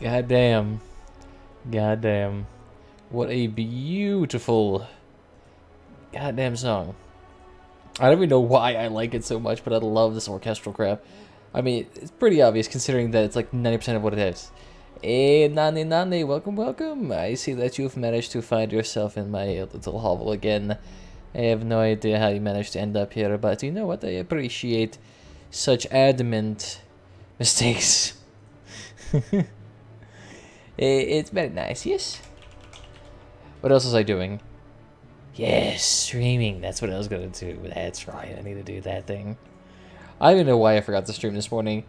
Goddamn. Goddamn. What a beautiful goddamn song. I don't even know why I like it so much, but I love this orchestral crap. I mean, it's pretty obvious considering that it's like 90% of what it is. Hey, Nani Nani, welcome, welcome. I see that you've managed to find yourself in my little hovel again. I have no idea how you managed to end up here, but you know what? I appreciate such adamant mistakes. It's very nice, yes? What else was I doing? Yes, streaming. That's what I was going to do. That's right. I need to do that thing. I don't even know why I forgot to stream this morning.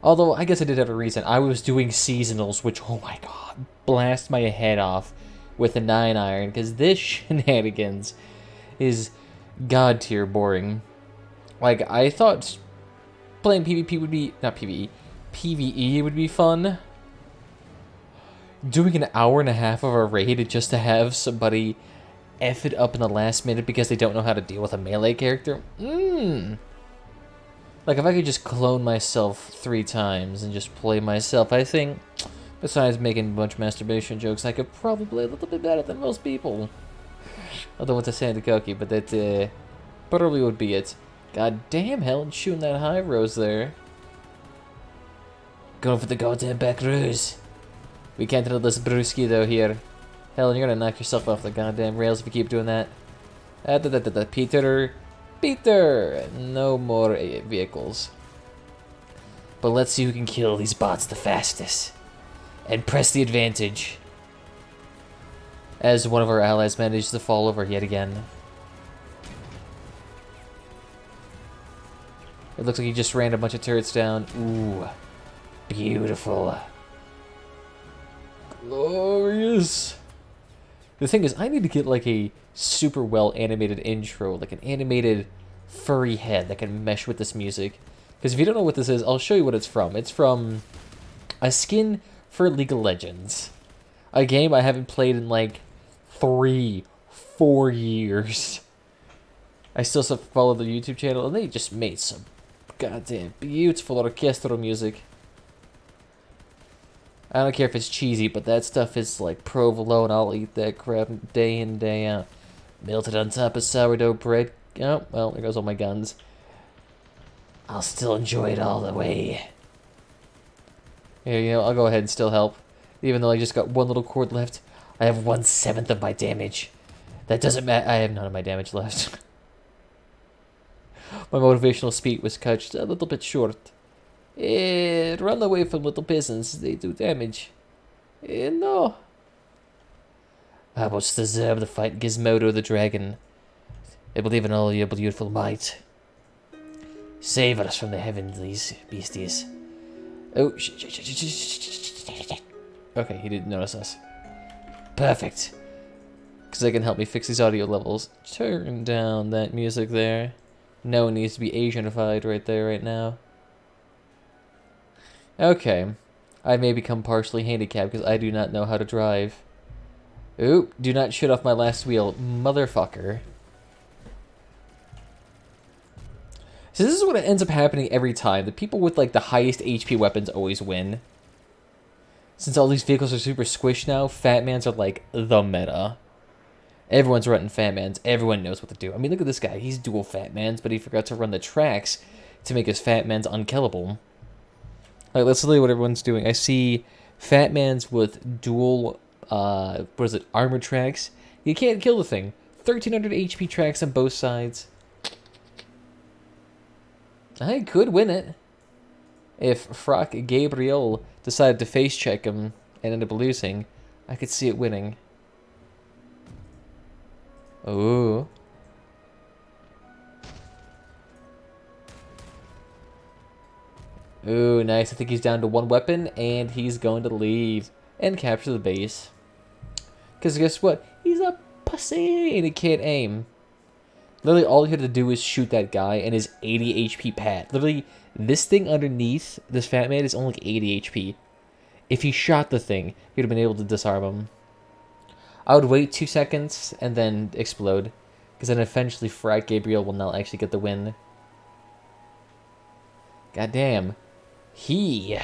Although, I guess I did have a reason. I was doing seasonals, which, oh my god, blast my head off with a 9-iron. Because this shenanigans is god tier boring. Like, I thought playing PvP would be... Not PvE. PvE would be fun. Doing an hour and a half of a raid just to have somebody F it up in the last minute because they don't know how to deal with a melee character? Like, if I could just clone myself 3 times and just play myself, I think, besides making a bunch of masturbation jokes, I could probably play a little bit better than most people. Although it's a Santa Cookie, but that probably would be it. God damn, Helen, shooting that high rose there. Going for the goddamn back rose. We can't handle this brewski though here. Helen, you're gonna knock yourself off the goddamn rails if you keep doing that. Peter! No more vehicles. But let's see who can kill these bots the fastest. And press the advantage. As one of our allies manages to fall over yet again. It looks like he just ran a bunch of turrets down. Ooh. Beautiful. Glorious. The thing is, I need to get like a super well animated intro, like an animated furry head that can mesh with this music. Because if you don't know what this is, I'll show you what it's from. It's from a skin for League of Legends. A game I haven't played in like 3-4 years. I still follow the YouTube channel, and they just made some goddamn beautiful orchestral music. I don't care if it's cheesy, but that stuff is like provolone. I'll eat that crap day in, day out. Melted on top of sourdough bread. Oh, well, there goes all my guns. I'll still enjoy it all the way. Here, you know, I'll go ahead and still help. Even though I just got one little cord left, I have 1/7 of my damage. That doesn't matter. I have none of my damage left. My motivational speech was cut a little bit short. Run away from little peasants. They do damage. No. I most deserve to fight Gizmodo the dragon. I believe in all your beautiful might. Save us from the heavenly beasties. Oh, okay, he didn't notice us. Perfect. Because they can help me fix these audio levels. Turn down that music there. No one needs to be Asianified right there, right now. Okay. I may become partially handicapped because I do not know how to drive. Ooh, do not shoot off my last wheel, motherfucker. So this is what ends up happening every time. The people with like the highest HP weapons always win. Since all these vehicles are super squished now, Fatmans are like the meta. Everyone's running Fatmans. Everyone knows what to do. I mean, look at this guy. He's dual Fatmans, but he forgot to run the tracks to make his Fatmans unkillable. Like, let's see what everyone's doing. I see Fatmans with dual, armor tracks. You can't kill the thing. 1300 HP tracks on both sides. I could win it. If Frock Gabriel decided to face check him and end up losing, I could see it winning. Ooh. Ooh, nice. I think he's down to 1 weapon, and he's going to leave and capture the base. Because guess what? He's a pussy, and he can't aim. Literally, all he had to do is shoot that guy and his 80 HP pad. Literally, this thing underneath this fat man is only like 80 HP. If he shot the thing, he would have been able to disarm him. I would wait 2 seconds and then explode. Because then eventually Frat Gabriel will not actually get the win. God damn. He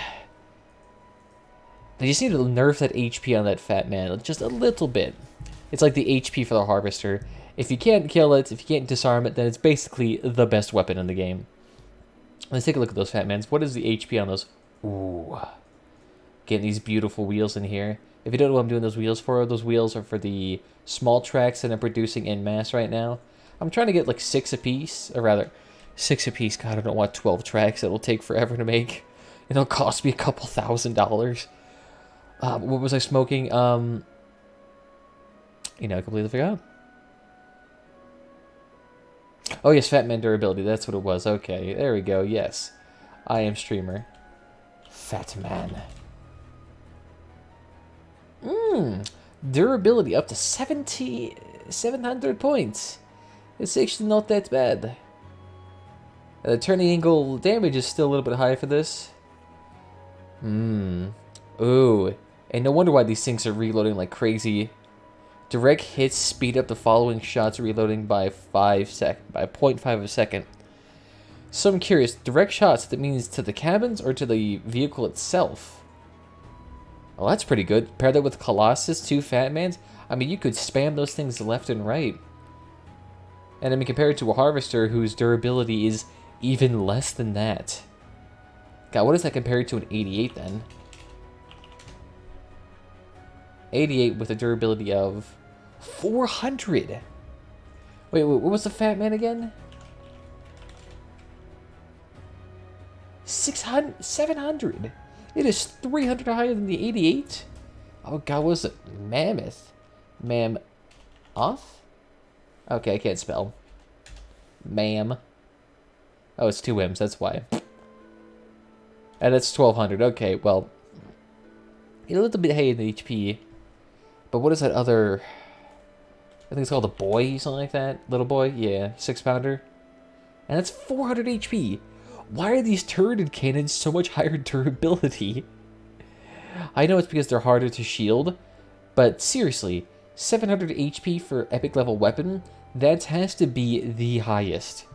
They just need to nerf that HP on that fat man just a little bit. It's like the HP for the harvester. If you can't kill it, if you can't disarm it, then it's basically the best weapon in the game. Let's take a look at those fat mans. What is the HP on those? Ooh. Getting these beautiful wheels in here. If you don't know what I'm doing those wheels are for the small tracks that I'm producing en masse right now. I'm trying to get like 6 apiece, or rather, 6 apiece. God, I don't want 12 tracks. It'll take forever to make. It'll cost me a couple $1,000s. What was I smoking? You know, I completely forgot. Oh, yes, Fat Man Durability. That's what it was. Okay, there we go. Yes. I am streamer. Fat Man. Durability up to 700 points. It's actually not that bad. The turning angle damage is still a little bit high for this. Ooh. And no wonder why these things are reloading like crazy. Direct hits speed up the following shots reloading by 0.5 of a second. So I'm curious, direct shots, that means to the cabins or to the vehicle itself? Well, that's pretty good. Pair that with Colossus, 2 Fat Mans. I mean, you could spam those things left and right. And I mean, compared to a Harvester whose durability is even less than that. God, what is that compared to an 88 then? 88 with a durability of 400. Wait, what was the Fat Man again? 600, 700. It is 300 higher than the 88. Oh God, what was it? Mammoth. Off? Okay, I can't spell. Mam. Oh, it's 2 M's, that's why. And it's 1200. Okay, well, a little bit higher in HP. But what is that other? I think it's called a boy, something like that. Little boy, yeah, 6-pounder. And that's 400 HP. Why are these turreted cannons so much higher durability? I know it's because they're harder to shield, but seriously, 700 HP for epic level weapon, that has to be the highest.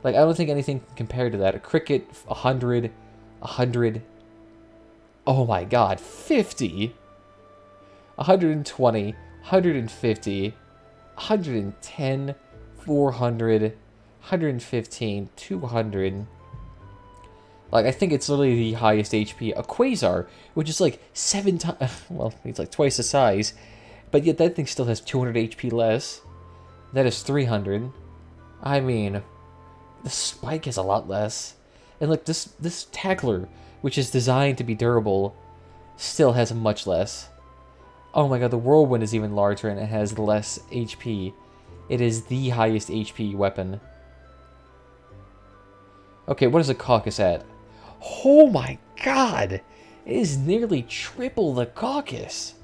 Like, I don't think anything can compare to that. A cricket, 100, 100. Oh my God, 50. 120, 150, 110, 400, 115, 200. Like, I think it's literally the highest HP. A Quasar, which is like 7 times, well, it's like twice the size, but yet that thing still has 200 HP less. That is 300. I mean, the Spike is a lot less. And look, this Tackler, which is designed to be durable, still has much less. Oh my God, the Whirlwind is even larger and it has less HP. It is the highest HP weapon. Okay, what is the Caucus at? Oh my God! It is nearly triple the Caucus.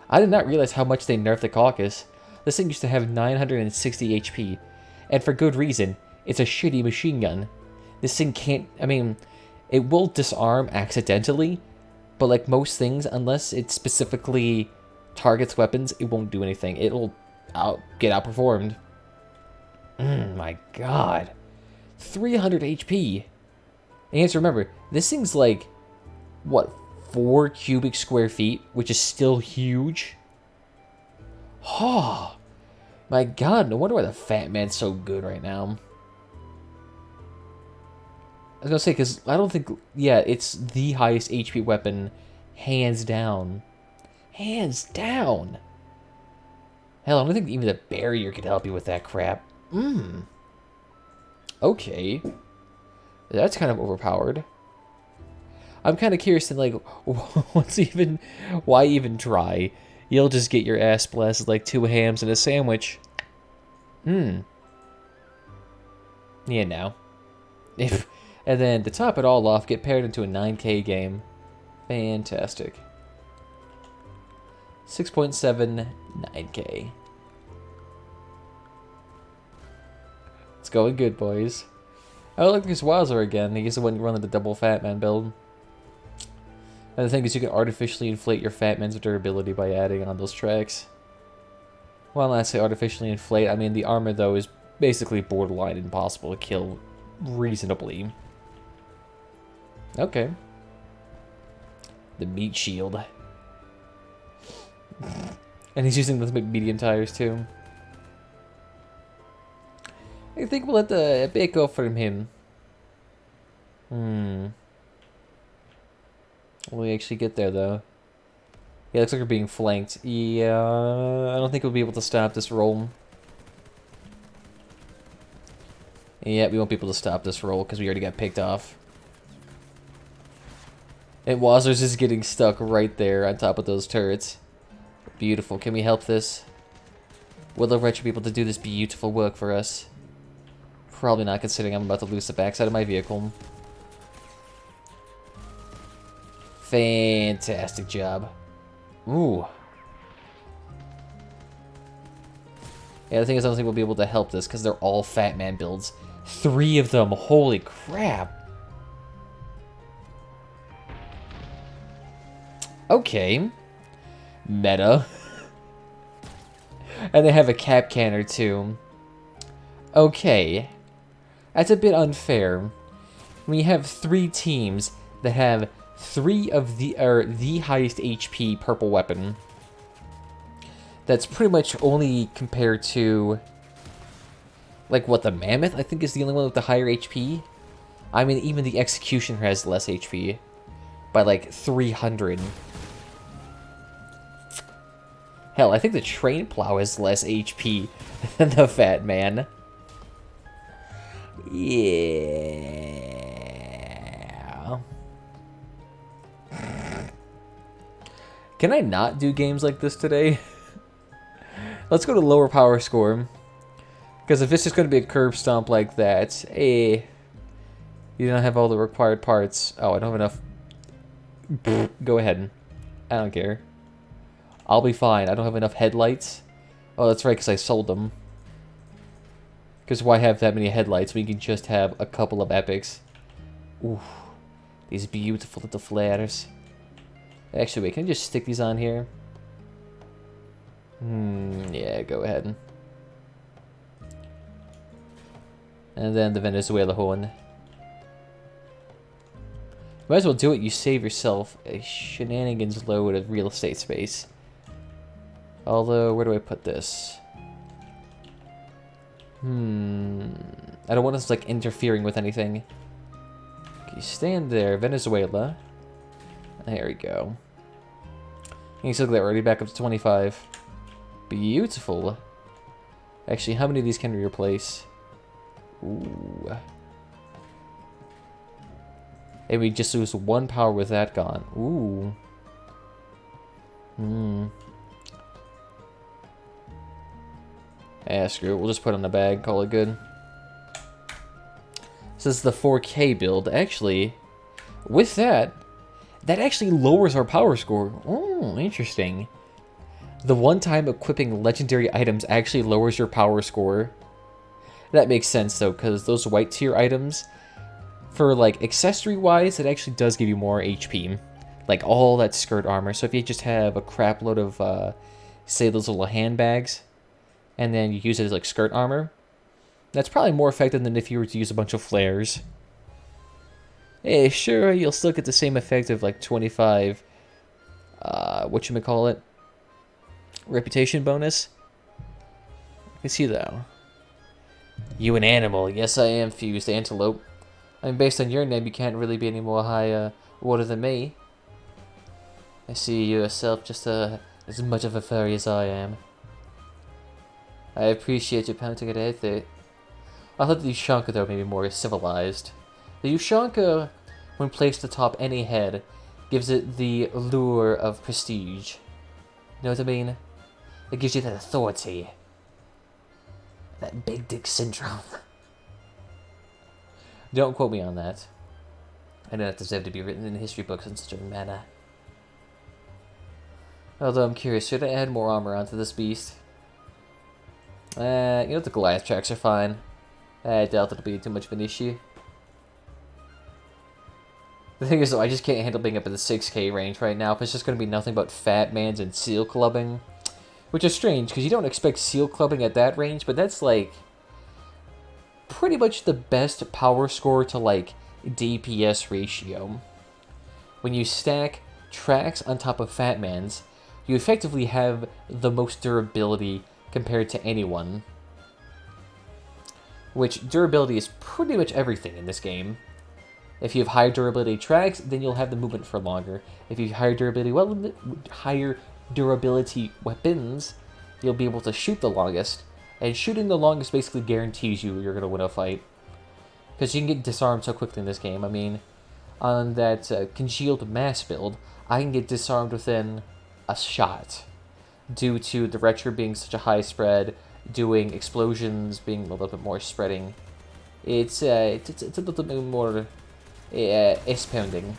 I did not realize how much they nerfed the Caucus. This thing used to have 960 HP. And for good reason. It's a shitty machine gun. This thing can't, I mean, it will disarm accidentally, but like most things, unless it specifically targets weapons, it won't do anything. It'll get outperformed. My God. 300 HP. And you have to remember, this thing's like, what, 4 cubic square feet, which is still huge. Oh, my God, no wonder why the Fat Man's so good right now. I was gonna say, because I don't think, yeah, it's the highest HP weapon, hands down. Hands down! Hell, I don't think even the barrier could help you with that crap. Okay. That's kind of overpowered. I'm kind of curious to, like, why even try? You'll just get your ass blasted like 2 hams and a sandwich. Yeah, no. And then, to top it all off, get paired into a 9K game. Fantastic. 6.7, 9K. It's going good, boys. Oh, look, there's Wowzer again. He's the one running the double Fat Man build. And the thing is, you can artificially inflate your Fat Man's durability by adding on those tracks. Well, when I say artificially inflate, I mean the armor, though, is basically borderline impossible to kill reasonably. Okay. The meat shield. And he's using those medium tires too. I think we'll let the bit go from him. Will we actually get there though? Yeah, looks like we're being flanked. Yeah, I don't think we'll be able to stop this roll. Yeah, we won't be able to stop this roll because we already got picked off. And Wazzers is getting stuck right there on top of those turrets. Beautiful. Can we help this? Will the Wretch be able to do this beautiful work for us? Probably not, considering I'm about to lose the backside of my vehicle. Fantastic job. Ooh. Yeah, the thing is, I don't think we'll be able to help this because they're all Fat Man builds. 3 of them. Holy crap. Okay. Meta. And they have a cap canner too. Okay. That's a bit unfair. When you have 3 teams that have 3 of the highest HP purple weapon. That's pretty much only compared to, like, what, the Mammoth, I think, is the only one with the higher HP? I mean, even the Executioner has less HP. By, like, 300. Hell, I think the Train Plow has less HP than the Fat Man. Yeah. Can I not do games like this today? Let's go to lower power score. Because if it's just going to be a curb stomp like that, you don't have all the required parts. Oh, I don't have enough. Go ahead. I don't care. I'll be fine. I don't have enough headlights. Oh, that's right, because I sold them. Because why have that many headlights when you can just have a couple of epics? Ooh. These beautiful little flares. Actually, wait, can I just stick these on here? Yeah, go ahead. And then the Venezuela horn. Might as well do it. You save yourself a shenanigans load of real estate space. Although, where do I put this? I don't want us, like, interfering with anything. Okay, stand there. Venezuela. There we go. You can see that we're already back up to 25. Beautiful. Actually, how many of these can we replace? Ooh. And we just lose 1 power with that gone. Ooh. Yeah, screw it. We'll just put it in the bag, call it good. This is the 4K build. Actually, with that actually lowers our power score. Oh, interesting. The one-time equipping legendary items actually lowers your power score. That makes sense, though, because those white tier items, for, like, accessory-wise, it actually does give you more HP. Like, all that skirt armor. So if you just have a crap load of, say, those little handbags, and then you use it as, like, skirt armor, that's probably more effective than if you were to use a bunch of flares. Hey, sure, you'll still get the same effect of, like, 25, whatchamacallit, reputation bonus. I can see, though. You an animal. Yes, I am, Fused Antelope. I mean, based on your name, you can't really be any more high order than me. I see you yourself just as much of a furry as I am. I appreciate you pointing it out there. I thought the Ushanka, though, may be more civilized. The Ushanka, when placed atop any head, gives it the allure of prestige. You know what I mean? It gives you that authority. That big dick syndrome. Don't quote me on that. I do not deserve to be written in history books in such a manner. Although I'm curious, should I add more armor onto this beast? You know, the Goliath tracks are fine. I doubt it'll be too much of an issue. The thing is, though, I just can't handle being up in the 6K range right now if it's just going to be nothing but Fat Mans and Seal Clubbing. Which is strange, because you don't expect Seal Clubbing at that range, but that's, like, pretty much the best power score to, like, DPS ratio. When you stack tracks on top of Fat Man's, you effectively have the most durability compared to anyone. Which, durability is pretty much everything in this game. If you have higher durability tracks, then you'll have the movement for longer. If you have higher durability weapons, you'll be able to shoot the longest. And shooting the longest basically guarantees you're going to win a fight. Because you can get disarmed so quickly in this game. I mean, on that congealed mass build, I can get disarmed within a shot. Due to the retro being such a high spread, doing explosions being a little bit more spreading. It's a little bit more S-pounding.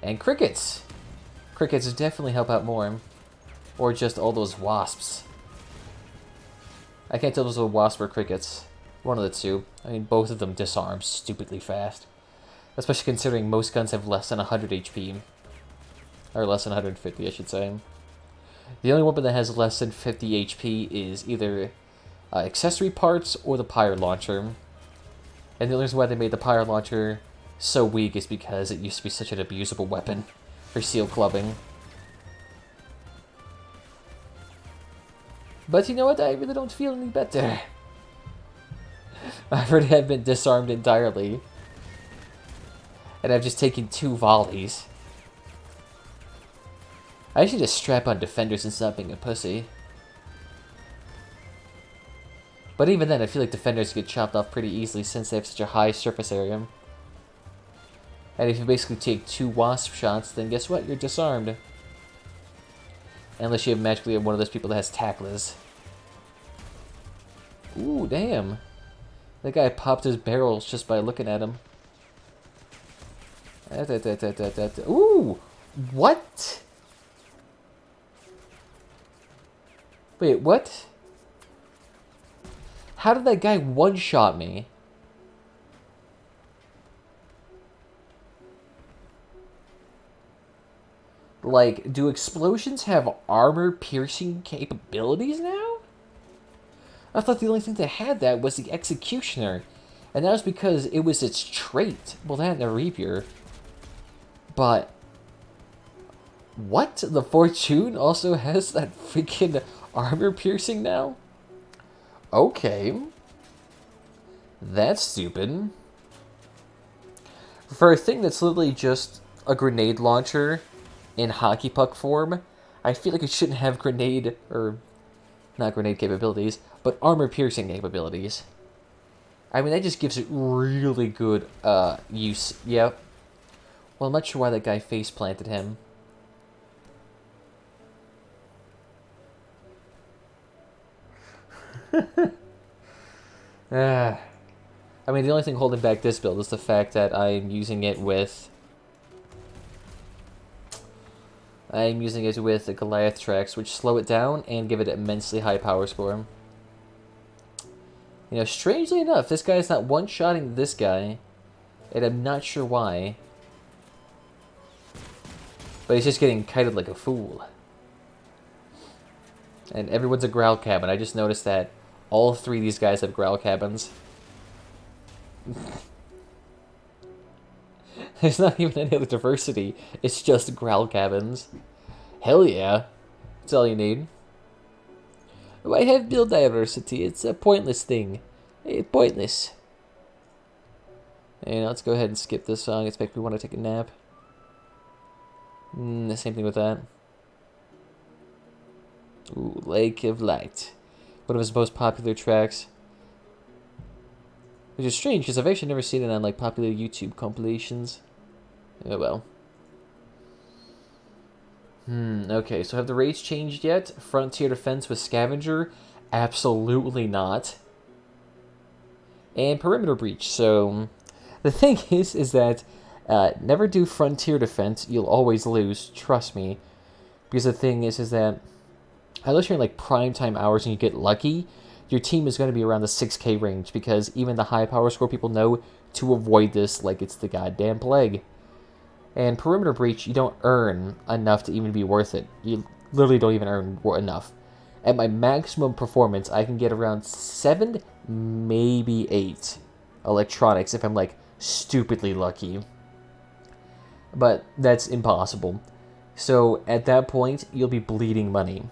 And crickets. Crickets definitely help out more. Or just all those wasps. I can't tell if those are wasps or crickets. One of the two. I mean, both of them disarm stupidly fast. Especially considering most guns have less than 100 HP. Or less than 150, I should say. The only weapon that has less than 50 HP is either accessory parts or the pyre launcher. And the only reason why they made the pyre launcher so weak is because it used to be such an abusable weapon for seal clubbing. But you know what? I really don't feel any better. I've already been disarmed entirely. And I've just taken 2 volleys. I should just strap on defenders and stop being a pussy. But even then, I feel like defenders get chopped off pretty easily since they have such a high surface area. And if you basically take 2 wasp shots, then guess what? You're disarmed. Unless you magically have one of those people that has tacklers. Ooh, damn. That guy popped his barrels just by looking at him. Ooh! What? Wait, what? How did that guy one-shot me? Like, do explosions have armor-piercing capabilities now? I thought the only thing that had that was the Executioner. And that was because it was its trait. Well, that and the Rapier. But... what? The Fortune also has that freaking armor-piercing now? Okay. That's stupid. For a thing that's literally just a grenade launcher in hockey puck form, I feel like it shouldn't have grenade, or not grenade capabilities, but armor-piercing capabilities. I mean, that just gives it really good use. Yep. Well, I'm not sure why that guy face-planted him. I mean, the only thing holding back this build is the fact that I'm using it with the Goliath tracks, which slow it down and give it an immensely high power score. You know, strangely enough, this guy's not one-shotting this guy, and I'm not sure why. But he's just getting kited like a fool. And everyone's a growl cabin. I just noticed that all 3 of these guys have growl cabins. There's not even any other diversity. It's just growl cabins. Hell yeah. That's all you need. Why have build diversity? It's a pointless thing. Pointless. And let's go ahead and skip this song. It's make me want to take a nap. The same thing with that. Ooh, Lake of Light. One of his most popular tracks. Which is strange, because I've actually never seen it on, like, popular YouTube compilations. Oh, well. Okay, so have the raids changed yet? Frontier Defense with Scavenger? Absolutely not. And Perimeter Breach, so... the thing is that never do Frontier Defense. You'll always lose, trust me. Because the thing is that... unless you're in, like, prime time hours and you get lucky, your team is going to be around the 6k range, because even the high power score people know to avoid this like it's the goddamn plague. And Perimeter Breach, you don't earn enough to even be worth it. You literally don't even earn enough. At my maximum performance, I can get around 7, maybe 8 electronics if I'm, like, stupidly lucky. But that's impossible. So at that point, you'll be bleeding money.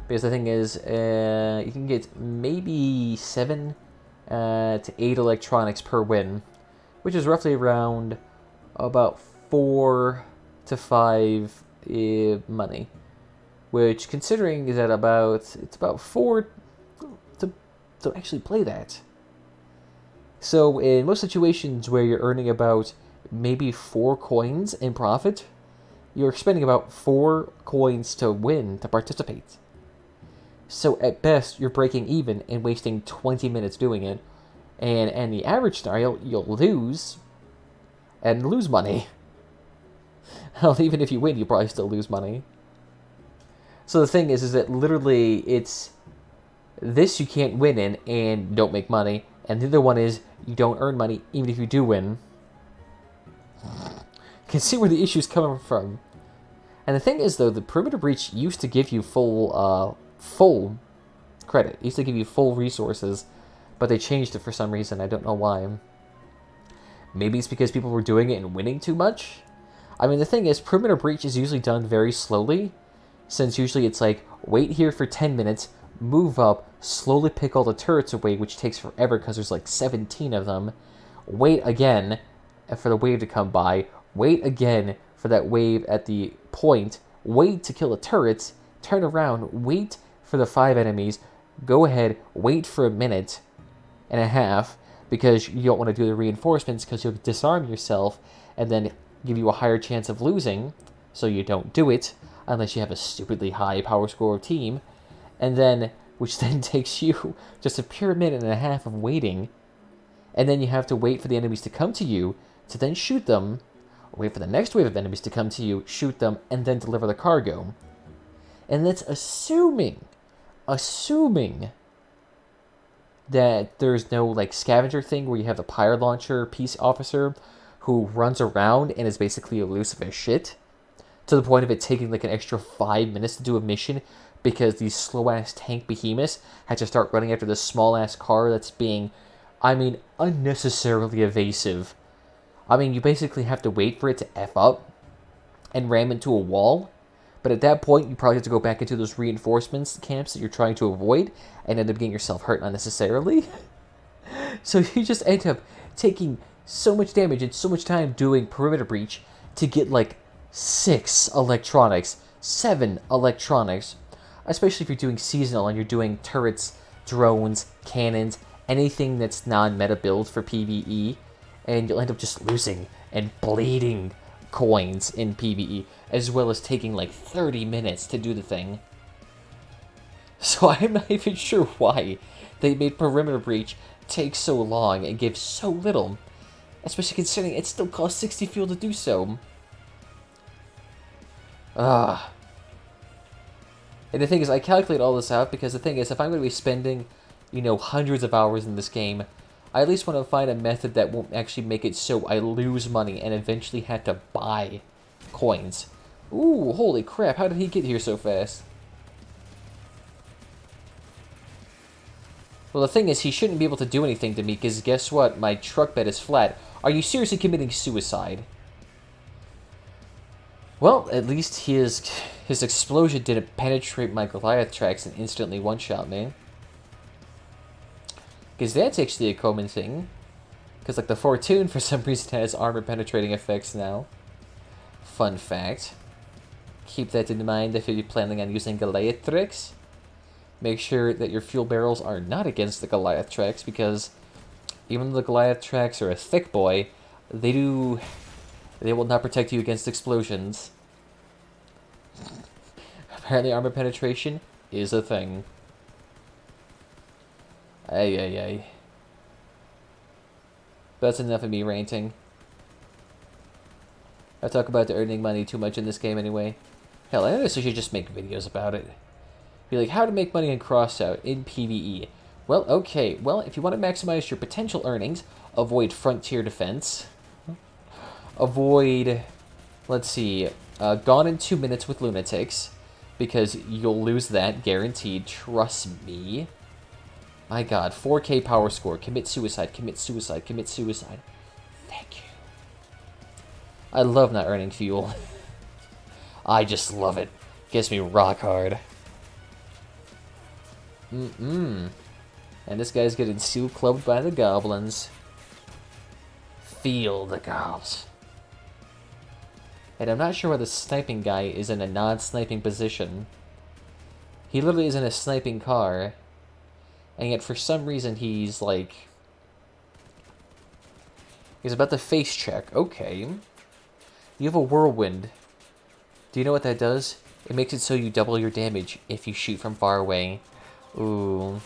Because the thing is, you can get maybe 7 to 8 electronics per win, which is roughly around about 4 to 5 money. Which, considering is that it's about 4 to actually play that. So in most situations where you're earning about maybe 4 coins in profit, you're spending about 4 coins to win, to participate. So at best, you're breaking even and wasting 20 minutes doing it. And in the average scenario, you'll lose money. Hell, even if you win, you probably still lose money. So the thing is that literally it's this you can't win in and don't make money, and the other one is you don't earn money even if you do win. You can see where the issue's coming from. And the thing is, though, the Perimeter Breach used to give you full credit. It used to give you full resources, but they changed it for some reason. I don't know why. Maybe it's because people were doing it and winning too much? I mean, the thing is, Perimeter Breach is usually done very slowly, since usually it's like, wait here for 10 minutes, move up, slowly pick all the turrets away, which takes forever because there's like 17 of them, wait again for the wave to come by, wait again for that wave at the point, wait to kill the turrets, turn around, wait for the 5 enemies, go ahead, wait for a minute and a half, because you don't want to do the reinforcements because you'll disarm yourself and then give you a higher chance of losing, so you don't do it unless you have a stupidly high power score team, and then which then takes you just a pure minute and a half of waiting, and then you have to wait for the enemies to come to you to then shoot them, wait for the next wave of enemies to come to you, shoot them, and then deliver the cargo. And that's assuming that there's no like scavenger thing where you have the pyre launcher peace officer who runs around and is basically elusive as shit, to the point of it taking like an extra 5 minutes to do a mission because these slow-ass tank behemoths had to start running after this small-ass car that's being, I mean, unnecessarily evasive. I mean, you basically have to wait for it to F up and ram into a wall, but at that point, you probably have to go back into those reinforcements camps that you're trying to avoid and end up getting yourself hurt unnecessarily. So you just end up taking so much damage and so much time doing Perimeter Breach to get like 6 electronics, 7 electronics, especially if you're doing seasonal and you're doing turrets, drones, cannons, anything that's non-meta build for PvE, and you'll end up just losing and bleeding coins in PvE, as well as taking like 30 minutes to do the thing. So I'm not even sure why they made Perimeter Breach take so long and give so little, especially considering it still costs 60 fuel to do so. And the thing is, I calculate all this out because the thing is, if I'm going to be spending, you know, hundreds of hours in this game, I at least want to find a method that won't actually make it so I lose money and eventually have to buy coins. Ooh, holy crap, how did he get here so fast? Well, the thing is, he shouldn't be able to do anything to me because guess what? My truck bed is flat. Are you seriously committing suicide? Well, at least his explosion didn't penetrate my Goliath tracks and instantly one-shot me. Because that's actually a common thing. Because, like, the Fortune, for some reason, has armor-penetrating effects now. Fun fact. Keep that in mind if you're planning on using Goliath tracks. Make sure that your fuel barrels are not against the Goliath tracks, because even though the Goliath tracks are a thick boy, they will not protect you against explosions. Apparently armor penetration is a thing. Ay. That's enough of me ranting. I talk about earning money too much in this game anyway. Hell, I honestly should just make videos about it. Be like, how to make money in Crossout in PvE. Well, okay. Well, if you want to maximize your potential earnings, avoid Frontier Defense. Avoid, let's see, Gone in 2 minutes with Lunatics, because you'll lose that, guaranteed. Trust me. My god, 4K power score. Commit suicide, commit suicide, commit suicide. Thank you. I love not earning fuel. I just love it. Gets me rock hard. And this guy's getting steel clubbed by the goblins. Feel the gobs. And I'm not sure why the sniping guy is in a non-sniping position. He literally is in a sniping car. And yet for some reason he's like... He's about to face check. Okay. You have a whirlwind. Do you know what that does? It makes it so you double your damage if you shoot from far away. Ooh.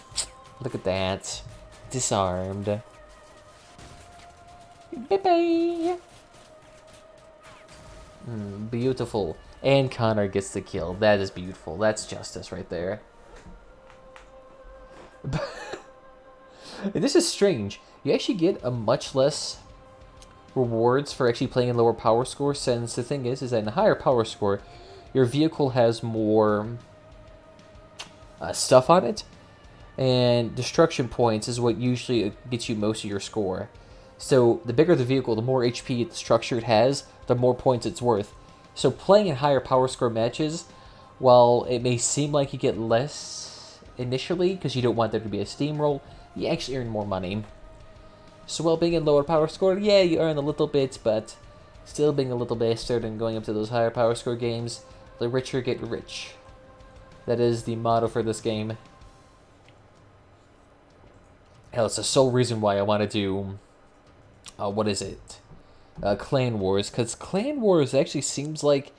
Look at that. Disarmed. Bye-bye. Beautiful. And Connor gets the kill. That is beautiful. That's justice right there. And this is strange. You actually get a much less rewards for actually playing in lower power score, since the thing is that in a higher power score, your vehicle has more stuff on it, and destruction points is what usually gets you most of your score. So the bigger the vehicle, the more HP the structure it has, the more points it's worth. So playing in higher power score matches, while it may seem like you get less initially because you don't want there to be a steamroll, you actually earn more money. So while being in lower power score, yeah, you earn a little bit, but still being a little bastard and going up to those higher power score games, the richer get rich. That is the motto for this game. Hell, it's the sole reason why I want to do, what is it? Clan Wars, because Clan Wars actually seems like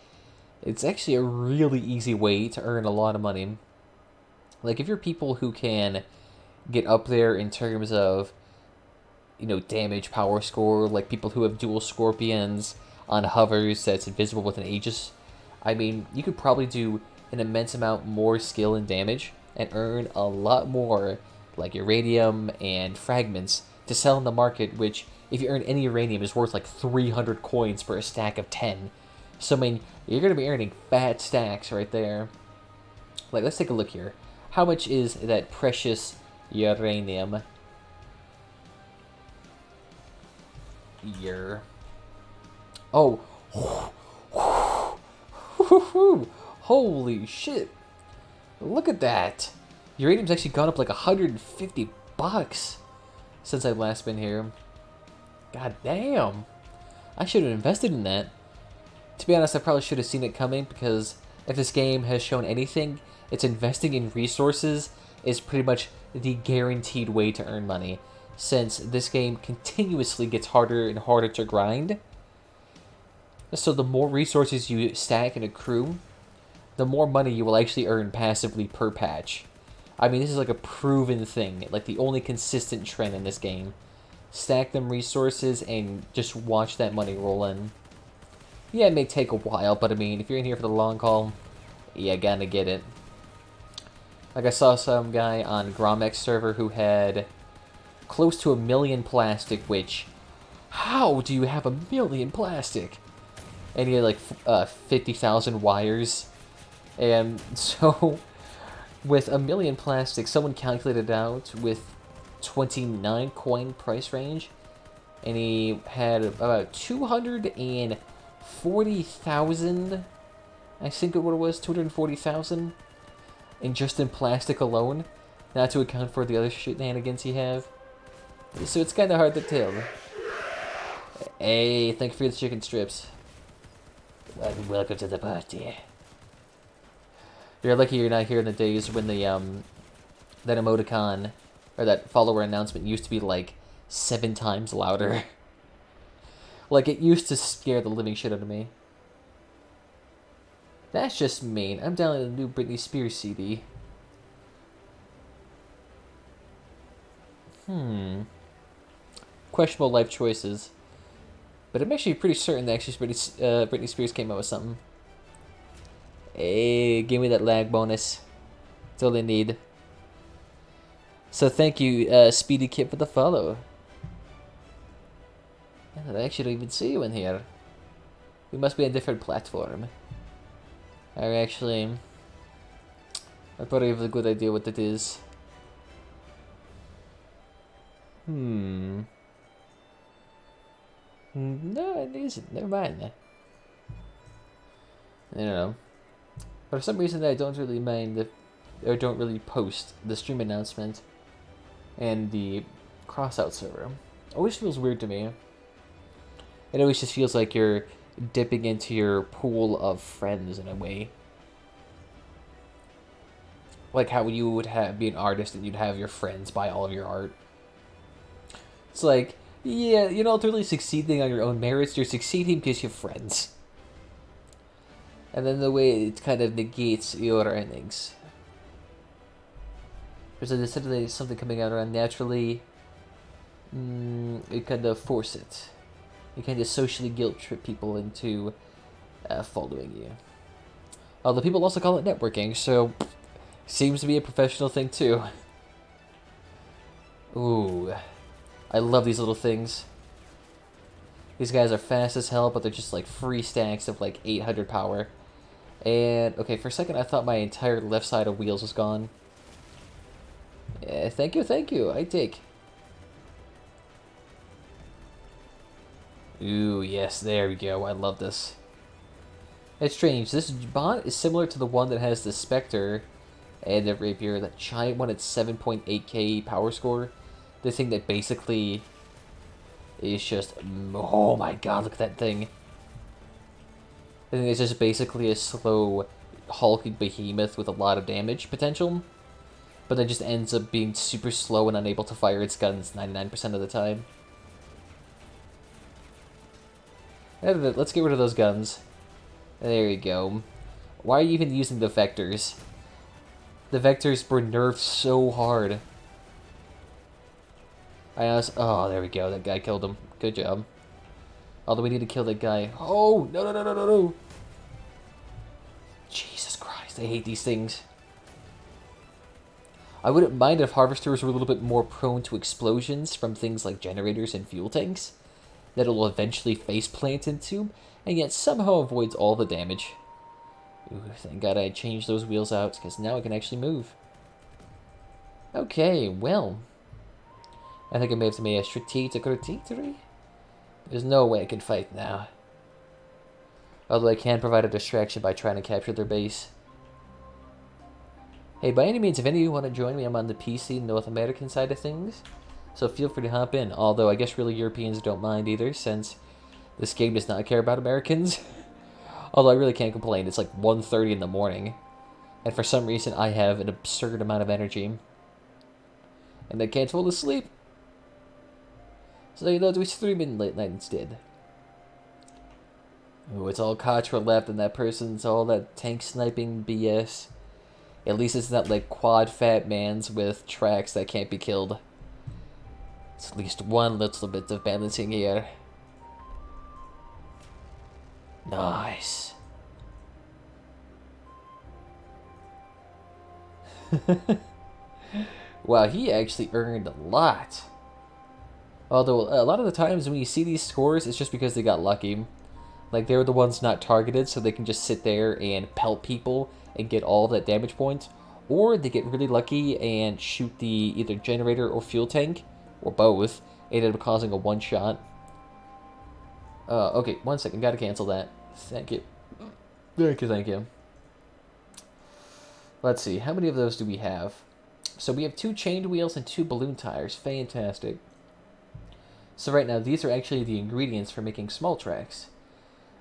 it's actually a really easy way to earn a lot of money. Like, if you're people who can get up there in terms of, you know, damage, power score, like people who have dual scorpions on hovers that's invisible with an Aegis, I mean, you could probably do an immense amount more skill and damage and earn a lot more, like uranium and fragments, to sell in the market, which, if you earn any uranium, is worth like 300 coins for a stack of 10. So, I mean, you're going to be earning fat stacks right there. Like, let's take a look here. How much is that precious uranium? Year. Oh. Holy shit. Look at that. Uranium's actually gone up like $150 since I've last been here. God damn. I should have invested in that. To be honest, I probably should have seen it coming, because if this game has shown anything, it's investing in resources is pretty much the guaranteed way to earn money, since this game continuously gets harder and harder to grind. So the more resources you stack and accrue, the more money you will actually earn passively per patch. I mean, this is like a proven thing, like the only consistent trend in this game. Stack them resources and just watch that money roll in. Yeah, it may take a while, but I mean, if you're in here for the long haul, you're gonna get it. Like, I saw some guy on Gromek's server who had close to 1 million plastic, which, how do you have 1 million plastic? And he had like 50,000 wires. And so, with 1 million plastic, someone calculated it out with 29 coin price range, and he had about 240,000, I think what it was, 240,000, and just in plastic alone, not to account for the other shenanigans you have. So it's kind of hard to tell. Hey, thank you for the chicken strips. Welcome to the party. You're lucky you're not here in the days when the that emoticon or that follower announcement used to be like 7 times louder. Like, it used to scare the living shit out of me. That's just mean. I'm downloading the new Britney Spears CD. Questionable life choices. But I'm actually pretty certain that actually Britney Spears came out with something. Hey, give me that lag bonus. That's all they need. So thank you, Speedy Kid, for the follow. I actually don't even see you in here. We must be on a different platform. Or actually, I probably have a good idea what it is. No, it isn't. Never mind. I don't know. But for some reason, I don't really mind or don't really post the stream announcement and the Crossout server. Always feels weird to me. It always just feels like you're dipping into your pool of friends in a way. Like how you would be an artist and you'd have your friends buy all of your art. It's like, yeah, you're not really succeeding on your own merits, you're succeeding because you have friends. And then the way it kind of negates your earnings. Because instead of something coming out around naturally, you kind of force it. You kind of socially guilt trip people into following you. Although people also call it networking, so seems to be a professional thing too. Ooh, I love these little things. These guys are fast as hell, but they're just like free stacks of like 800 power. And, okay, for a second I thought my entire left side of wheels was gone. Yeah, thank you, I take. Ooh, yes, there we go, I love this. It's strange, this bot is similar to the one that has the Spectre and the Rapier, that giant one at 7.8k power score. The thing that basically is just, oh my god, look at that thing. I think it's just basically a slow, hulking behemoth with a lot of damage potential, but then just ends up being super slow and unable to fire its guns 99% of the time. Let's get rid of those guns. There you go. Why are you even using the vectors? The vectors were nerfed so hard. Oh, there we go. That guy killed him. Good job. Although we need to kill that guy. Oh, no. Jesus Christ, I hate these things. I wouldn't mind if harvesters were a little bit more prone to explosions from things like generators and fuel tanks that it'll eventually faceplant into, and yet somehow avoids all the damage. Ooh, thank God I changed those wheels out, because now I can actually move. Okay, well. I think I may have to make a strategic retreat. There's no way I can fight now. Although I can provide a distraction by trying to capture their base. Hey, by any means, if any of you want to join me, I'm on the PC North American side of things. So feel free to hop in. Although I guess really Europeans don't mind either, since this game does not care about Americans. Although I really can't complain. It's like 1:30 in the morning. And for some reason, I have an absurd amount of energy. And I can't fall asleep. So, you know, we stream in late night instead. Oh, it's all Contra left, and that person's all that tank sniping BS. At least it's not like quad fat mans with tracks that can't be killed. It's at least one little bit of balancing here. Nice. Wow, he actually earned a lot. Although, a lot of the times when you see these scores, it's just because they got lucky. Like, they were the ones not targeted, so they can just sit there and pelt people and get all that damage points. Or they get really lucky and shoot the either generator or fuel tank, or both, and end up causing a one-shot. Okay, 1 second, gotta cancel that. Thank you. Thank you. Let's see, how many of those do we have? So we have 2 chained wheels and 2 balloon tires. Fantastic. So right now, these are actually the ingredients for making small tracks.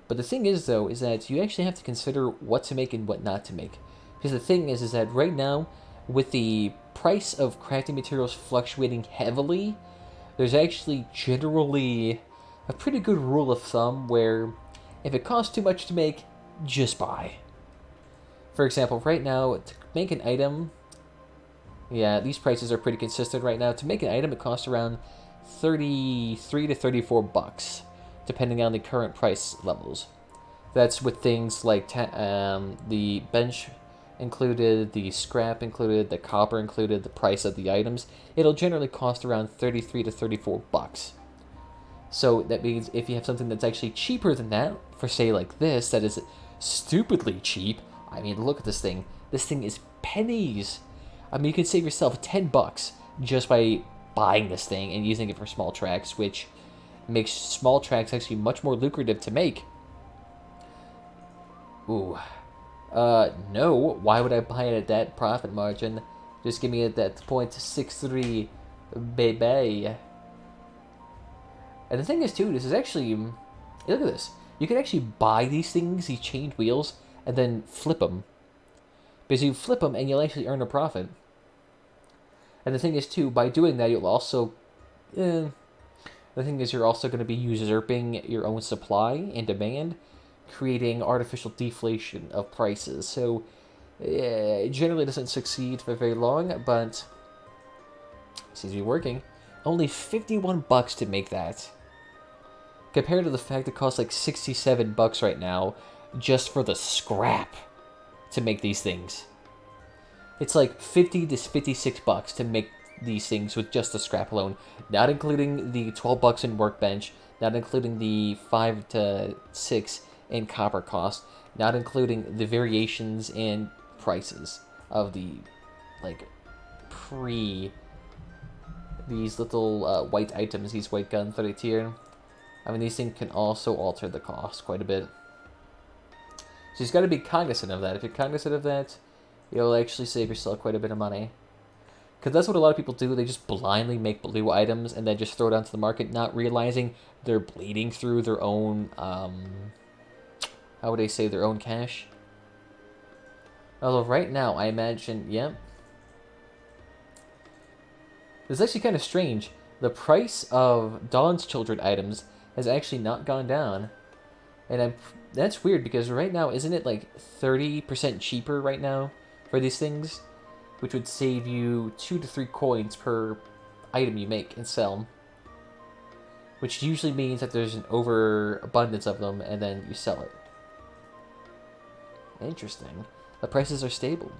But the thing is, though, is that you actually have to consider what to make and what not to make. Because the thing is that right now, with the price of crafting materials fluctuating heavily, there's actually generally a pretty good rule of thumb where if it costs too much to make, just buy. For example, right now, to make an item, yeah, these prices are pretty consistent right now. To make an item, it costs around 33 to 34 bucks, depending on the current price levels. That's with things like the bench included, the scrap included, the copper included, the price of the items. It'll generally cost around 33 to 34 bucks. So that means if you have something that's actually cheaper than that, for say like this, that is stupidly cheap. I mean, look at this thing. This thing is pennies. I mean, you can save yourself 10 bucks just by buying this thing and using it for small tracks, which It makes small tracks actually much more lucrative to make. Ooh. No. Why would I buy it at that profit margin? Just give me it at 0.63, baby. And the thing is, too, this is actually... Look at this. You can actually buy these things, these chained wheels, and then flip them. Because you flip them and you'll actually earn a profit. And the thing is, too, by doing that, you'll also... the thing is, you're also going to be usurping your own supply and demand, creating artificial deflation of prices. So, it generally doesn't succeed for very long, but it seems to be working. Only 51 bucks to make that. Compared to the fact it costs like 67 bucks right now just for the scrap to make these things. It's like 50 to 56 bucks to make these things with just the scrap alone, not including the 12 bucks in workbench, not including the 5 to 6 in copper cost, not including the variations in prices of the like these little white items, these white guns that are here. I mean, these things can also alter the cost quite a bit. So you've got to be cognizant of that. If you're cognizant of that, you'll actually save yourself quite a bit of money. Because that's what a lot of people do. They just blindly make blue items and then just throw it onto the market, not realizing they're bleeding through their own, how would they say, their own cash. Although right now, I imagine, yep. It's actually kind of strange. The price of Dawn's Children items has actually not gone down. And that's weird because right now, isn't it like 30% cheaper right now for these things? Which would save you 2 to 3 coins per item you make and sell. Which usually means that there's an overabundance of them and then you sell it. Interesting. The prices are stable.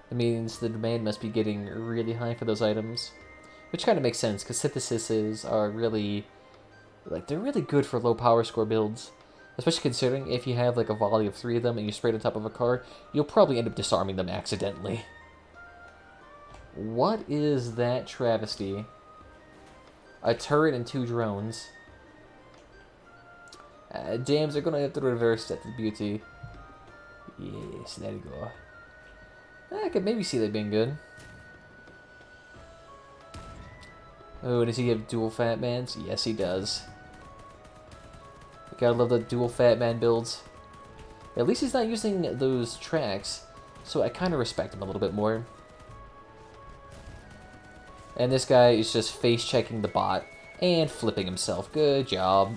It means the demand must be getting really high for those items. Which kind of makes sense, because synthesises are really... like, they're really good for low power score builds. Especially considering if you have like a volley of 3 of them and you spray it on top of a car, you'll probably end up disarming them accidentally. What is that travesty? A turret and 2 drones. Dams, they're going to have to reverse that to beauty. Yes, there you go. I could maybe see that being good. Oh, does he have dual Fat Mans? Yes, he does. Gotta love the dual Fat Man builds. At least he's not using those tracks, so I kind of respect him a little bit more. And this guy is just face-checking the bot and flipping himself. Good job.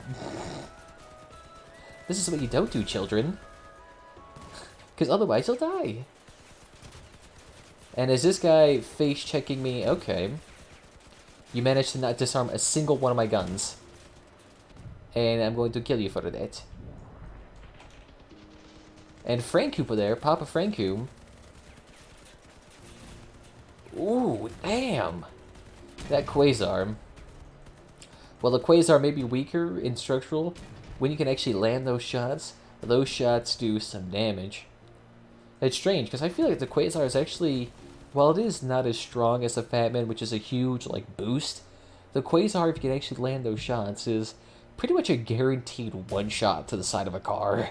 This is what you don't do, children. Because otherwise you'll die. And is this guy face-checking me? Okay. You managed to not disarm a single one of my guns. And I'm going to kill you for that. And Franku there, Papa Franku. Ooh, damn. That Quasar. Well, the Quasar may be weaker in structural. When you can actually land those shots do some damage. It's strange, because I feel like the Quasar is actually... while it is not as strong as the Fat Man, which is a huge, like, boost, the Quasar, if you can actually land those shots, is pretty much a guaranteed one-shot to the side of a car.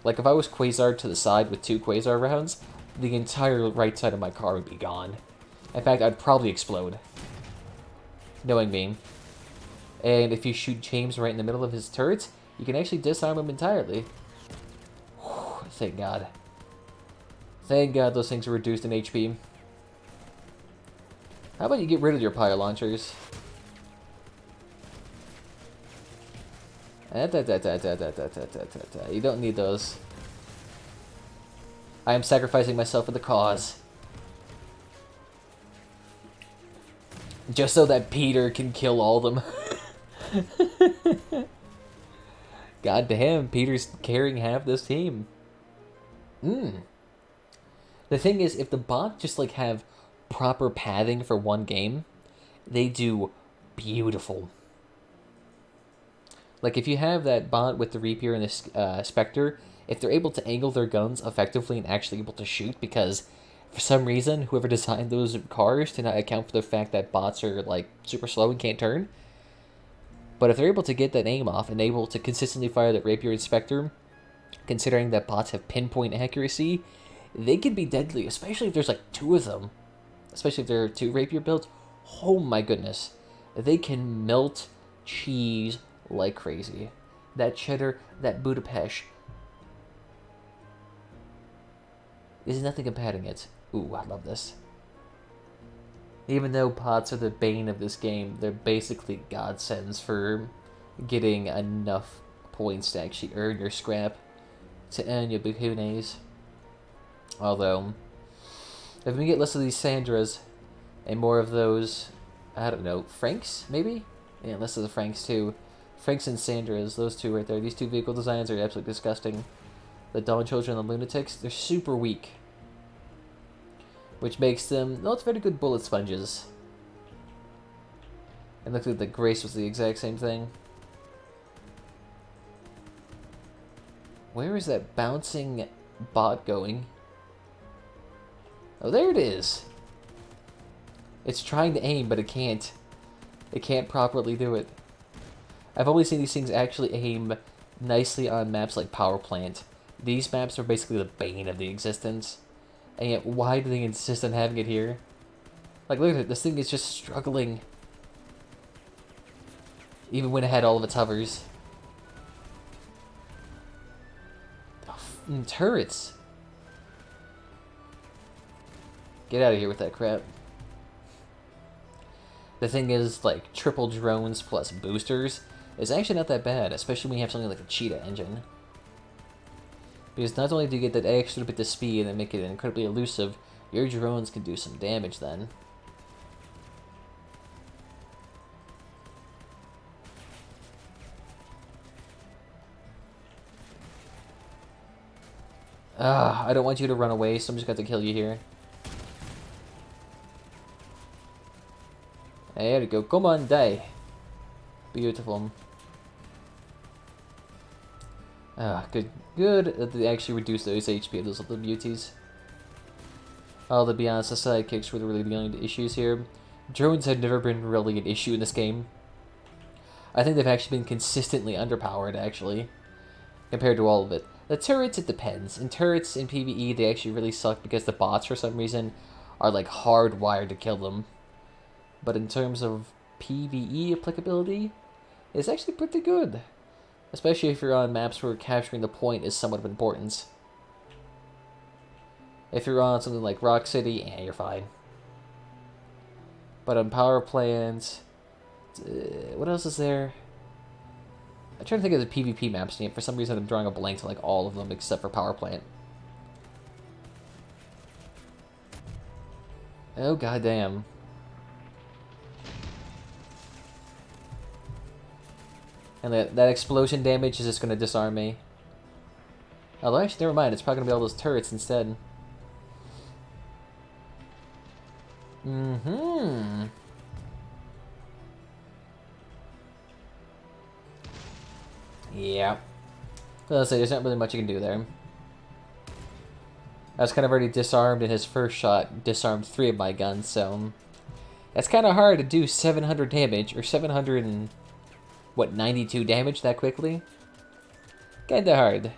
Like, if I was Quasar to the side with 2 Quasar rounds, the entire right side of my car would be gone. In fact, I'd probably explode. Knowing me. And if you shoot James right in the middle of his turrets, you can actually disarm him entirely. Whew, thank God. Thank God those things are reduced in HP. How about you get rid of your pyre launchers? You don't need those. I am sacrificing myself for the cause. Just so that Peter can kill all of them. God damn, Peter's carrying half this team. The thing is, if the bot just like have proper pathing for one game, they do beautiful. Like if you have that bot with the Reaper and the Spectre, if they're able to angle their guns effectively and actually able to shoot, because for some reason, whoever designed those cars did not account for the fact that bots are like super slow and can't turn. But if they're able to get that aim off and able to consistently fire that Rapier and Spectre, considering that bots have pinpoint accuracy, they can be deadly, especially if there's like two of them. Especially if there are two Rapier builds. Oh my goodness. They can melt cheese like crazy. That cheddar, that Budapest. There's nothing combating it. Ooh, I love this. Even though pots are the bane of this game, they're basically godsends for getting enough points to actually earn your scrap, to earn your bikinis. Although, if we get less of these Sandras and more of those, I don't know, Franks, maybe? Yeah, less of the Franks too. Franks and Sandras, those two right there. These two vehicle designs are absolutely disgusting. The Dawn Children and the Lunatics, they're super weak. Which makes them not very good bullet sponges. And looks like the Grace was the exact same thing. Where is that bouncing bot going? Oh, there it is. It's trying to aim, but it can't. It can't properly do it. I've only seen these things actually aim nicely on maps like Power Plant. These maps are basically the bane of the existence. And yet, why do they insist on having it here? Like, look at it. This thing is just struggling. Even when it had all of its hovers. Oh, turrets. Get out of here with that crap. The thing is, like, triple drones plus boosters is actually not that bad, especially when you have something like a Cheetah engine. Because not only do you get that extra bit of speed and make it incredibly elusive, your drones can do some damage then. I don't want you to run away, so I'm just going to kill you here. There you go. Come on, die. Beautiful. Good. Good that they actually reduced those HP of those little beauties. To be honest, the sidekicks were really the only issues here. Drones had never been really an issue in this game. I think they've actually been consistently underpowered, actually, compared to all of it. The turrets, it depends. In turrets, in PvE, they actually really suck because the bots, for some reason, are like hardwired to kill them. But in terms of PvE applicability, it's actually pretty good. Especially if you're on maps where capturing the point is somewhat of importance. If you're on something like Rock City, you're fine. But on Power Plant, what else is there? I'm trying to think of the PvP maps, and for some reason I'm drawing a blank to like all of them except for Power Plant. Oh goddamn. And that explosion damage is just going to disarm me. Although, actually, never mind. It's probably going to be all those turrets instead. Mm-hmm. Yeah. Let's say there's not really much you can do there. I was kind of already disarmed in his first shot. Disarmed 3 of my guns, so... That's kind of hard to do 700 damage, or 700 and... What, 92 damage that quickly? Kinda hard.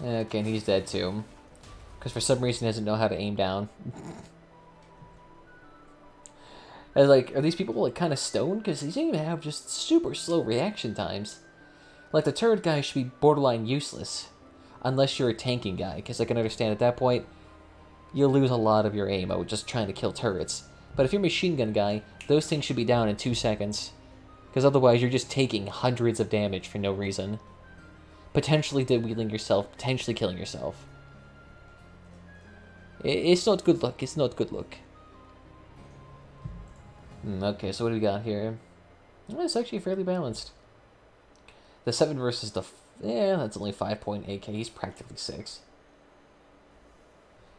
Okay, and he's dead too. Because for some reason he doesn't know how to aim down. I was like, are these people like kind of stoned? Because these even have just super slow reaction times. Like the turret guy should be borderline useless. Unless you're a tanking guy. Because I can understand at that point, you'll lose a lot of your ammo just trying to kill turrets. But if you're a machine gun guy, those things should be down in 2 seconds. Because otherwise you're just taking hundreds of damage for no reason. Potentially dead-wheeling yourself, potentially killing yourself. It's not good luck, it's not good luck. Okay, so what do we got here? Well, it's actually fairly balanced. The 7 versus the... Yeah, that's only 5.8k, he's practically 6.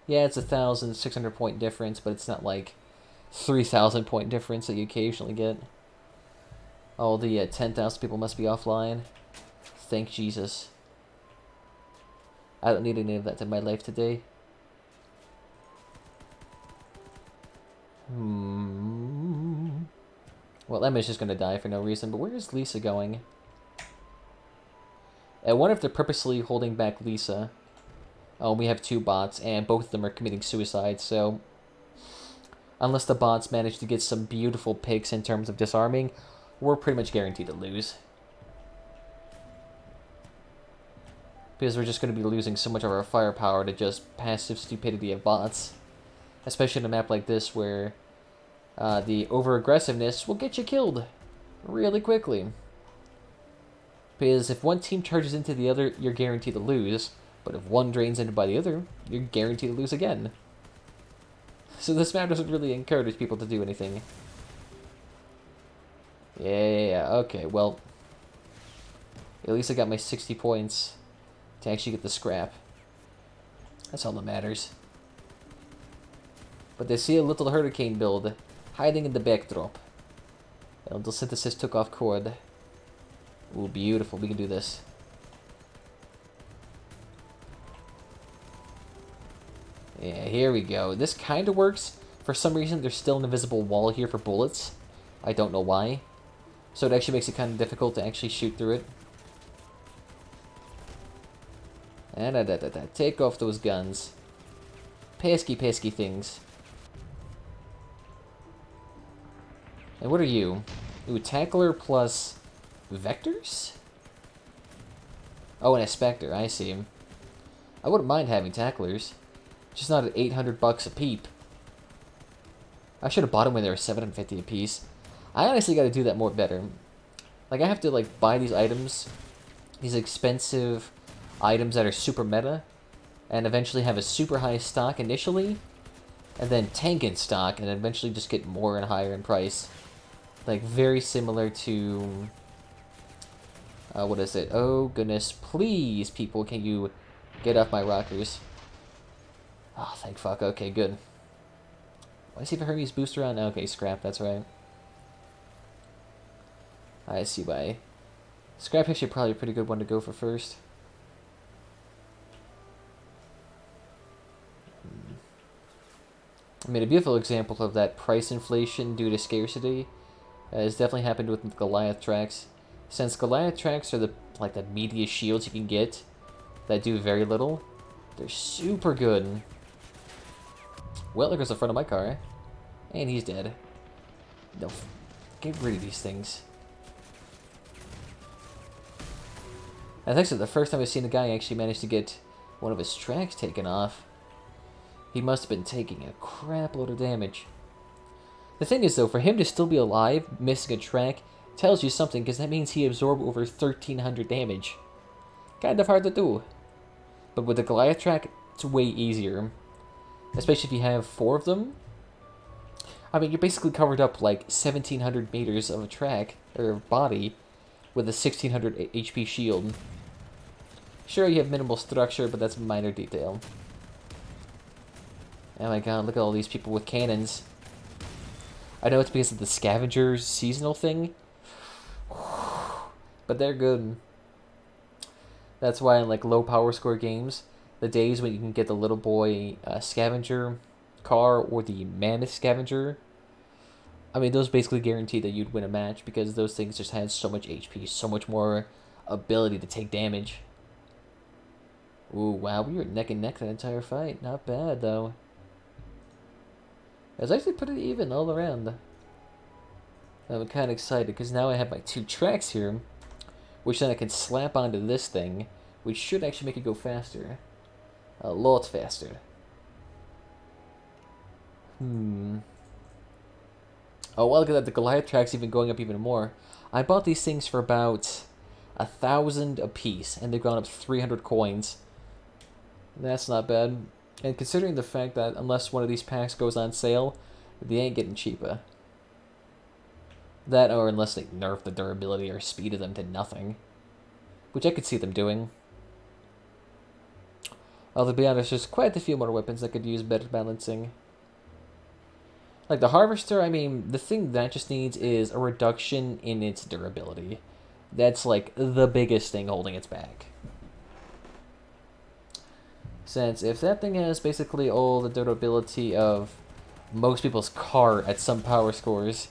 Yeah, it's 1,600 point difference, but it's not like 3,000 point difference that you occasionally get. All the 10,000 people must be offline. Thank Jesus. I don't need any of that in my life today. Well, Emma's just gonna die for no reason, but where is Lisa going? I wonder if they're purposely holding back Lisa. Oh, we have 2 bots, and both of them are committing suicide, so... Unless the bots manage to get some beautiful picks in terms of disarming, we're pretty much guaranteed to lose. Because we're just going to be losing so much of our firepower to just passive stupidity of bots. Especially in a map like this where the over-aggressiveness will get you killed really quickly. Because if one team charges into the other, you're guaranteed to lose. But if one drains into by the other, you're guaranteed to lose again. So this map doesn't really encourage people to do anything. Yeah, okay, well... At least I got my 60 points to actually get the scrap. That's all that matters. But they see a little hurricane build hiding in the backdrop. And the synthesis took off chord. Ooh, beautiful, we can do this. Yeah, here we go. This kind of works. For some reason, there's still an invisible wall here for bullets. I don't know why. So it actually makes it kind of difficult to actually shoot through it. And take off those guns. Pesky, pesky things. And what are you? Ooh, Tackler plus Vectors? Oh, and a Spectre, I see. I wouldn't mind having Tacklers. Just not at $800 a peep. I should have bought them when they were $750 a piece. I honestly got to do that more better. Like, I have to, like, buy these items, these expensive items that are super meta, and eventually have a super high stock initially, and then tank in stock, and eventually just get more and higher in price. Like, very similar to... what is it? Oh, goodness. Please, people, can you get off my rockers? Oh, thank fuck. Okay, good. Why see if a Hermes booster on? Okay, scrap, that's right. I see why. Scrap actually probably a pretty good one to go for first. I mean, a beautiful example of that price inflation due to scarcity has definitely happened with the Goliath tracks. Since Goliath tracks are the meatiest shields you can get that do very little, they're super good. Well, there goes the front of my car. And he's dead. No, get rid of these things. I think so. The first time I've seen a guy actually manage to get one of his tracks taken off, he must have been taking a crap load of damage. The thing is, though, for him to still be alive, missing a track, tells you something, because that means he absorbed over 1,300 damage. Kind of hard to do. But with the Goliath track, it's way easier. Especially if you have 4 of them. I mean, you're basically covered up like 1,700 meters of a track, or body, with a 1,600 HP shield. Sure, you have minimal structure, but that's a minor detail. Oh my god, look at all these people with cannons. I know it's because of the scavengers seasonal thing, but they're good. That's why in like low power score games, the days when you can get the little boy scavenger car or the mammoth scavenger, I mean, those basically guarantee that you'd win a match because those things just had so much HP, so much more ability to take damage. Ooh, wow, we were neck and neck that entire fight. Not bad, though. It was actually pretty even all around. I'm kind of excited because now I have my 2 tracks here, which then I can slap onto this thing, which should actually make it go faster. A lot faster. Oh, well, look at that. The Goliath track's even going up even more. I bought these things for about 1,000 a piece, and they've gone up 300 coins. That's not bad. And considering the fact that unless one of these packs goes on sale, they ain't getting cheaper. That, or unless they nerf the durability or speed of them to nothing. Which I could see them doing. Although, to be honest, there's quite a few more weapons that could use better balancing. Like the Harvester, I mean, the thing that just needs is a reduction in its durability. That's like the biggest thing holding its back. Since if that thing has basically all the durability of most people's car at some power scores,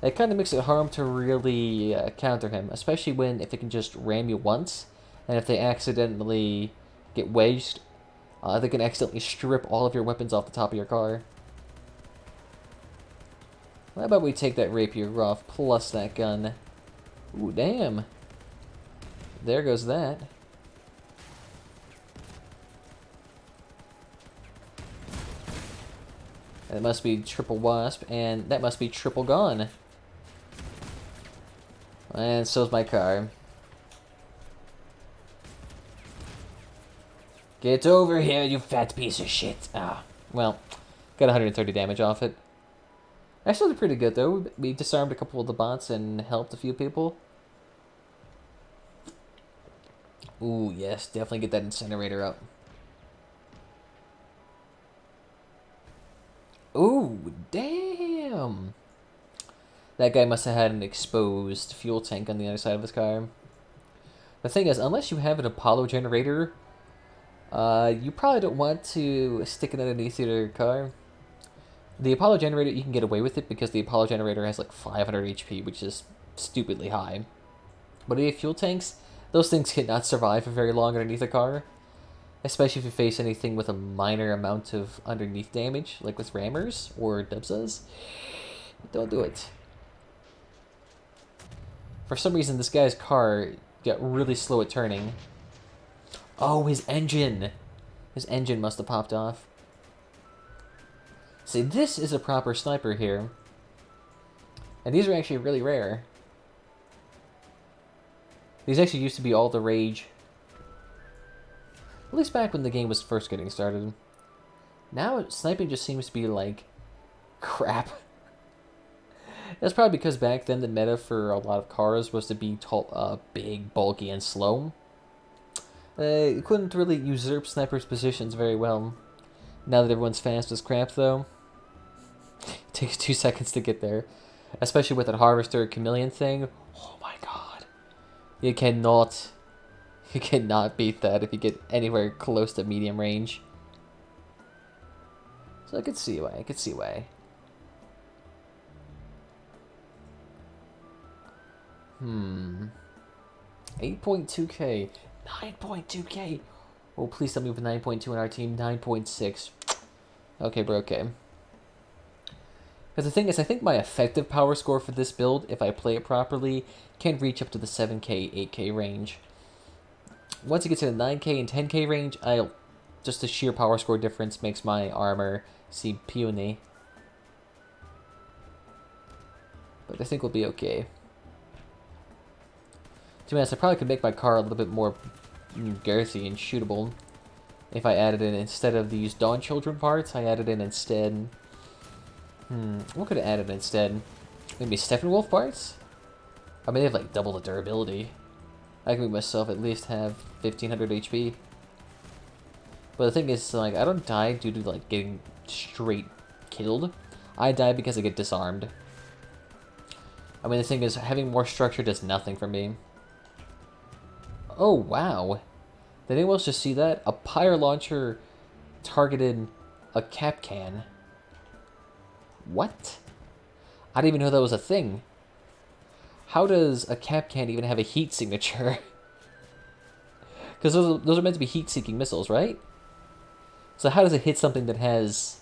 It kind of makes it hard to really counter him, especially if they can just ram you once, and if they accidentally get wedged, they can accidentally strip all of your weapons off the top of your car. How about we take that rapier off, plus that gun. Ooh, damn. There goes that. That must be triple wasp, and that must be triple gun. And so's my car. Get over here, you fat piece of shit. Ah, well, got 130 damage off it. Actually did pretty good, though. We disarmed a couple of the bots and helped a few people. Ooh, yes, definitely get that incinerator up. Ooh, damn! That guy must have had an exposed fuel tank on the other side of his car. The thing is, unless you have an Apollo generator, you probably don't want to stick it underneath your car. The Apollo generator, you can get away with it because the Apollo generator has like 500 HP, which is stupidly high. But if you have fuel tanks, those things cannot survive for very long underneath a car. Especially if you face anything with a minor amount of underneath damage, like with rammers or dubsas. Don't do it. For some reason, this guy's car got really slow at turning. Oh, his engine! His engine must have popped off. See, this is a proper sniper here. And these are actually really rare. These actually used to be all the rage. At least back when the game was first getting started. Now, sniping just seems to be like crap. That's probably because back then the meta for a lot of cars was to be tall, big, bulky, and slow. You couldn't really usurp snipers' positions very well. Now that everyone's fast as crap, though, it takes 2 seconds to get there. Especially with that harvester chameleon thing. Oh my god. You cannot beat that if you get anywhere close to medium range. So I could see why. 8.2k. 9.2k. Oh, please tell me with 9.2 on our team. 9.6. Okay, bro, okay. Because the thing is, I think my effective power score for this build, if I play it properly, can reach up to the 7k, 8k range. Once it gets to the 9k and 10k range, just the sheer power score difference makes my armor seem puny. But I think we'll be okay. To be honest, I probably could make my car a little bit more girthy and shootable if I added in, instead of these Dawn Children parts, I added in instead... what could I add in instead? Maybe Steppenwolf parts? I mean, they have like double the durability. I can make myself at least have 1500 HP. But the thing is, like, I don't die due to, like, getting straight killed. I die because I get disarmed. I mean, the thing is, having more structure does nothing for me. Oh, wow. Did anyone else just see that? A pyre launcher targeted a cap can. What? I didn't even know that was a thing. How does a cap can even have a heat signature? Because those are meant to be heat-seeking missiles, right? So how does it hit something that has,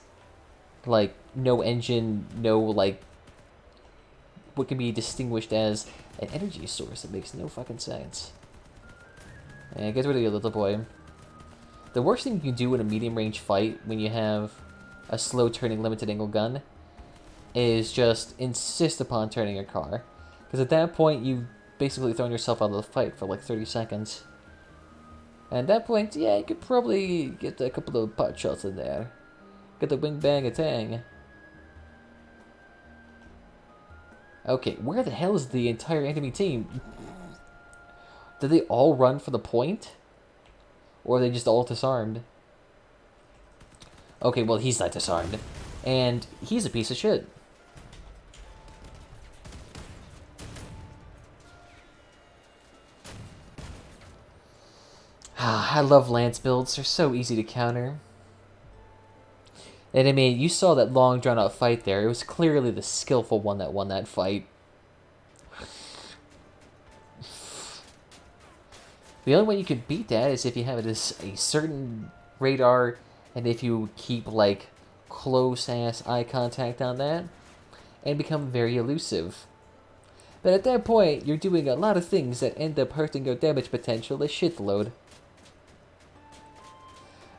like, no engine, no, like, what can be distinguished as an energy source? It makes no fucking sense. And get rid of your little boy. The worst thing you can do in a medium-range fight when you have a slow-turning limited-angle gun is just insist upon turning your car. Because at that point, you've basically thrown yourself out of the fight for like 30 seconds. And at that point, yeah, you could probably get a couple of pot shots in there. Get the wing bang a tang. Okay, where the hell is the entire enemy team? Did they all run for the point? Or are they just all disarmed? Okay, well, he's not disarmed. And he's a piece of shit. I love lance builds. They're so easy to counter. And I mean, you saw that long drawn out fight there. It was clearly the skillful one that won that fight. The only way you can beat that is if you have a certain radar, and if you keep like close ass eye contact on that, and become very elusive. But at that point, you're doing a lot of things that end up hurting your damage potential a shitload.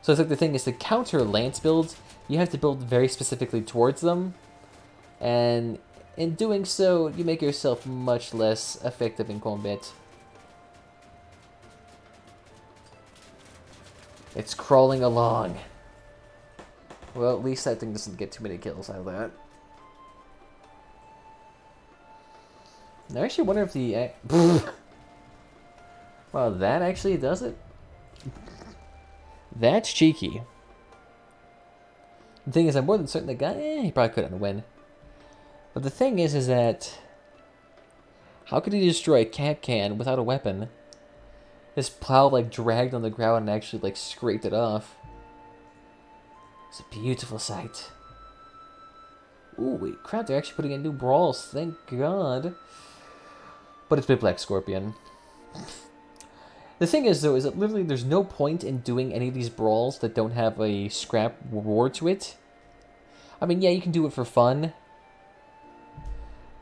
So it's like the thing is, to counter lance builds, you have to build very specifically towards them, and in doing so, you make yourself much less effective in combat. It's crawling along. Well, at least that thing doesn't get too many kills out of that. I actually wonder if the... Well, that actually does it. That's cheeky. The thing is, I'm more than certain the guy... he probably couldn't win. But the thing is that... how could he destroy a cap can without a weapon? His plow, like, dragged on the ground and actually, like, scraped it off. It's a beautiful sight. Ooh, wait, crap, they're actually putting in new brawls. Thank God. But it's Big Black Scorpion. The thing is, though, is that literally there's no point in doing any of these brawls that don't have a scrap reward to it. I mean, yeah, you can do it for fun.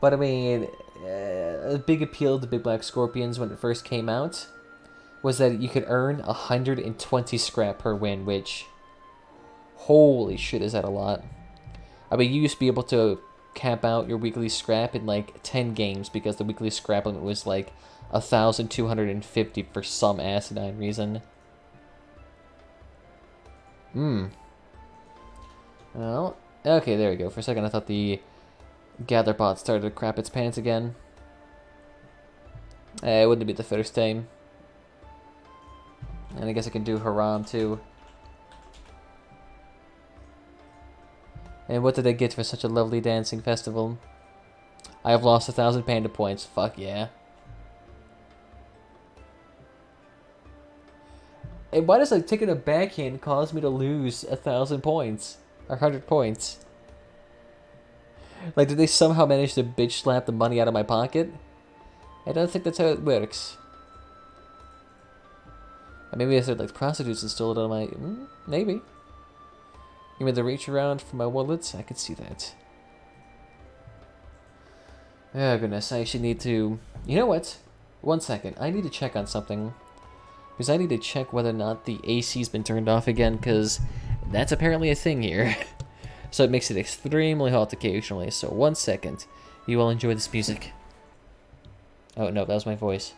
But, I mean, a big appeal to Big Black Scorpions when it first came out was that you could earn 120 scrap per win, which, holy shit, is that a lot. I mean, you used to be able to cap out your weekly scrap in like 10 games because the weekly scrap limit was like 1,250 for some asinine reason. Well, okay, there we go. For a second I thought the gather bot started to crap its pants again. It wouldn't be the first time. And I guess I can do Haram too. And what did I get for such a lovely dancing festival? I have lost 1,000 panda points. Fuck yeah. And why does like taking a backhand cause me to lose 1,000 points? Or 100 points? Like, did they somehow manage to bitch slap the money out of my pocket? I don't think that's how it works. Maybe I said like prostitutes and stole it on my... maybe. Give me the reach around for my wallet. I could see that. Oh goodness, I actually need to... you know what? 1 second. I need to check on something. Because I need to check whether or not the AC's been turned off again, because that's apparently a thing here. So it makes it extremely hot occasionally. So 1 second. You all enjoy this music. Oh no, that was my voice.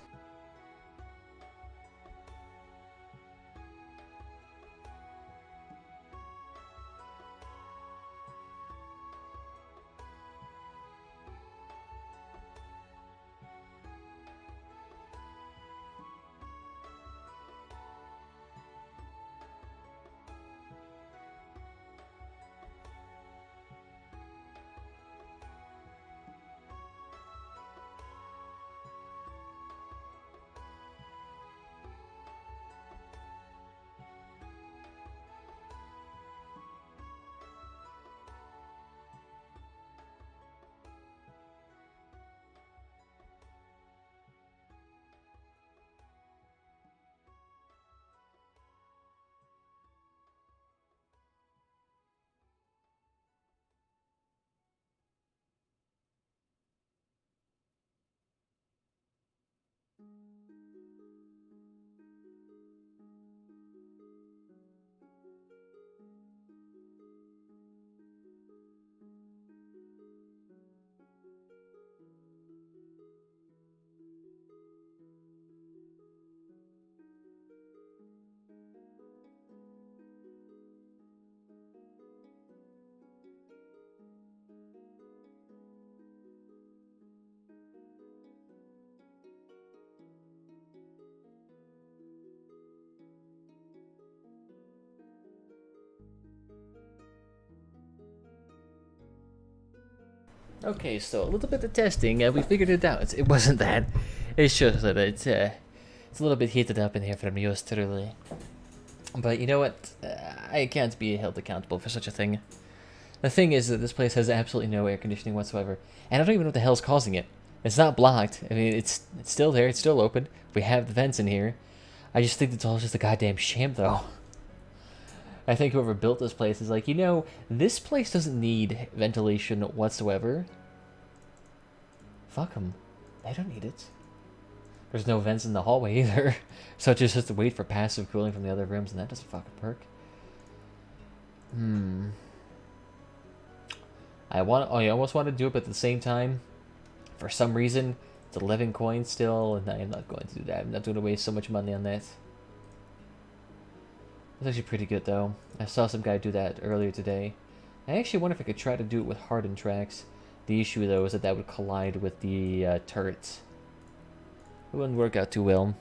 Okay, so a little bit of testing, we figured it out. It wasn't that. It's just that it's a little bit heated up in here from yours truly. But you know what? I can't be held accountable for such a thing. The thing is that this place has absolutely no air conditioning whatsoever. And I don't even know what the hell's causing it. It's not blocked. I mean, it's still there. It's still open. We have the vents in here. I just think it's all just a goddamn sham, though. I think whoever built this place is like, you know, this place doesn't need ventilation whatsoever. Fuck them. They don't need it. There's no vents in the hallway either. So it just has to wait for passive cooling from the other rooms, and that doesn't fucking perk. I almost want to do it, but at the same time, for some reason, it's 11 coins still, and I'm not going to do that. I'm not going to waste so much money on that. It's actually pretty good, though. I saw some guy do that earlier today. I actually wonder if I could try to do it with hardened tracks. The issue, though, is that that would collide with the turrets. It wouldn't work out too well.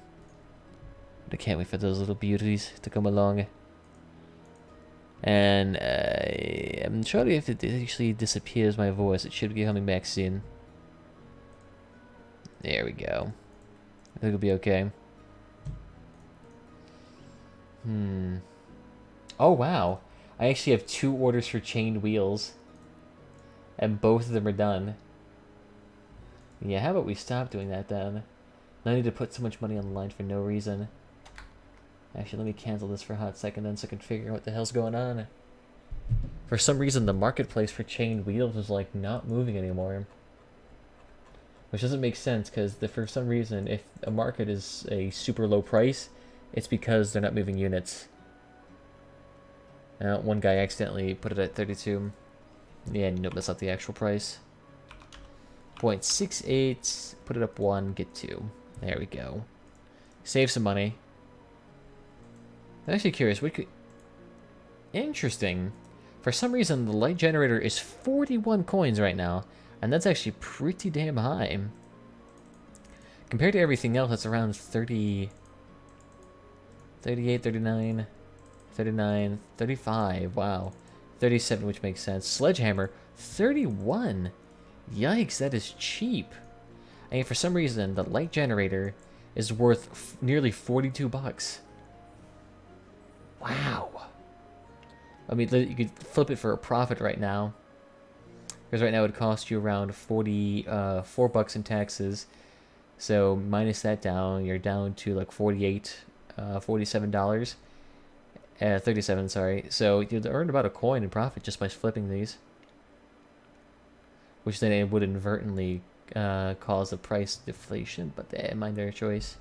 But I can't wait for those little beauties to come along. And I'm sorry if it actually disappears my voice. It should be coming back soon. There we go. I think it'll be okay. Oh, wow. I actually have 2 orders for chained wheels. And both of them are done. Yeah, how about we stop doing that then? No need to put so much money on the line for no reason. Actually, let me cancel this for a hot second then so I can figure out what the hell's going on. For some reason, the marketplace for chained wheels is like not moving anymore. Which doesn't make sense because for some reason, if a market is a super low price, it's because they're not moving units. One guy accidentally put it at 32. Yeah, nope, that's not the actual price. 0.68, put it up 1, get 2. There we go. Save some money. I'm actually curious, what could... Interesting. For some reason, the light generator is 41 coins right now, and that's actually pretty damn high. Compared to everything else, that's around 30... 38, 39, 39, 35, wow. 37, which makes sense. Sledgehammer, 31. Yikes, that is cheap. I mean, for some reason, the light generator is worth nearly 42 bucks. Wow. I mean, you could flip it for a profit right now. Because right now it would cost you around 4 bucks in taxes. So minus that down, you're down to like $47. 37, sorry. So you'd earn about a coin in profit just by flipping these. Which then it would inadvertently cause a price deflation, but they mind their choice.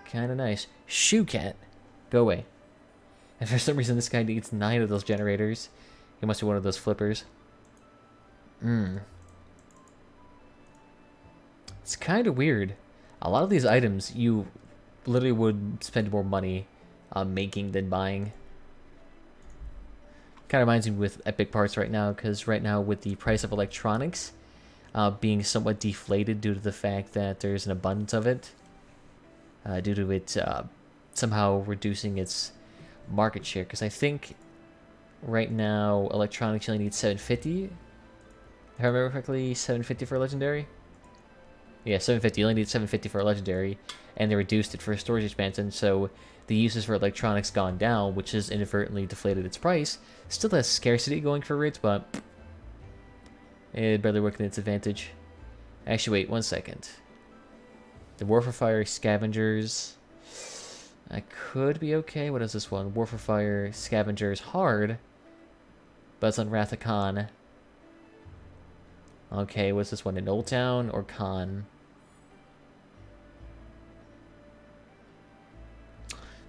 Kinda nice. Shoe cat. Go away. And for some reason this guy needs 9 of those generators. He must be one of those flippers. It's kind of weird. A lot of these items you literally would spend more money on making than buying. Kind of reminds me with Epic Parts right now, because right now with the price of electronics being somewhat deflated due to the fact that there's an abundance of it, due to it somehow reducing its market share, because I think right now electronics only needs 750. If I remember correctly, 750 for a legendary. Yeah, 750. You only need 750 for a legendary, and they reduced it for a storage expansion, so the uses for electronics gone down, which has inadvertently deflated its price. Still has scarcity going for it, but it barely worked in its advantage. Actually, wait 1 second. The War for Fire Scavengers, I could be okay. What is this one? War for Fire Scavengers hard, but it's on Wrath of Khan. Okay, what's this one? In Old Town or Khan?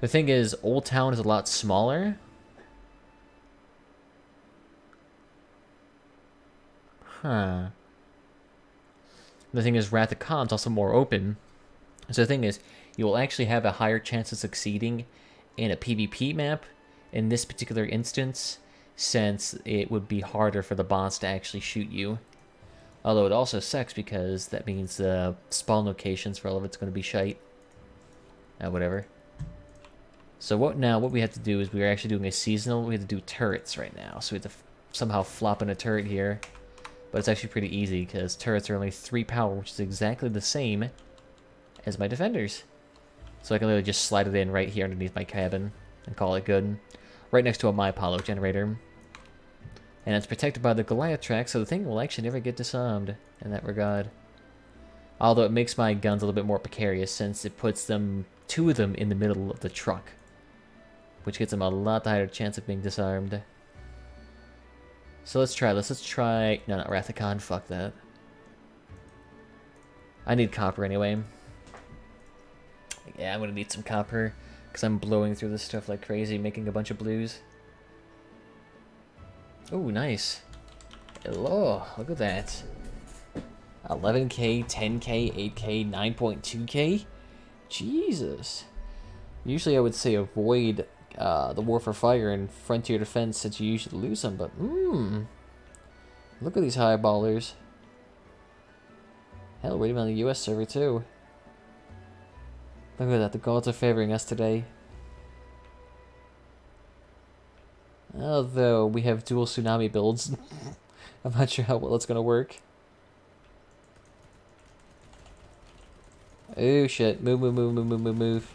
The thing is, Old Town is a lot smaller. Huh. The thing is, Wrath of Khan is also more open. So the thing is, you will actually have a higher chance of succeeding in a PvP map in this particular instance, since it would be harder for the boss to actually shoot you. Although it also sucks because that means the spawn locations for all of it's going to be shite. Whatever. So what we have to do is we are actually doing a seasonal. We have to do turrets right now. So we have to somehow flop in a turret here. But it's actually pretty easy because turrets are only 3 power, which is exactly the same as my defenders. So I can literally just slide it in right here underneath my cabin and call it good. Right next to a My Apollo generator. And it's protected by the Goliath track, so the thing will actually never get disarmed in that regard. Although it makes my guns a little bit more precarious since it puts them, two of them, in the middle of the truck. Which gives them a lot higher chance of being disarmed. So let's try this. Let's try... No, not Rathacon. Fuck that. I need copper anyway. Yeah, I'm gonna need some copper. Because I'm blowing through this stuff like crazy, making a bunch of blues. Oh, nice. Hello, look at that. 11k, 10k, 8k, 9.2k? Jesus. Usually I would say avoid the War for Fire and Frontier Defense since you usually lose them, but look at these high ballers. Hell, we're even on the US server too. Look at that, the gods are favoring us today. Although we have dual tsunami builds. I'm not sure how well it's gonna work. Oh shit, move, move, move, move, move, move, move.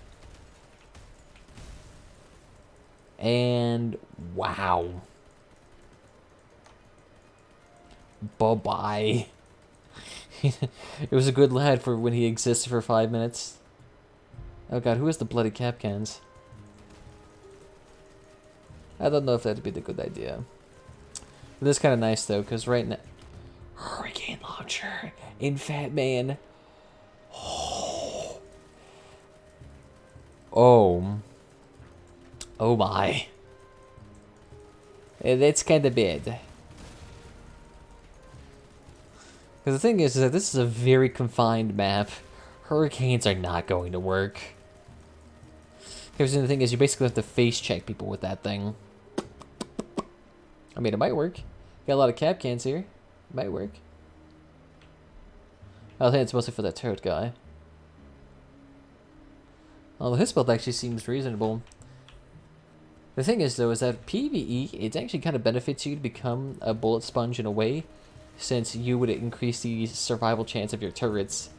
And wow. Bye-bye. It was a good lad for when he existed for 5 minutes. Oh god, who has the bloody cap cans? I don't know if that'd be the good idea. But this is kind of nice though, because right now... Hurricane launcher in Fat Man. Oh. Oh my. That's kind of bad. Because the thing is that this is a very confined map. Hurricanes are not going to work. Because the thing is, you basically have to face check people with that thing. I mean, it might work. Got a lot of cap cans here. It might work. I think it's mostly for that turret guy. Although his build actually seems reasonable. The thing is, though, is that PvE, it actually kind of benefits you to become a bullet sponge in a way, since you would increase the survival chance of your turrets,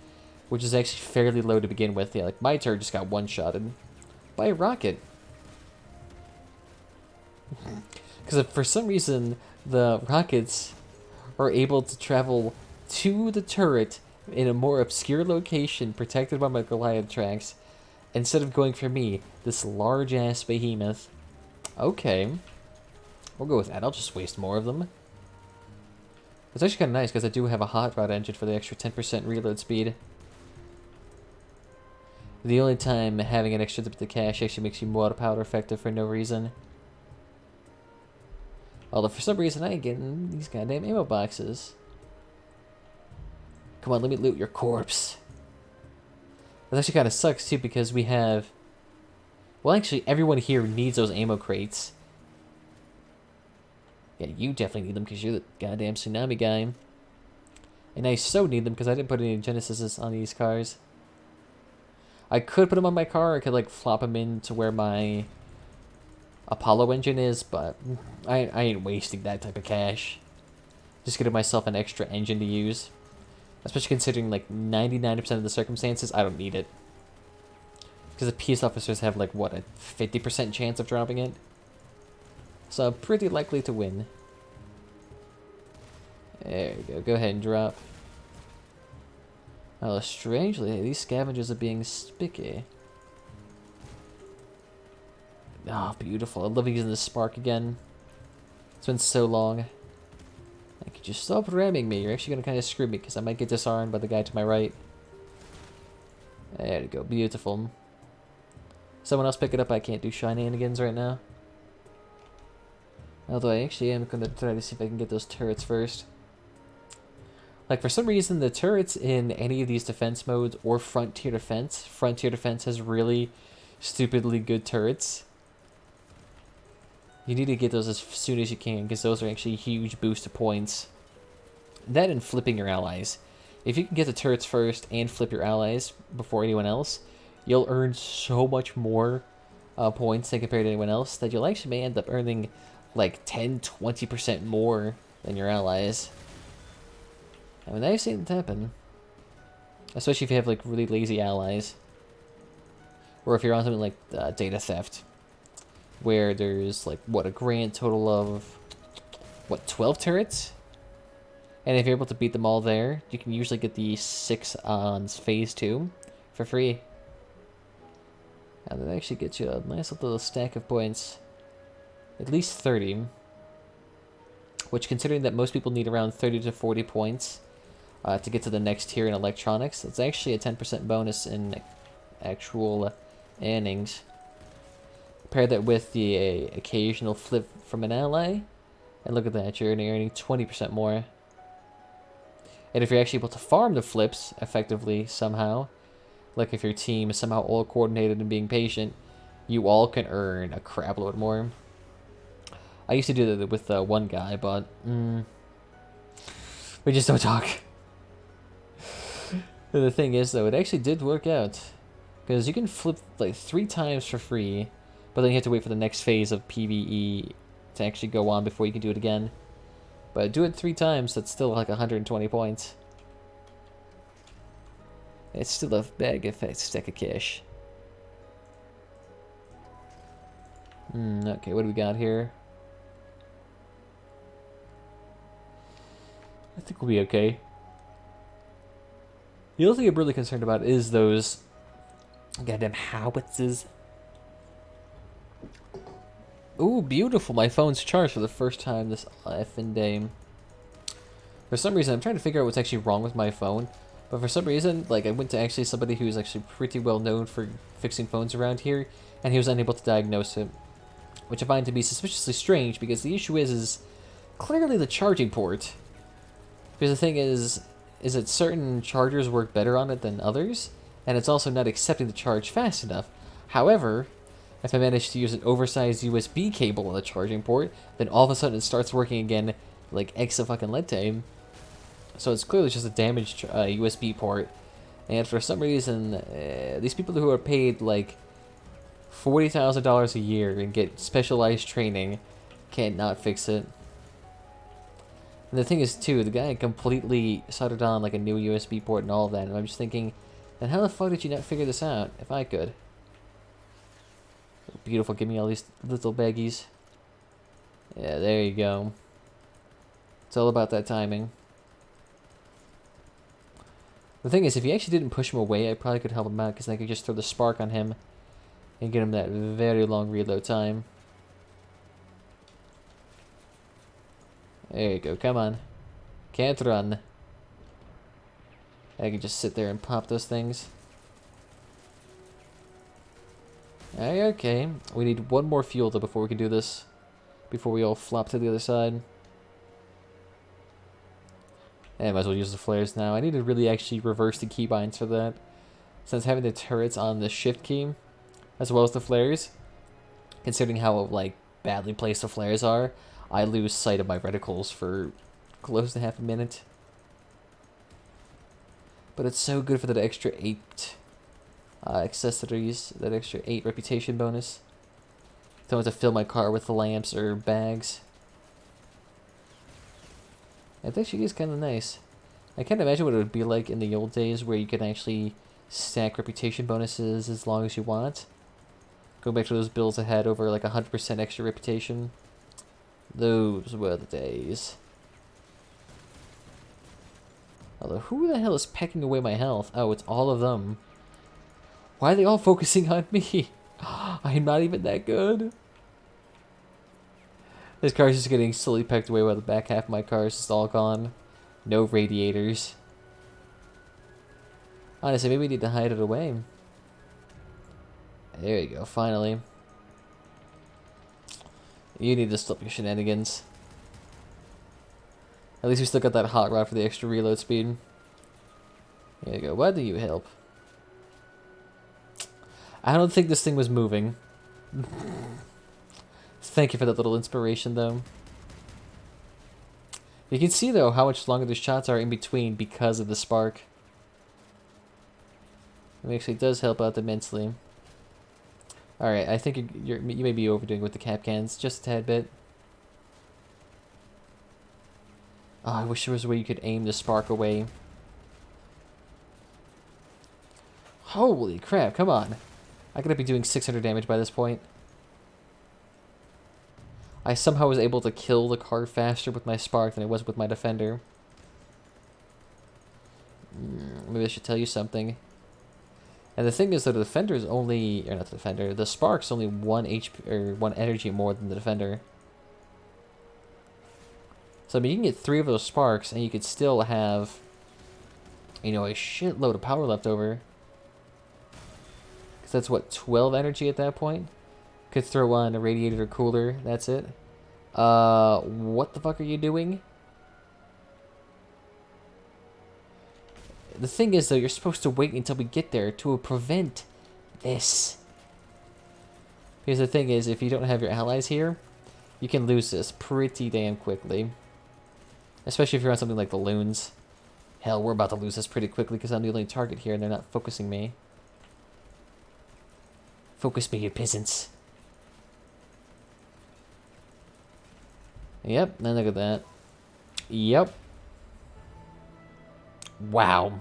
which is actually fairly low to begin with. Yeah, like my turret just got one-shotted by a rocket. Because for some reason, the rockets are able to travel to the turret in a more obscure location protected by my Goliath tracks, instead of going for me, this large-ass behemoth. Okay. We'll go with that. I'll just waste more of them. It's actually kind of nice because I do have a hot rod engine for the extra 10% reload speed. The only time having an extra bit of cash actually makes you water powder effective for no reason. Although for some reason I ain't getting these goddamn ammo boxes. Come on, let me loot your corpse. That actually kind of sucks too because we have... Well, actually, everyone here needs those ammo crates. Yeah, you definitely need them because you're the goddamn tsunami guy. And I so need them because I didn't put any Genesises on these cars. I could put them on my car, I could like flop them into where my Apollo engine is, but I ain't wasting that type of cash. Just getting myself an extra engine to use. Especially considering like 99% of the circumstances, I don't need it. Because the peace officers have like, what, a 50% chance of dropping it? So I'm pretty likely to win. There we go, go ahead and drop. Oh, strangely, these scavengers are being spicky. Oh, beautiful. I love using this spark again. It's been so long. Could you stop ramming me? You're actually going to kind of screw me because I might get disarmed by the guy to my right. There we go. Beautiful. Someone else pick it up. I can't do shenanigans right now. Although I actually am going to try to see if I can get those turrets first. Like, for some reason, the turrets in any of these defense modes or Frontier Defense has really stupidly good turrets. You need to get those as soon as you can, because those are actually huge boost to points. That and flipping your allies. If you can get the turrets first and flip your allies before anyone else, you'll earn so much more points than compared to anyone else that you'll actually may end up earning like 10-20% more than your allies. I mean, I've seen it happen. Especially if you have like really lazy allies. Or if you're on something like data theft. Where there's like, what, a grand total of what, 12 turrets? And if you're able to beat them all there, you can usually get the 6 on phase 2 for free. And that actually gets you a nice little stack of points. At least 30. Which, considering that most people need around 30 to 40 points to get to the next tier in electronics, it's actually a 10% bonus in actual earnings. Pair that with the occasional flip from an ally, and look at that, you're earning 20% more. And if you're actually able to farm the flips effectively somehow, like if your team is somehow all coordinated and being patient, you all can earn a crap load more. I used to do that with one guy, but we just don't talk. The thing is, though, it actually did work out. Because you can flip like 3 times for free, but then you have to wait for the next phase of PvE to actually go on before you can do it again. But do it 3 times, that's still like 120 points. It's still a bag of stack of cash. Okay, what do we got here? I think we'll be okay. The only thing I'm really concerned about is those goddamn howitzers. Ooh, beautiful. My phone's charged for the first time this effing day. For some reason, I'm trying to figure out what's actually wrong with my phone. But for some reason, like, I went to actually somebody who's actually pretty well known for fixing phones around here, and he was unable to diagnose it. Which I find to be suspiciously strange, because the issue is clearly the charging port. Because the thing is that certain chargers work better on it than others, and it's also not accepting the charge fast enough. However, if I manage to use an oversized USB cable on the charging port, then all of a sudden it starts working again like exa-fucking-lente. So it's clearly just a damaged USB port. And for some reason, these people who are paid like $40,000 a year and get specialized training can't not fix it. And the thing is, too, the guy completely soldered on like a new USB port and all of that, and I'm just thinking, then how the fuck did you not figure this out, if I could? Beautiful, give me all these little baggies. Yeah, there you go. It's all about that timing. The thing is, if you actually didn't push him away, I probably could help him out, because I could just throw the spark on him and get him that very long reload time. There you go, come on. Can't run. I can just sit there and pop those things. Okay, we need one more fuel though before we can do this. Before we all flop to the other side. I might as well use the flares now. I need to really actually reverse the keybinds for that. Since having the turrets on the shift key, as well as the flares, considering how like badly placed the flares are, I lose sight of my reticles for close to half a minute. But it's so good for that extra 8 accessories, that extra 8 reputation bonus. Don't have to fill my car with lamps or bags. It actually is kind of nice. I can't imagine what it would be like in the old days where you could actually stack reputation bonuses as long as you want. Go back to those builds I had over like 100% extra reputation. Those were the days. Although, who the hell is pecking away my health? Oh, it's all of them. Why are they all focusing on me? I'm not even that good. This car is just getting slowly pecked away while the back half of my car is just all gone. No radiators. Honestly, maybe we need to hide it away. There you go, finally. You need to stop your shenanigans. At least we still got that hot rod for the extra reload speed. There you go. Why do you help? I don't think this thing was moving. Thank you for that little inspiration, though. You can see, though, how much longer the shots are in between because of the spark. It actually does help out immensely. Alright, I think you may be overdoing with the cap cans just a tad bit. Oh, I wish there was a way you could aim the spark away. Holy crap, come on. I gotta be doing 600 damage by this point. I somehow was able to kill the card faster with my spark than I was with my defender. Maybe I should tell you something. And the thing is that the defender is only, or not the defender, the spark's only 1 HP or 1 energy more than the defender. So I mean, you can get 3 of those sparks, and you could still have, you know, a shitload of power left over. Because that's what, 12 energy at that point. Could throw on a radiator cooler. That's it. What the fuck are you doing? The thing is, though, you're supposed to wait until we get there to prevent this. Because the thing is, if you don't have your allies here, you can lose this pretty damn quickly. Especially if you're on something like the loons. Hell, we're about to lose this pretty quickly because I'm the only target here and they're not focusing me. Focus me, you peasants. Yep, then look at that. Yep. Wow.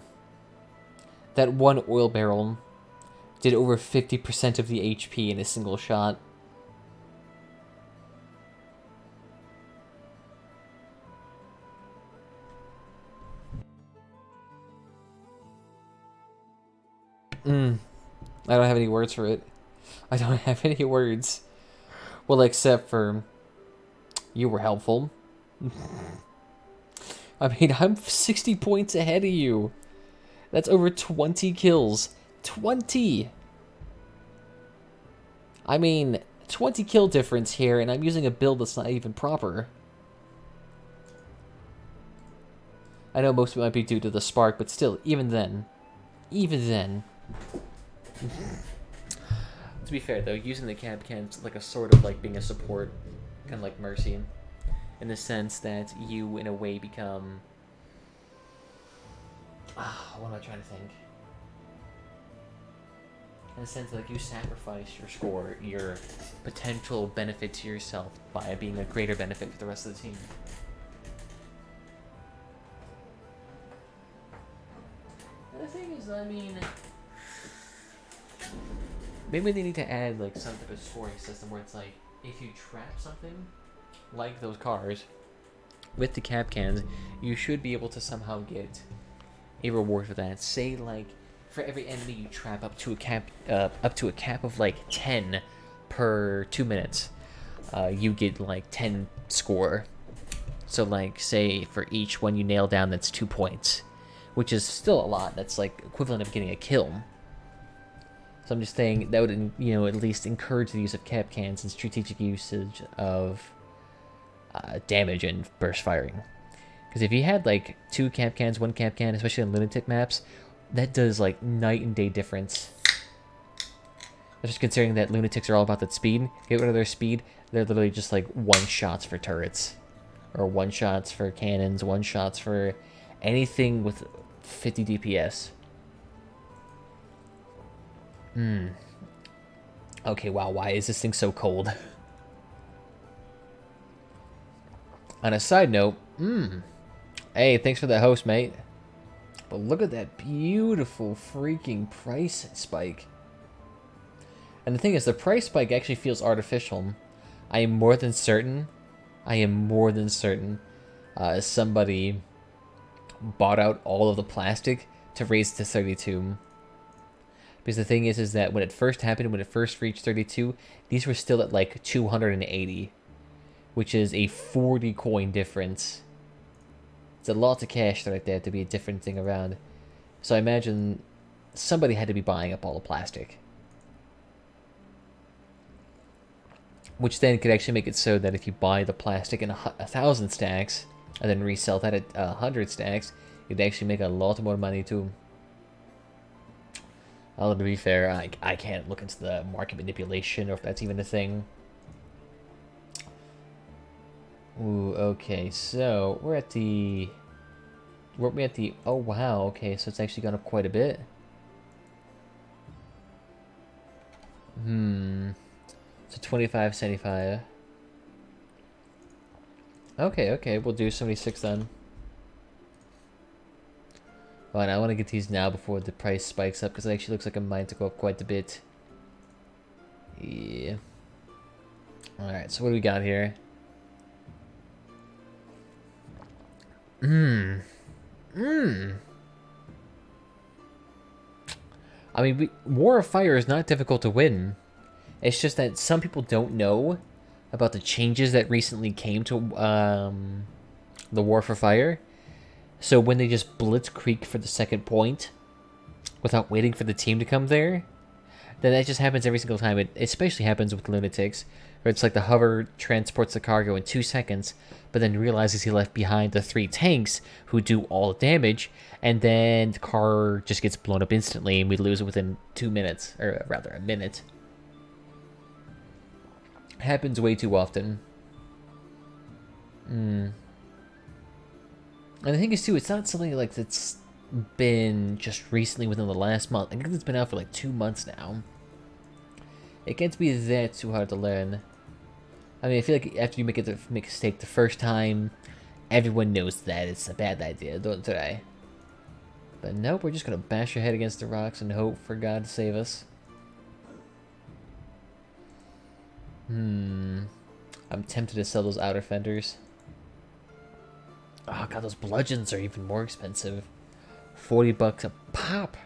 That one oil barrel did over 50% of the HP in a single shot. I don't have any words for it. I don't have any words. Well, except for... you were helpful. I mean, I'm 60 points ahead of you. That's over 20 kills. 20! I mean, 20 kill difference here, and I'm using a build that's not even proper. I know most of it might be due to the spark, but still, even then. Even then. To be fair, though, using the cab can's like a sort of like being a support, kind of like Mercy. In the sense that you, in a way, become... what am I trying to think? In the sense that like, you sacrifice your score, your potential benefit to yourself by being a greater benefit for the rest of the team. And the thing is, I mean... maybe they need to add like some type of scoring system where it's like, if you trap something... like those cars, with the cap cans, you should be able to somehow get a reward for that. Say, like, for every enemy you trap up to a cap of like 10 per 2 minutes, you get like 10 score. So, like, say for each one you nail down, that's 2 points, which is still a lot. That's like equivalent of getting a kill. So I'm just saying that would, you know, at least encourage the use of cap cans and strategic usage of damage and burst firing. Because if you had like 2 cap cans, 1 cap can, especially on lunatic maps, that does like night and day difference. Just considering that lunatics are all about that speed. Get rid of their speed, they're literally just like 1-shots for turrets, or 1-shots for cannons, 1-shots for anything with 50 DPS. Okay, wow, why is this thing so cold? On a side note, hey, thanks for the host, mate. But look at that beautiful freaking price spike. And the thing is, the price spike actually feels artificial. I am more than certain somebody bought out all of the plastic to raise it to 32. Because the thing is that when it first happened, when it first reached 32, these were still at like 280. Which is a 40 coin difference. It's a lot of cash right there to be a different thing around. So I imagine somebody had to be buying up all the plastic. Which then could actually make it so that if you buy the plastic in 1,000 stacks, and then resell that at 100 stacks, you'd actually make a lot more money too. Although to be fair, I can't look into the market manipulation or if that's even a thing. Ooh, okay, so we're at the... weren't we at the... oh, wow, okay, so it's actually gone up quite a bit. So 25, 75. Okay, we'll do 76 then. Oh, and I want to get these now before the price spikes up, because it actually looks like it might go up quite a bit. Yeah. Alright, so what do we got here? I mean, War of Fire is not difficult to win. It's just that some people don't know about the changes that recently came to the War for Fire. So when they just blitzkrieg for the second point without waiting for the team to come there, then that just happens every single time. It especially happens with lunatics, where it's like the hover transports the cargo in 2 seconds, but then realizes he left behind the 3 tanks who do all the damage, and then the car just gets blown up instantly, and we lose it within 2 minutes, or rather a minute. Happens way too often. And the thing is too, it's not something like that's been just recently within the last month. I think it's been out for like 2 months now. It can't be that too hard to learn. I mean, I feel like after you make a mistake the first time, everyone knows that it's a bad idea, don't they? But nope, we're just gonna bash your head against the rocks and hope for God to save us. I'm tempted to sell those outer fenders. Oh god, those bludgeons are even more expensive. 40 bucks a pop.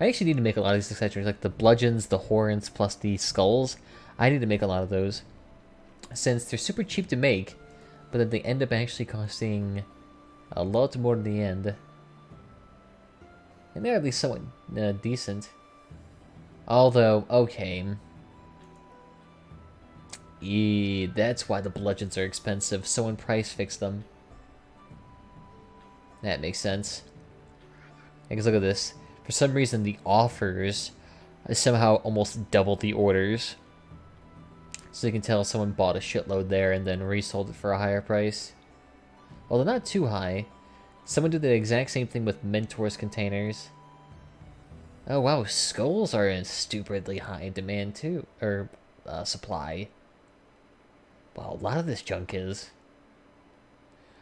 I actually need to make a lot of these accessories, like the bludgeons, the horns, plus the skulls. I need to make a lot of those, since they're super cheap to make, but then they end up actually costing a lot more in the end. And they're at least somewhat decent. Although, okay. That's why the bludgeons are expensive. Someone price fixed them. That makes sense. Because look at this. For some reason, the offers somehow almost double the orders. So you can tell someone bought a shitload there and then resold it for a higher price. Although not too high. Someone did the exact same thing with Mentor's containers. Oh wow, skulls are in stupidly high demand too. Or supply. Well, a lot of this junk is.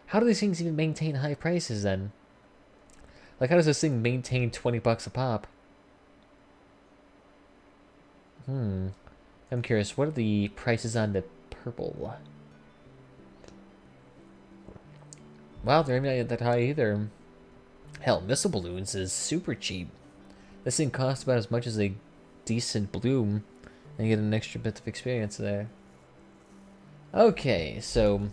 How do these things even maintain high prices then? Like, how does this thing maintain 20 bucks a pop? I'm curious, what are the prices on the purple? Wow, they're not that high either. Hell, missile balloons is super cheap. This thing costs about as much as a decent bloom, and you get an extra bit of experience there. Okay, so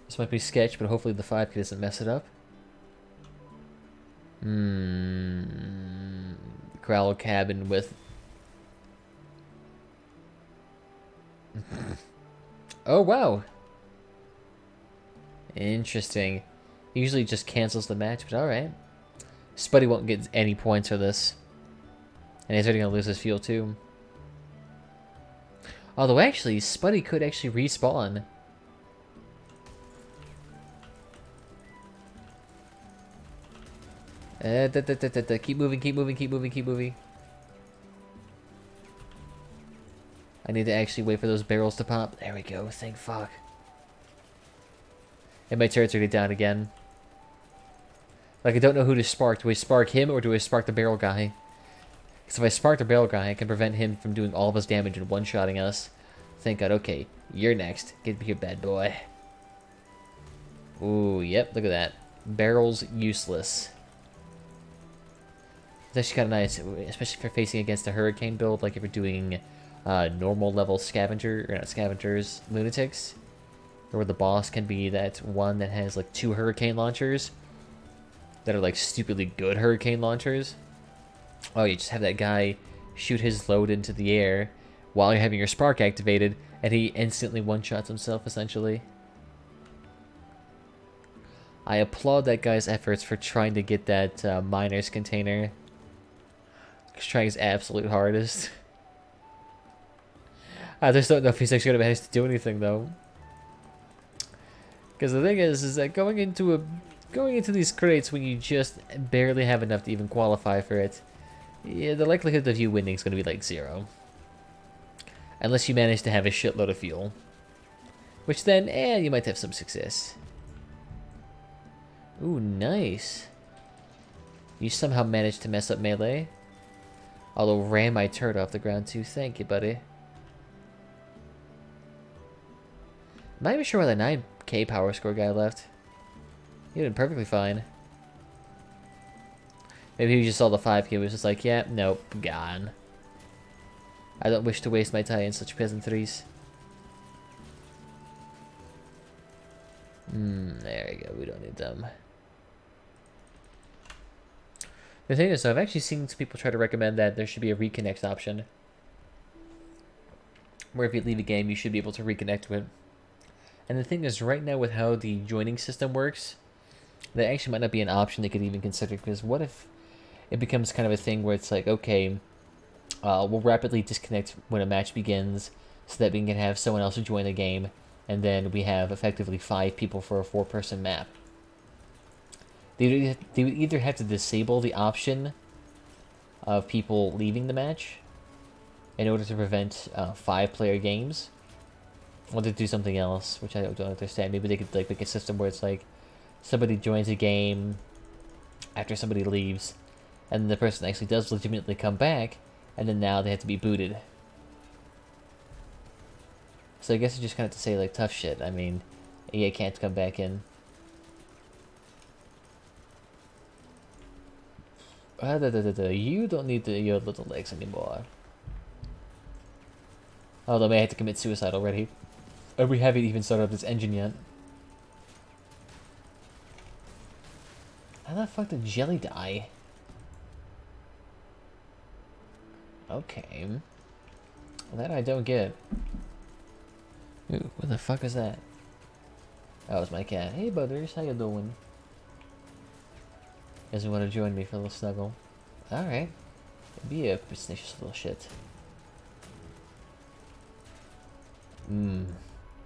this might be sketch, but hopefully the 5K doesn't mess it up. Growl cabin with... Oh, wow. Interesting. Usually just cancels the match, but alright. Spuddy won't get any points for this. And he's already going to lose his fuel too. Although actually, Spuddy could actually respawn. Keep moving, keep moving, keep moving, keep moving. I need to actually wait for those barrels to pop. There we go, thank fuck. And my turrets are going down again. Like, I don't know who to spark. Do I spark him or do I spark the barrel guy? Because if I spark the barrel guy, I can prevent him from doing all of his damage and one-shotting us. Thank God. Okay, you're next. Get here, bad boy. Ooh, yep, look at that. Barrel's useless. It's actually kind of nice, especially if you're facing against a hurricane build, like if you're doing normal level scavenger, or not scavengers, lunatics. Where the boss can be that one that has like 2 hurricane launchers. That are like stupidly good hurricane launchers. Oh, you just have that guy shoot his load into the air while you're having your spark activated, and he instantly one-shots himself, essentially. I applaud that guy's efforts for trying to get that miner's container. He's trying his absolute hardest. I just don't know if he's actually going to manage to do anything, though. Because the thing is that going into these crates when you just barely have enough to even qualify for it, yeah, the likelihood of you winning is going to be like 0. Unless you manage to have a shitload of fuel. Which then, you might have some success. Ooh, nice. You somehow managed to mess up melee. Although ran my turret off the ground too. Thank you, buddy. I'm not even sure why the 9k 5k power score guy left. He did perfectly fine. Maybe he just saw the 5k and was just like, yeah, nope, gone. I don't wish to waste my time in such peasantries. There we go, we don't need them. The thing is, though, I've actually seen some people try to recommend that there should be a reconnect option. Where if you leave a game, you should be able to reconnect to it. And the thing is, right now with how the joining system works, that actually might not be an option they could even consider, because what if it becomes kind of a thing where it's like, okay, we'll rapidly disconnect when a match begins so that we can have someone else join the game, and then we have effectively 5 people for a 4-person map. They would either have to disable the option of people leaving the match in order to prevent 5-player games, or to do something else, which I don't understand. Maybe they could like make a system where it's like somebody joins a game after somebody leaves, and the person actually does legitimately come back, and then now they have to be booted. So I guess it's just kind of to say like tough shit. I mean, EA can't come back in. You don't need your little legs anymore. Although I may have to commit suicide already. Or we haven't even started up this engine yet. How the fuck did Jelly die? Okay. Well, that I don't get. Ooh, what the fuck is that? Oh, it's my cat. Hey, butters, how you doing? Doesn't want to join me for a little snuggle. Alright. Be a pernicious little shit.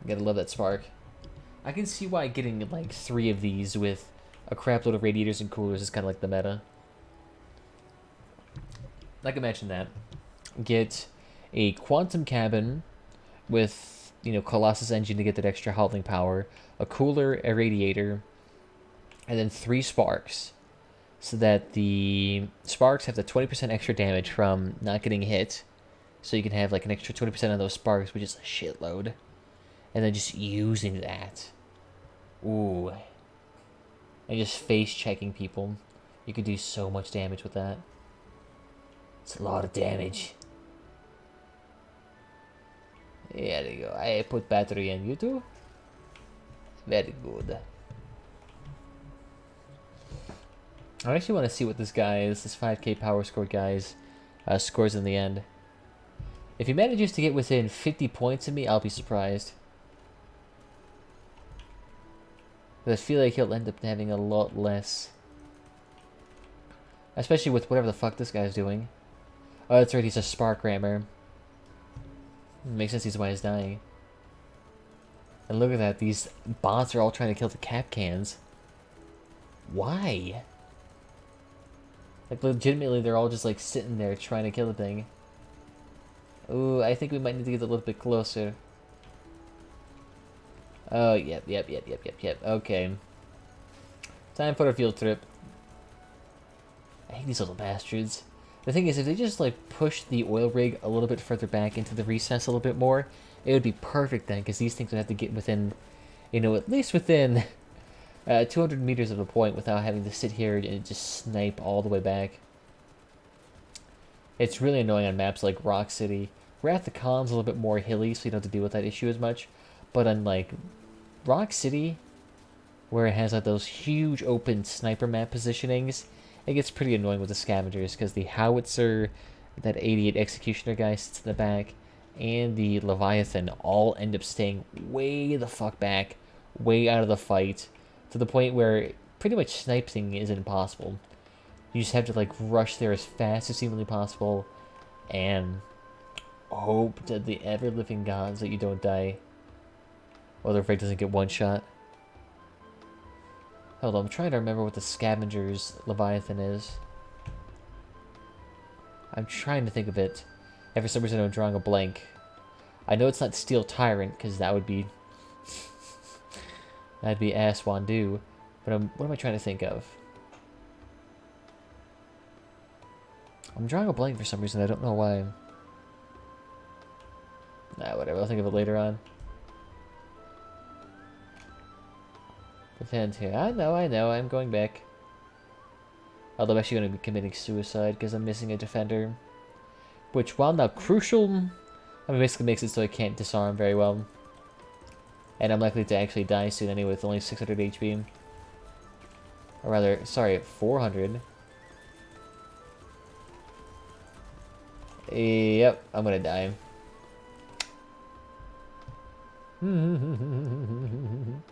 Gotta love that spark. I can see why getting like 3 of these with a crap load of radiators and coolers is kind of like the meta. Like I mentioned that. Get a quantum cabin with, you know, Colossus engine to get that extra hauling power, a cooler, a radiator, and then 3 sparks. So that the sparks have the 20% extra damage from not getting hit. So you can have like an extra 20% of those sparks, which is a shitload. And then just using that. Ooh. And just face checking people. You could do so much damage with that. It's a lot of damage. Yeah, there you go. I put battery in. You too? Very good. I actually want to see what this guy is, this 5k power score guy's scores in the end. If he manages to get within 50 points of me, I'll be surprised. But I feel like he'll end up having a lot less. Especially with whatever the fuck this guy's doing. Oh, that's right, he's a spark rammer. Makes sense, he's why he's dying. And look at that, these bots are all trying to kill the cap cans. Why? Like, legitimately, they're all just, like, sitting there trying to kill the thing. Ooh, I think we might need to get a little bit closer. Oh, yep. Okay. Time for a field trip. I hate these little bastards. The thing is, if they just, like, push the oil rig a little bit further back into the recess a little bit more, it would be perfect then, because these things would have to get within, you know, at least within 200 meters of a point without having to sit here and just snipe all the way back. It's really annoying on maps like Rock City. Wrath of Khan's a little bit more hilly, so you don't have to deal with that issue as much. But on, like, Rock City, where it has, like, those huge open sniper map positionings, it gets pretty annoying with the scavengers, because the howitzer, that 88 executioner guy sits in the back, and the Leviathan all end up staying way the fuck back, way out of the fight, to the point where pretty much sniping is impossible. You just have to, like, rush there as fast as humanly possible, and hope to the ever-living gods that you don't die, or the rig doesn't get one shot. Hold on, I'm trying to remember what the scavenger's Leviathan is. I'm trying to think of it, and for some reason I'm drawing a blank. I know it's not Steel Tyrant, because that would be... that'd be ass-wandu. But what am I trying to think of? I'm drawing a blank for some reason, I don't know why. Nah, whatever, I'll think of it later on. Defend here. I know, I'm going back. Although I'm actually going to be committing suicide because I'm missing a defender. Which, while not crucial, I mean, basically makes it so I can't disarm very well. And I'm likely to actually die soon anyway with only 600 HP. Or rather, sorry, 400. Yep, I'm gonna die. And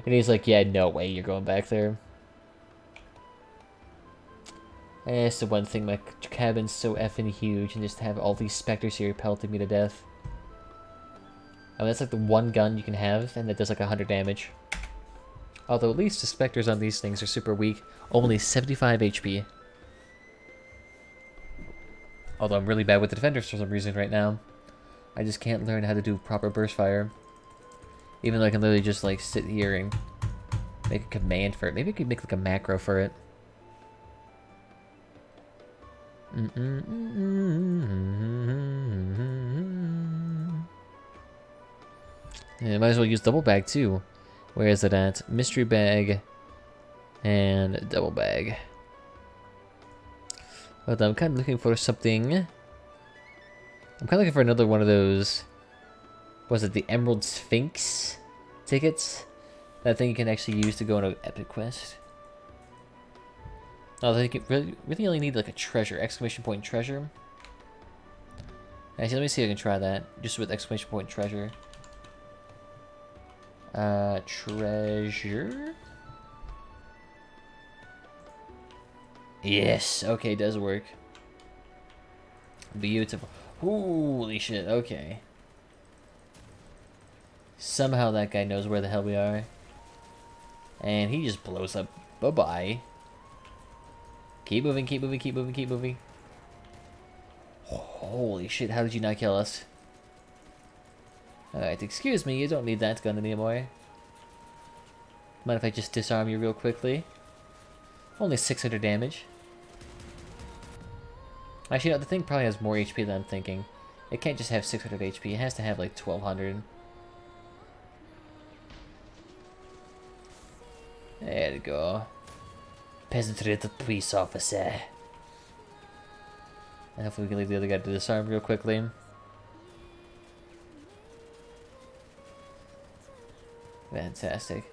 he's like, yeah, no way you're going back there. And it's the one thing, my cabin's so effing huge, and just have all these specters here pelting me to death. I mean, that's like the one gun you can have, and that does like 100 damage. Although at least the specters on these things are super weak. Only 75 HP. Although I'm really bad with the defenders for some reason right now. I just can't learn how to do proper burst fire. Even though I can literally just like sit here and make a command for it. Maybe I could make like a macro for it. Yeah, might as well use double bag too. Where is it at? Mystery bag and double bag. But I'm kind of looking for something. I'm kind of looking for another one of those. Was it the Emerald Sphinx tickets? That thing you can actually use to go on an epic quest. Oh, I think you really only need like a treasure, exclamation point treasure. Actually, let me see if I can try that just with exclamation point treasure. Treasure. Yes, okay, does work. Beautiful. Holy shit, okay. Somehow that guy knows where the hell we are. And he just blows up. Bye-bye. Keep moving, keep moving, keep moving, keep moving. Holy shit, how did you not kill us? Alright, excuse me, you don't need that gun anymore. Mind if I just disarm you real quickly? Only 600 damage. Actually, no, the thing probably has more HP than I'm thinking. It can't just have 600 HP, it has to have like 1200. There we go. Penetrated police officer. And hopefully we can leave the other guy to disarm real quickly. Fantastic.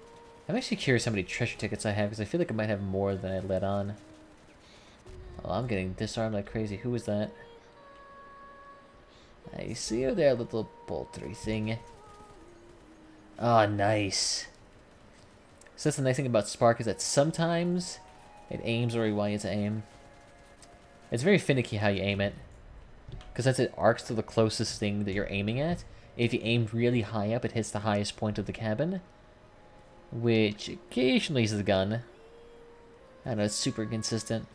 I'm actually curious how many treasure tickets I have, because I feel like I might have more than I let on. Oh, I'm getting disarmed like crazy. Who is that? I see you there, little poultry thing. Oh, nice. So that's the nice thing about Spark, is that sometimes it aims where you want it to aim. It's very finicky how you aim it. Because since it arcs to the closest thing that you're aiming at, if you aim really high up, it hits the highest point of the cabin. Which occasionally is the gun. I don't know, it's super consistent.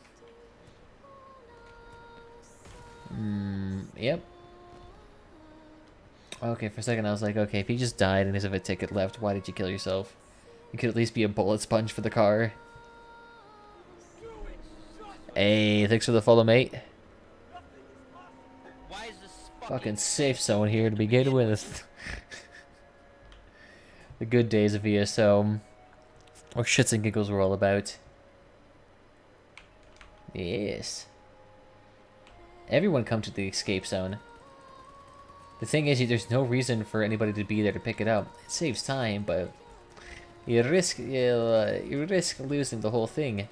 Yep. Okay, for a second I was like, okay, if he just died and he has a ticket left, why did you kill yourself? You could at least be a bullet sponge for the car. Hey, thanks for the follow, mate. Fucking safe zone here to begin with. The good days of ESO. What shits and giggles were all about. Yes. Everyone come to the escape zone. The thing is, there's no reason for anybody to be there to pick it up. It saves time, but you risk losing the whole thing.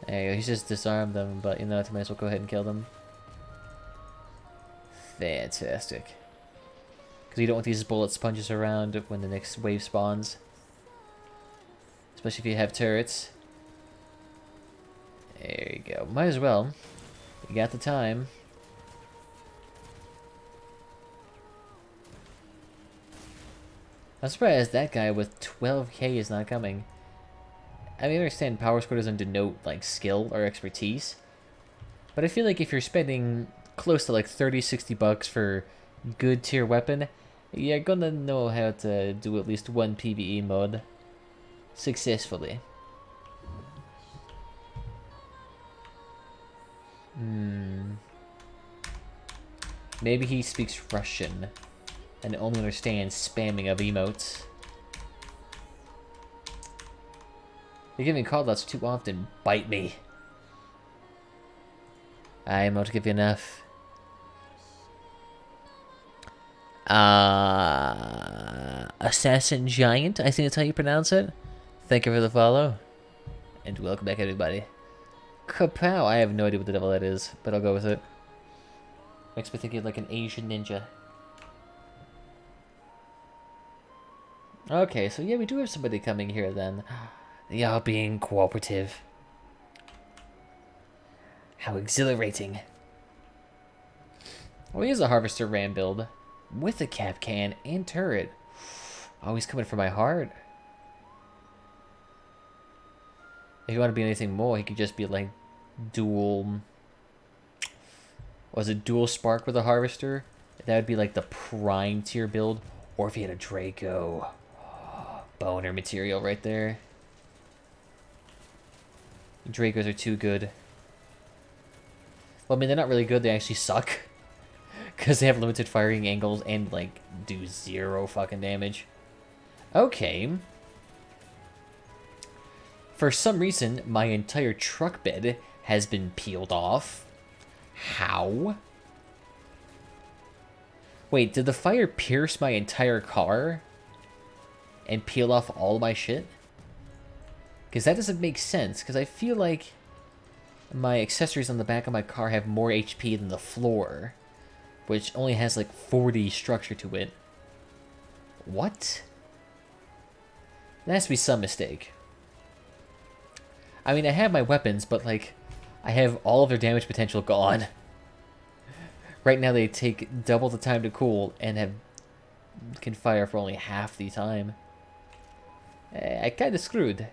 There you go, he's just disarmed them, but you know, I might as well go ahead and kill them. Fantastic. Because you don't want these bullet sponges around when the next wave spawns. Especially if you have turrets. There you go. Might as well. You got the time. I'm surprised that guy with 12k is not coming. I mean, I understand power score doesn't denote like skill or expertise. But I feel like if you're spending close to like 30-60 bucks for good tier weapon, you're gonna know how to do at least one PvE mode successfully. Maybe he speaks Russian. and only understand spamming of emotes. You're giving callouts too often. Bite me. I won't give you enough. Assassin Giant, I think that's how you pronounce it. Thank you for the follow. And welcome back, everybody. Kapow! I have no idea what the devil that is, but I'll go with it. Makes me think of like an Asian ninja. Okay, so yeah, we do have somebody coming here then. They are being cooperative. How exhilarating. Well, he is a Harvester Ram build. With a cap can and turret. Oh, he's coming for my heart. If you want to be anything more, he could just be like dual... Was it dual spark with a Harvester? That would be like the prime tier build. Or if he had a Draco. Boner material right there. Dracos are too good. Well, I mean, they're not really good. They actually suck. Because they have limited firing angles and, like, do 0 fucking damage. Okay. For some reason, my entire truck bed has been peeled off. How? Wait, did the fire pierce my entire car? And peel off all my shit? Because that doesn't make sense, because I feel like my accessories on the back of my car have more HP than the floor, which only has like 40 structure to it. What? There has to be some mistake. I mean, I have my weapons, but like, I have all of their damage potential gone. Right now they take double the time to cool and can fire for only half the time. I kinda screwed.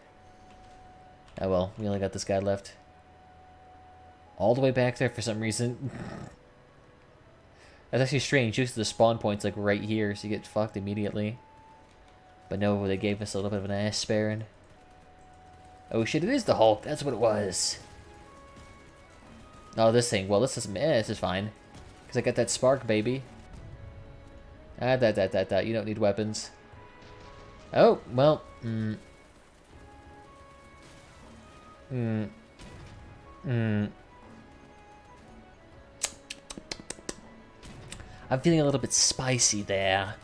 Oh well, we only got this guy left. All the way back there for some reason. That's actually strange. Usually the spawn point's like right here, so you get fucked immediately. But no, they gave us a little bit of an ass sparing. Oh shit, it is the Hulk. That's what it was. Oh, this thing. Well, this is fine. Because I got that spark, baby. You don't need weapons. Oh, well. I'm feeling a little bit spicy there.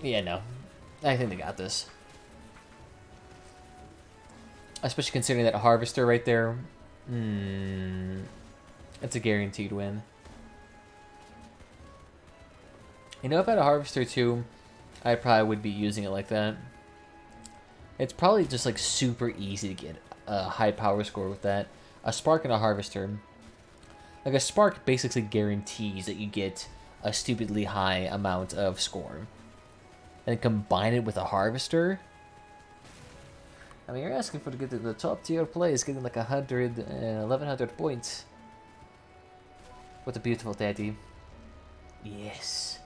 Yeah, no. I think they got this. Especially considering that Harvester right there. It's a guaranteed win. You know, if I had a Harvester too, I probably would be using it like that. It's probably just like super easy to get a high power score with that. A Spark and a Harvester. Like a Spark basically guarantees that you get a stupidly high amount of score. And combine it with a Harvester. I mean, you're asking for to get to the top tier plays, getting like 1100 points. What a beautiful daddy. Yes.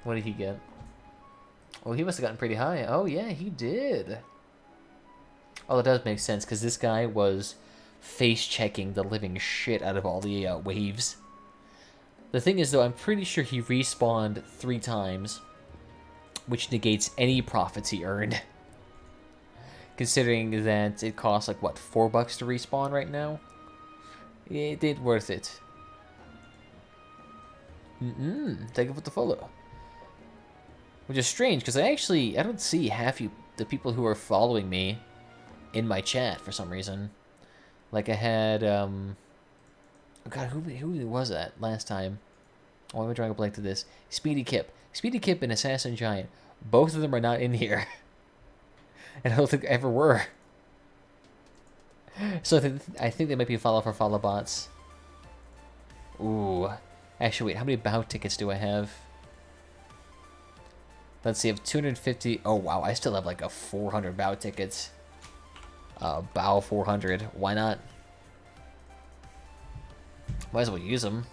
What did he get? Oh, he must have gotten pretty high. Oh, yeah, he did. Oh, that does make sense, because this guy was face-checking the living shit out of all the waves. The thing is, though, I'm pretty sure he respawned 3 times, which negates any profits he earned. Considering that it costs, like, what, $4 to respawn right now? It did worth it. Thank you for the follow. Which is strange, because I don't see half the people who are following me in my chat for some reason. Like I had, oh god, who was that last time? Oh, am I drawing a blank to this? Speedy Kip. Speedy Kip and Assassin Giant. Both of them are not in here. And I don't think ever were. So I think they might be follow for follow bots. Ooh. Actually, wait, how many bow tickets do I have? Let's see, I have 250. Oh, wow, I still have like a 400 bow tickets. Bow 400. Why not? Might as well use them.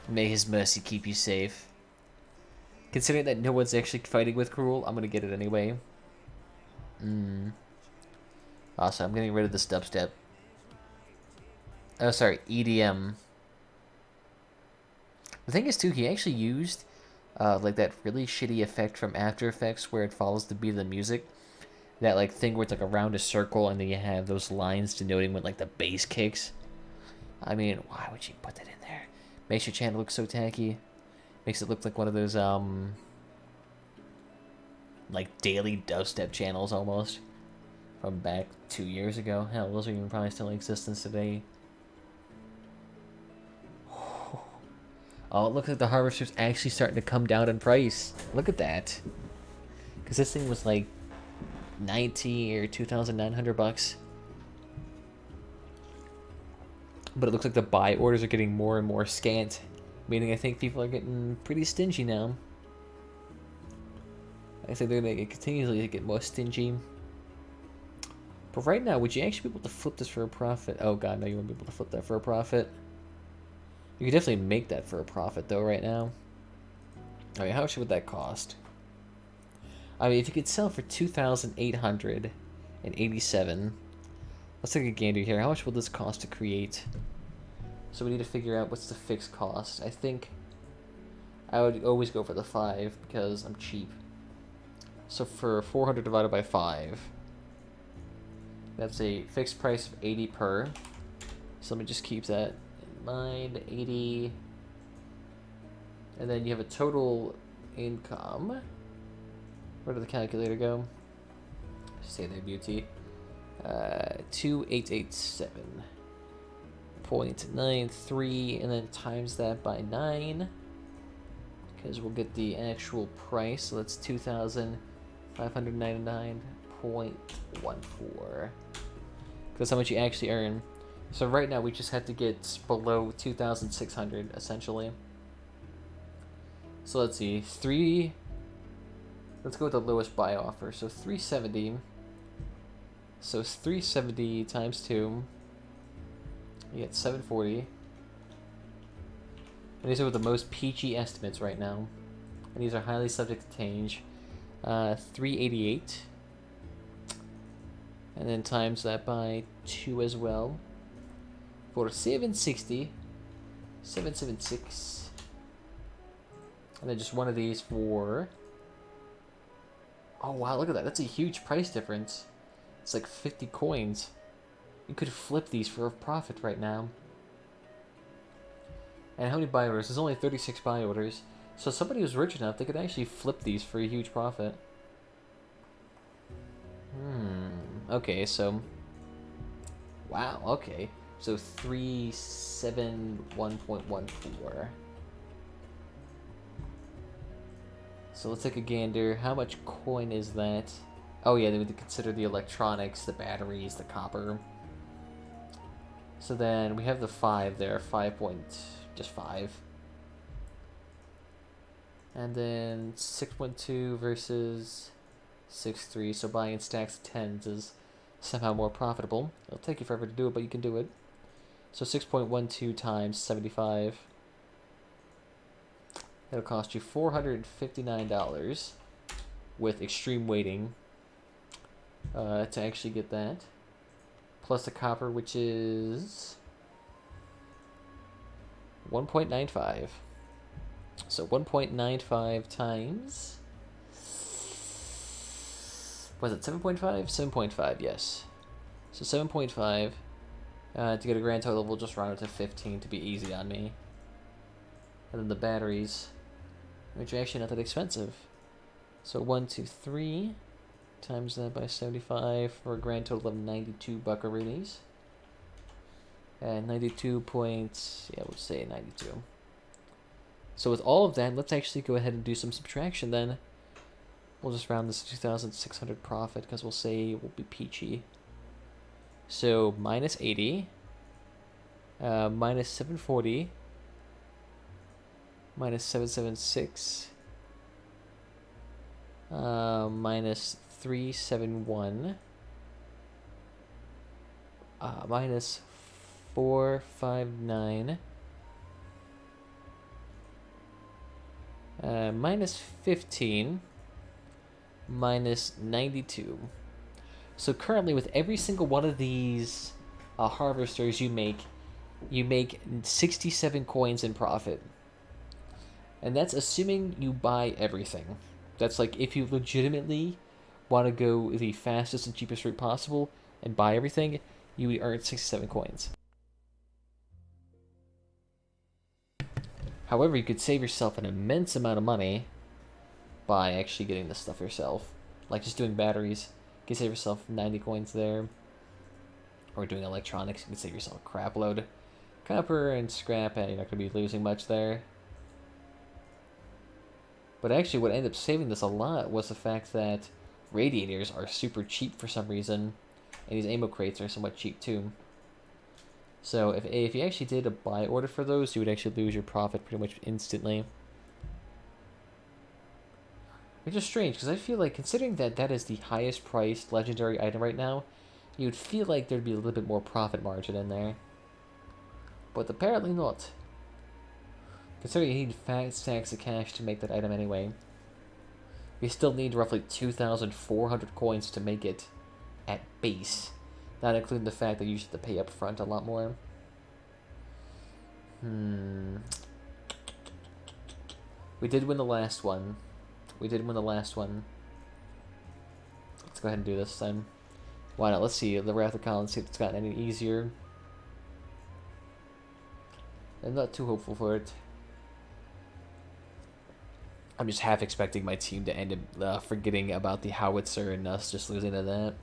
May his mercy keep you safe. Considering that no one's actually fighting with Cruel, I'm gonna get it anyway. Also, I'm getting rid of this dubstep. Oh, sorry, EDM. The thing is, too, he actually used like that really shitty effect from After Effects where it follows the beat of the music. That like thing where it's like around a circle and then you have those lines denoting when like the bass kicks. I mean, why would you put that in there? Makes your channel look so tacky. Makes it look like one of those like daily dubstep channels almost from back 2 years ago. Hell, those are even probably still in existence today. Oh, it looks like the Harvester's actually starting to come down in price. Look at that. Because this thing was like 90 or 2,900 bucks. But it looks like the buy orders are getting more and more scant. Meaning I think people are getting pretty stingy now. I think they're going to continually get more stingy. But right now, would you actually be able to flip this for a profit? Oh god, no, you won't be able to flip that for a profit. You could definitely make that for a profit, though, right now. I mean, how much would that cost? I mean, if you could sell for 2,887, let's take a gander here. How much will this cost to create? So we need to figure out what's the fixed cost. I think I would always go for the 5 because I'm cheap. So for 400 divided by 5, that's a fixed price of 80 per. So let me just keep that in mind. 80. And then you have a total income. Where did the calculator go? Stay there, beauty. 2887.93, and then times that by 9, because we'll get the actual price. So that's 2,599.14. That's how much you actually earn. So right now we just have to get below 2,600 essentially. So let's see, let's go with the lowest buy offer. So 370. So it's 370 times 2. You get 740. And these are with the most peachy estimates right now. And these are highly subject to change. 388. And then times that by 2 as well. For 760. 776. And then just one of these for... Oh wow, look at that. That's a huge price difference. It's like 50 coins. You could flip these for a profit right now. And how many buy orders? There's only 36 buy orders. So somebody who's rich enough, they could actually flip these for a huge profit. Okay, so... Wow, okay. So 371.14. So let's take a gander. How much coin is that? Oh yeah, they would consider the electronics, the batteries, the copper. So then we have the 5 there, 5.5. And then 6.2 versus 6.3. So buying in stacks of 10s is somehow more profitable. It'll take you forever to do it, but you can do it. So 6.12 times 75. It'll cost you $459 with extreme weighting to actually get that. Plus the copper, which is 1.95. So 1.95 times... Was it 7.5? 7.5, yes. So 7.5. To get a grand total, we'll just round it to 15 to be easy on me. And then the batteries, which are actually not that expensive. So 1, 2, 3 times that by 75 for a grand total of 92 buckaroonies. And 92 points, yeah, we'll say 92. So with all of that, let's actually go ahead and do some subtraction then. We'll just round this to 2,600 profit because we'll say we'll be peachy. So minus 80, minus 740, minus 776, minus 371, minus 459, minus 15, minus 92. So currently with every single one of these harvesters you make, you make 67 coins in profit. And that's assuming you buy everything. That's like if you legitimately want to go the fastest and cheapest route possible and buy everything, you would earn 67 coins. However, you could save yourself an immense amount of money by actually getting this stuff yourself. Like just doing batteries. You can save yourself 90 coins there. Or doing electronics, you can save yourself a crap load. Copper and scrap, you're not going to be losing much there. But actually what ended up saving this a lot was the fact that radiators are super cheap for some reason. And these ammo crates are somewhat cheap too. So if you actually did a buy order for those, you would actually lose your profit pretty much instantly. Which is strange, because I feel like considering that that is the highest priced legendary item right now, you would feel like there'd be a little bit more profit margin in there. But apparently not. Considering you need fat stacks of cash to make that item anyway. You still need roughly 2,400 coins to make it at base. Not including the fact that you should have to pay up front a lot more. We did win the last one. Let's go ahead and do this then. Why not? Let's see the Wrath of Khan, see if it's gotten any easier. I'm not too hopeful for it. I'm just half expecting my team to end up forgetting about the howitzer and us just losing to that.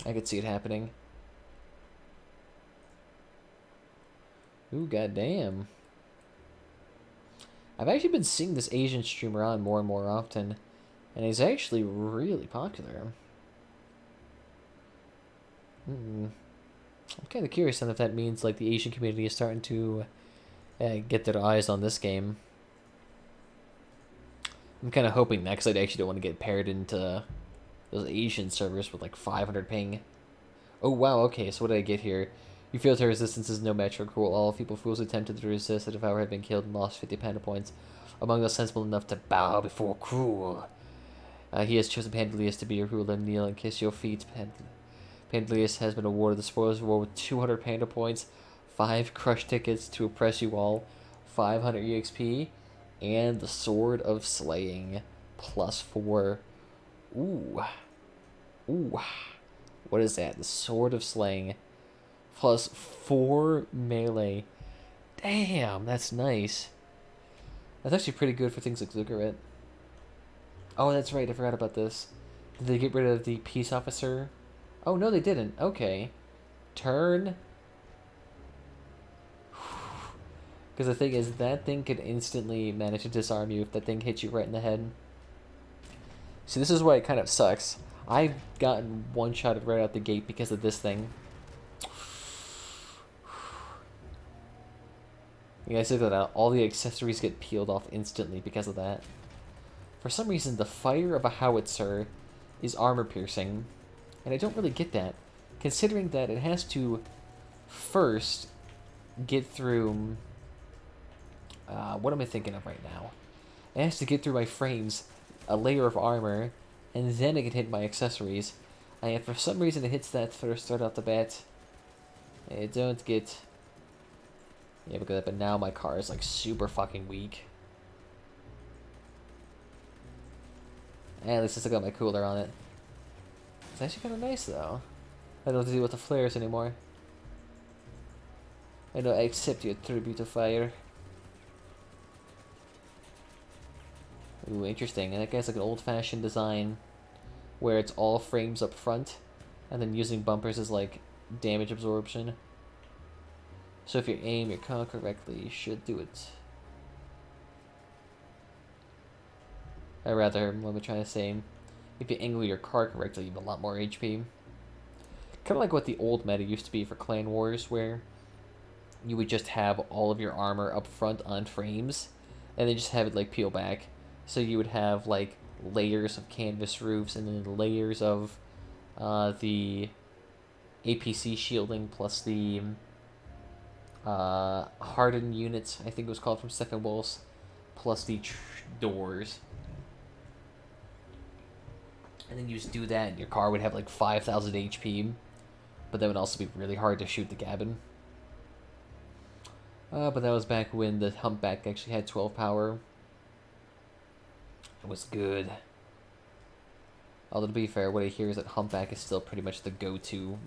I could see it happening. Ooh, goddamn. I've actually been seeing this Asian streamer on more and more often, and he's actually really popular. I'm kind of curious on if that means like the Asian community is starting to get their eyes on this game. I'm kind of hoping that, because I actually don't want to get paired into those Asian servers with like 500 ping. Oh wow, okay, so what did I get here? You feel to resistance is no match for Cruel. All people fools attempted to resist the Devourer had been killed and lost 50 panda points. Among those sensible enough to bow before Cruel. He has chosen Pandelius to be your ruler. Kneel and kiss your feet. Pandelius has been awarded the Spoils of War with 200 panda points, 5 crush tickets to oppress you all, 500 EXP, and the Sword of Slaying +4. Ooh. What is that? The Sword of Slaying +4 melee. Damn, that's nice. That's actually pretty good for things like Zuckerette. Oh, that's right, I forgot about this. Did they get rid of the peace officer? Oh, no, they didn't. Okay. Turn. Because the thing is, that thing could instantly manage to disarm you if that thing hits you right in the head. See, this is why it kind of sucks. I've gotten one-shotted right out the gate because of this thing. You guys see that all the accessories get peeled off instantly because of that. For some reason, the fire of a howitzer is armor piercing, and I don't really get that, considering that it has to first get through... what am I thinking of right now? It has to get through my frames, a layer of armor, and then it can hit my accessories. And for some reason, it hits that first start off the bat. I don't get... Yeah, but now my car is like super fucking weak. And at least I still got my cooler on it. It's actually kind of nice though. I don't have to deal with the flares anymore. I know I accept your tribute of fire. Ooh, interesting. And that guy's like an old-fashioned design where it's all frames up front and then using bumpers as like damage absorption. So if you aim your car correctly, you should do it. Or rather, what am I trying to say? If you angle your car correctly, you have a lot more HP. Kind of like what the old meta used to be for Clan Wars, where you would just have all of your armor up front on frames, and then just have it like peel back. So you would have like layers of canvas roofs, and then layers of the APC shielding, plus the hardened units, I think it was called, from Steppenwolf's, plus the doors. And then you just do that, and your car would have like 5,000 HP, but that would also be really hard to shoot the cabin. But that was back when the Humpback actually had 12 power. It was good. Although to be fair, what I hear is that Humpback is still pretty much the go-to.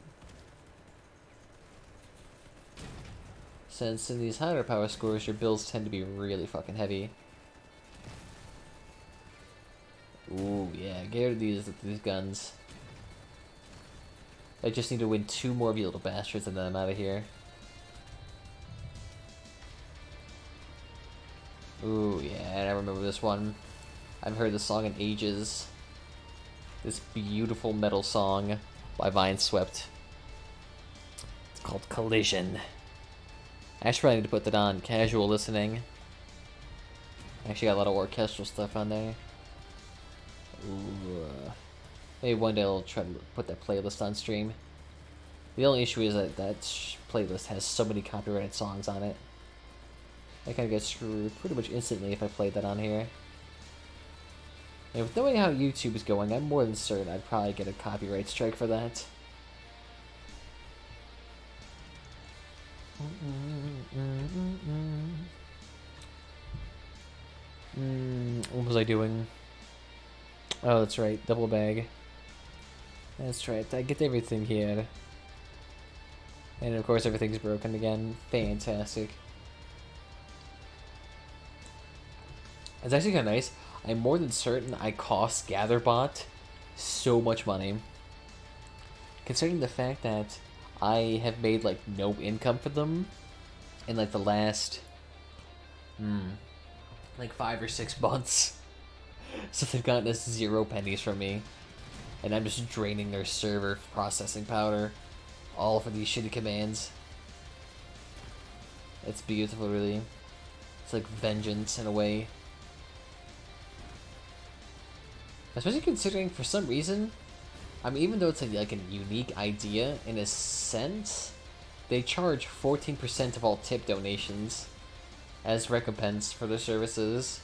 Since in these higher power scores, your builds tend to be really fucking heavy. Ooh, yeah, get rid of these guns. I just need to win 2 more of you little bastards and then I'm out of here. Ooh, yeah, I remember this one. I've heard this song in ages. This beautiful metal song by Vindsvept. It's called Collision. I actually probably need to put that on casual listening. Actually got a lot of orchestral stuff on there. Ooh, maybe one day I'll try to put that playlist on stream. The only issue is that playlist has so many copyrighted songs on it. I kind of get screwed pretty much instantly if I played that on here. And with knowing how YouTube is going, I'm more than certain I'd probably get a copyright strike for that. What was I doing? Oh, that's right, double bag. That's right, I get everything here. And of course everything's broken again. Fantastic. It's actually kind of nice. I'm more than certain I cost Gatherbot so much money. Considering the fact that I have made like no income for them in like the last like 5 or 6 months. So they've gotten us 0 pennies from me. And I'm just draining their server processing power. All for these shitty commands. It's beautiful, really. It's like vengeance in a way. Especially considering, for some reason, I mean, even though it's like a unique idea, in a sense, they charge 14% of all tip donations as recompense for their services.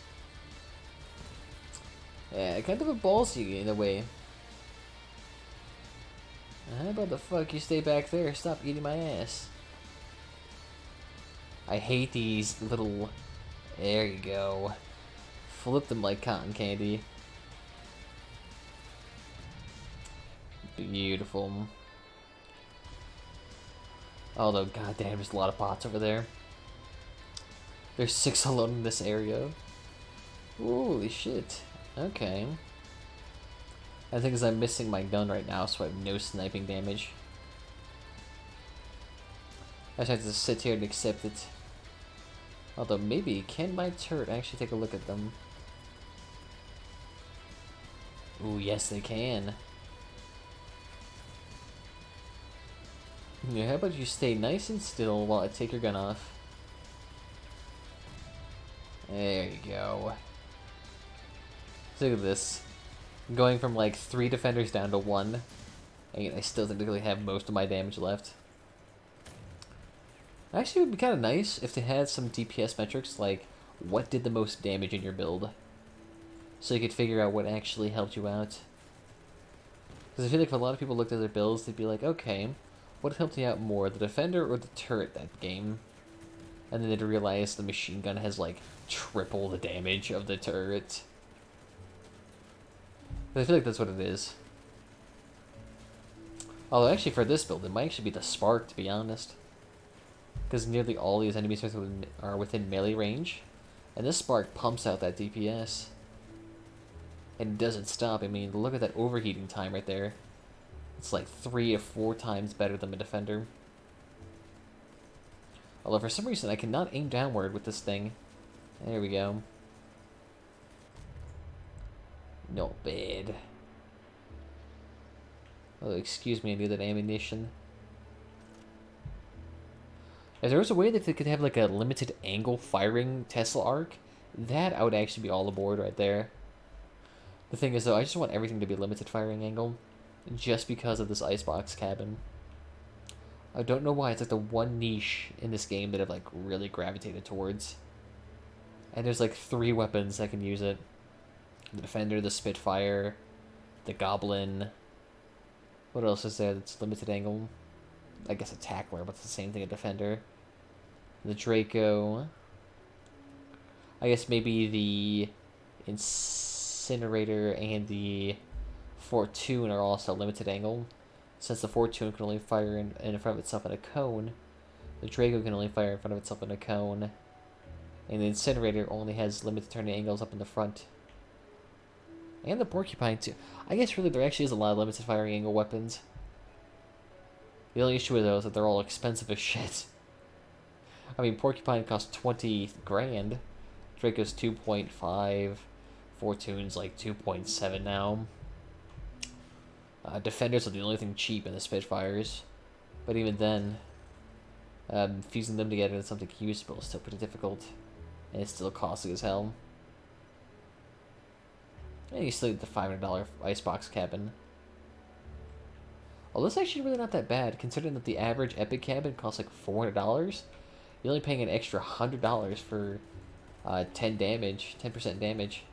Yeah, kind of a ballsy in a way. How about the fuck you stay back there? Stop eating my ass. I hate these little... There you go. Flip them like cotton candy. Beautiful. Although, goddamn, there's a lot of bots over there. There's 6 alone in this area. Holy shit. Okay. I think is I'm missing my gun right now, so I have no sniping damage. I just have to sit here and accept it. Although, maybe, can my turret actually take a look at them? Ooh, yes they can. Yeah, how about you stay nice and still while I take your gun off? There you go. Look at this. I'm going from like 3 defenders down to 1. And I still technically have most of my damage left. Actually, it would be kind of nice if they had some DPS metrics like what did the most damage in your build. So you could figure out what actually helped you out. Because I feel like if a lot of people looked at their builds, they'd be like, okay, what helped you out more, the defender or the turret that game? And then they'd realize the machine gun has like triple the damage of the turret. But I feel like that's what it is. Although actually for this build, it might actually be the spark, to be honest. Because nearly all these enemies are within melee range. And this spark pumps out that DPS. And it doesn't stop. I mean, look at that overheating time right there. It's like 3 or 4 times better than a defender. Although for some reason I cannot aim downward with this thing. There we go. Not bad. Oh, excuse me, I need that ammunition. If there was a way that they could have like a limited angle firing Tesla arc, that I would actually be all aboard right there. The thing is though, I just want everything to be limited firing angle. Just because of this icebox cabin. I don't know why, it's like the one niche in this game that I've like really gravitated towards. And there's like 3 weapons that can use it. The Defender, the Spitfire, the Goblin. What else is there that's limited angle? I guess a Tackler, but it's the same thing, a Defender. The Draco. I guess maybe the Incinerator and the Fortune are also limited angle. Since the Fortune can only fire in front of itself in a cone, the Draco can only fire in front of itself in a cone. And the Incinerator only has limited turning angles up in the front. And the Porcupine too. I guess really there actually is a lot of limited firing angle weapons. The only issue with those is that they're all expensive as shit. I mean, Porcupine costs 20 grand. Draco's 2.5. Fortune's like 2.7 now. Defenders are the only thing cheap in the Spitfires. But even then, fusing them together into something usable is still pretty difficult. And it's still costly as hell. And you still get the $500 icebox cabin. Well, this is actually really not that bad, considering that the average epic cabin costs like $400. You're only paying an extra $100 for 10 damage, 10% damage.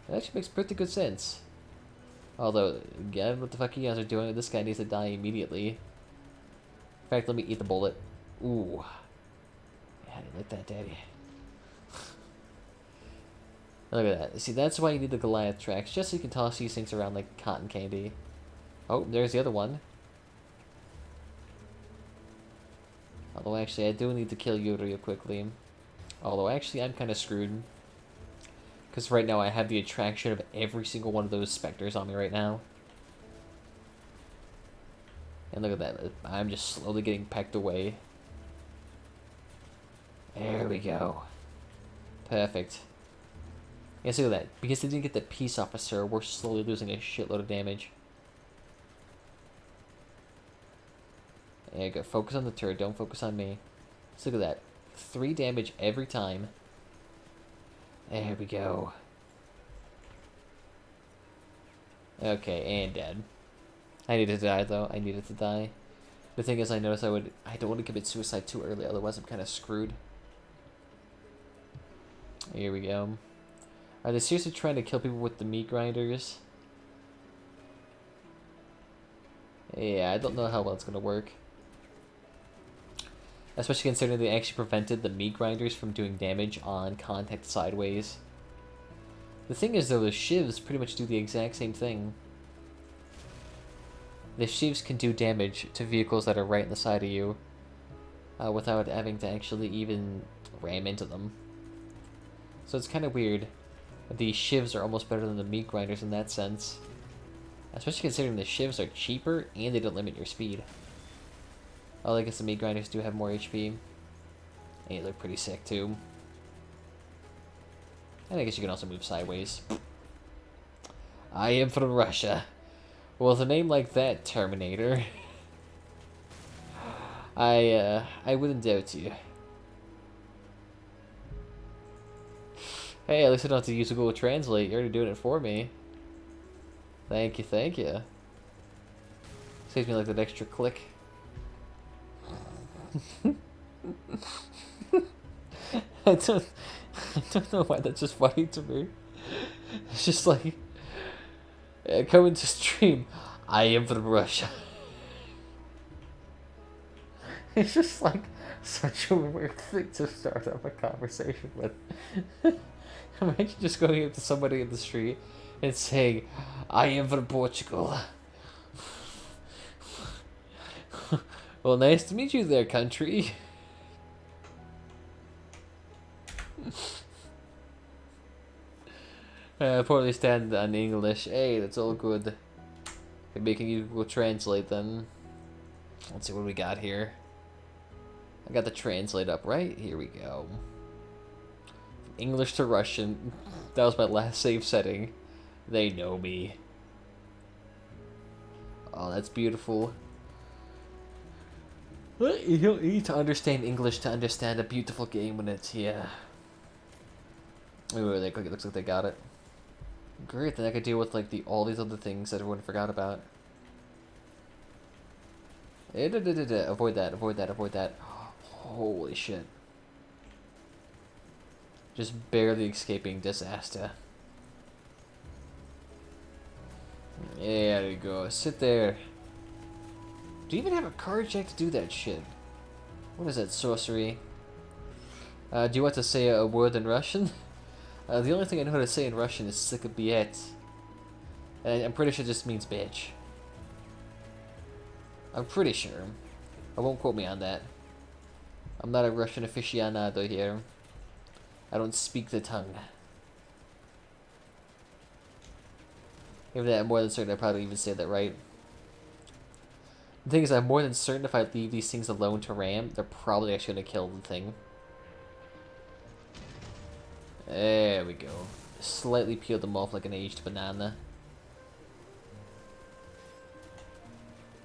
That actually makes pretty good sense. Although, again, what the fuck you guys are doing? This guy needs to die immediately. In fact, let me eat the bullet. Ooh. Yeah, I didn't like that, daddy. Look at that. See, that's why you need the Goliath tracks, just so you can toss these things around like cotton candy. Oh, there's the other one. Although, actually, I do need to kill you real quickly. Although, actually, I'm kind of screwed. Because right now I have the attraction of every single one of those specters on me right now. And look at that. I'm just slowly getting pecked away. There we go. Perfect. Yes, look at that. Because they didn't get the peace officer, we're slowly losing a shitload of damage. There you go. Focus on the turret. Don't focus on me. So look at that. 3 damage every time. There we go. Okay, and dead. I needed to die, though. I needed to die. The thing is, I noticed I don't want to commit suicide too early, otherwise I'm kind of screwed. Here we go. Are they seriously trying to kill people with the meat grinders? Yeah, I don't know how well it's going to work. Especially considering they actually prevented the meat grinders from doing damage on contact sideways. The thing is, though, the shivs pretty much do the exact same thing. The shivs can do damage to vehicles that are right in the side of you without having to actually even ram into them. So it's kind of weird. The shivs are almost better than the meat grinders in that sense. Especially considering the shivs are cheaper and they don't limit your speed. Oh, I guess the meat grinders do have more HP. And they look pretty sick too. And I guess you can also move sideways. I am from Russia. Well, with a name like that, Terminator, I wouldn't doubt you. Hey, at least I don't have to use Google Translate. You're already doing it for me. Thank you, thank you. Saves me like that extra click. I don't know why that's just funny to me. It's just like, coming to stream, I am from Russia. It's just like such a weird thing to start up a conversation with. Imagine just going up to somebody in the street and saying, I am from Portugal. Well, nice to meet you there, country. Poorly stand on English. Hey, that's all good. Maybe can you will translate then? Let's see what we got here. I got the translate up, right? Here we go. English to Russian. That was my last save setting. They know me. Oh, that's beautiful. You don't need to understand English to understand a beautiful game when it's here. Ooh, it looks like they got it. Great, then I could deal with like all these other things that everyone forgot about. Avoid that, avoid that, avoid that. Holy shit. Just barely escaping disaster. Yeah, there you go. Sit there. Do you even have a card check to do that shit? What is that sorcery? Do you want to say a word in Russian? The only thing I know how to say in Russian is "sikabiet." And I'm pretty sure it just means bitch. I'm pretty sure. I won't quote me on that. I'm not a Russian aficionado here. I don't speak the tongue. Even that, I'm more than certain I probably even said that right. The thing is, I'm more than certain if I leave these things alone to ram, they're probably actually going to kill the thing. There we go. Slightly peeled them off like an aged banana.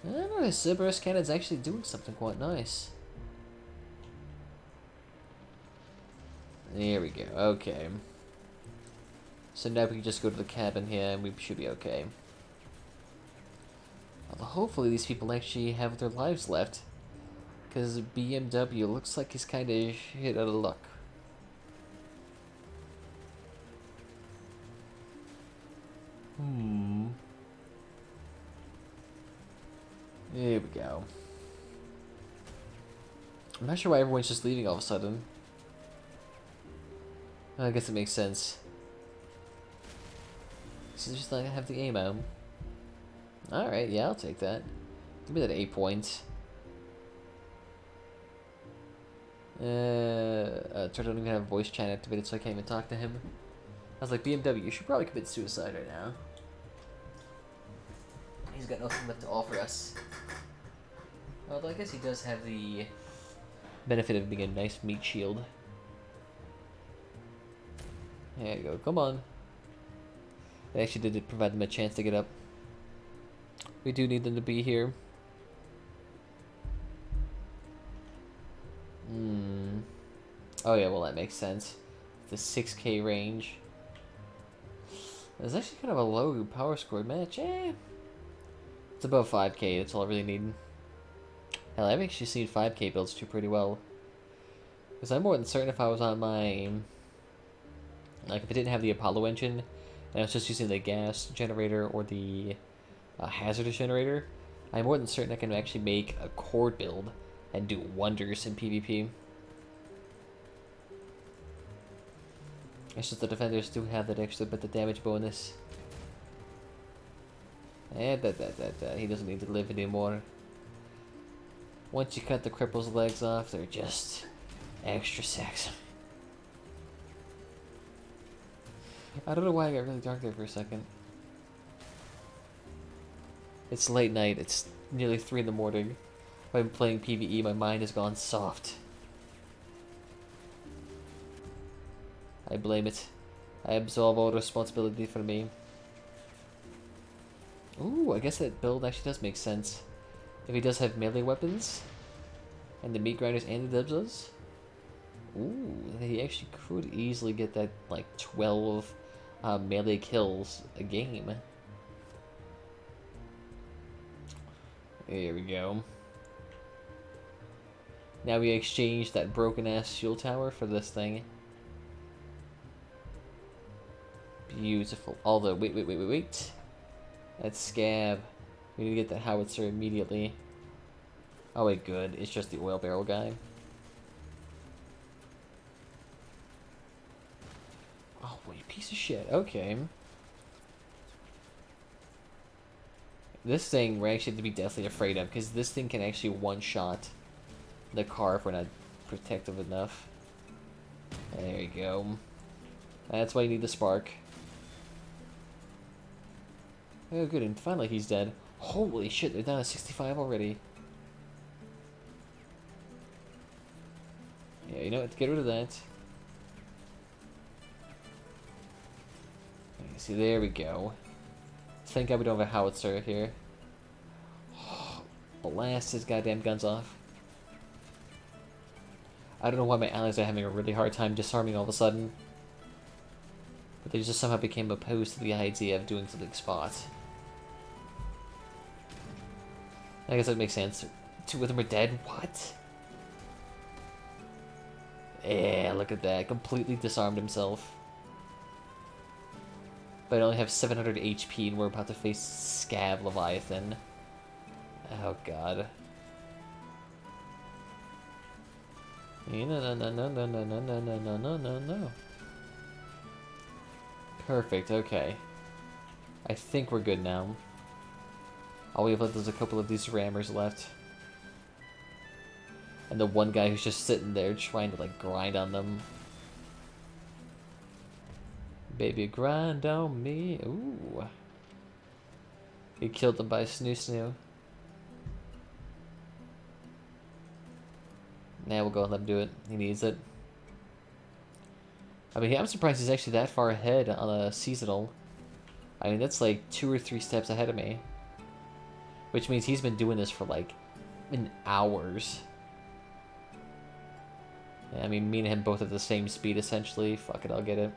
I don't know, his Cerberus cannon's actually doing something quite nice. There we go, okay. So now we can just go to the cabin here and we should be okay. Well, hopefully these people actually have their lives left. Because BMW looks like he's kind of shit out of luck. There we go. I'm not sure why everyone's just leaving all of a sudden. I guess it makes sense. So just like I have the ammo. Alright, yeah, I'll take that. Give me that 8 points. Turtle don't even have voice chat activated, so I can't even talk to him. I was like, BMW, you should probably commit suicide right now. He's got nothing left to offer us. Although I guess he does have the benefit of being a nice meat shield. There you go, come on. They actually did provide them a chance to get up. We do need them to be here. Oh yeah, well that makes sense. The 6K range. It's actually kind of a low power score match. It's above 5K, that's all I really need. Hell, I've actually seen 5K builds do pretty well. Because I'm more than certain if I was on my... Like, if I didn't have the Apollo engine, and I was just using the gas generator or the hazardous generator, I'm more than certain I can actually make a core build and do wonders in PvP. It's just the defenders do have that extra bit of damage bonus. And he doesn't need to live anymore. Once you cut the cripple's legs off, they're just extra sexy. I don't know why I got really dark there for a second. It's late night, it's nearly 3 in the morning. If I'm playing PvE, my mind has gone soft. I blame it. I absolve all responsibility for me. Ooh, I guess that build actually does make sense. If he does have melee weapons, and the meat grinders and the dibs, ooh, he actually could easily get that, like, 12 melee kills a game. There we go. Now we exchange that broken-ass shield tower for this thing. Beautiful. Although, wait. That's scab. We need to get that howitzer immediately. Oh wait, good. It's just the oil barrel guy. Oh wait, piece of shit. Okay. This thing we're actually to be deathly afraid of, because this thing can actually one-shot the car if we're not protective enough. There you go. That's why you need the spark. Oh good, and finally he's dead. Holy shit, they're down to 65 already. Yeah, you know what, get rid of that. See, there we go. Thank God we don't have a howitzer here. Blast his goddamn guns off. I don't know why my allies are having a really hard time disarming all of a sudden. But they just somehow became opposed to the idea of doing something spot. I guess that makes sense. 2 of them are dead? What? Yeah, look at that. Completely disarmed himself. But I only have 700 HP and we're about to face Scav Leviathan. Oh god. No, no, no, no, no, no, no, no, no, no, no, no. Perfect, okay. I think we're good now. All we have left is a couple of these rammers left. And the one guy who's just sitting there trying to, like, grind on them. Baby, grind on me. Ooh. He killed them by snoo snoo. Now we'll go and let him do it. He needs it. I mean, I'm surprised he's actually that far ahead on a seasonal. I mean, that's like 2 or 3 steps ahead of me. Which means he's been doing this for like in hours. Yeah, I mean, me and him both at the same speed essentially. Fuck it, I'll get it.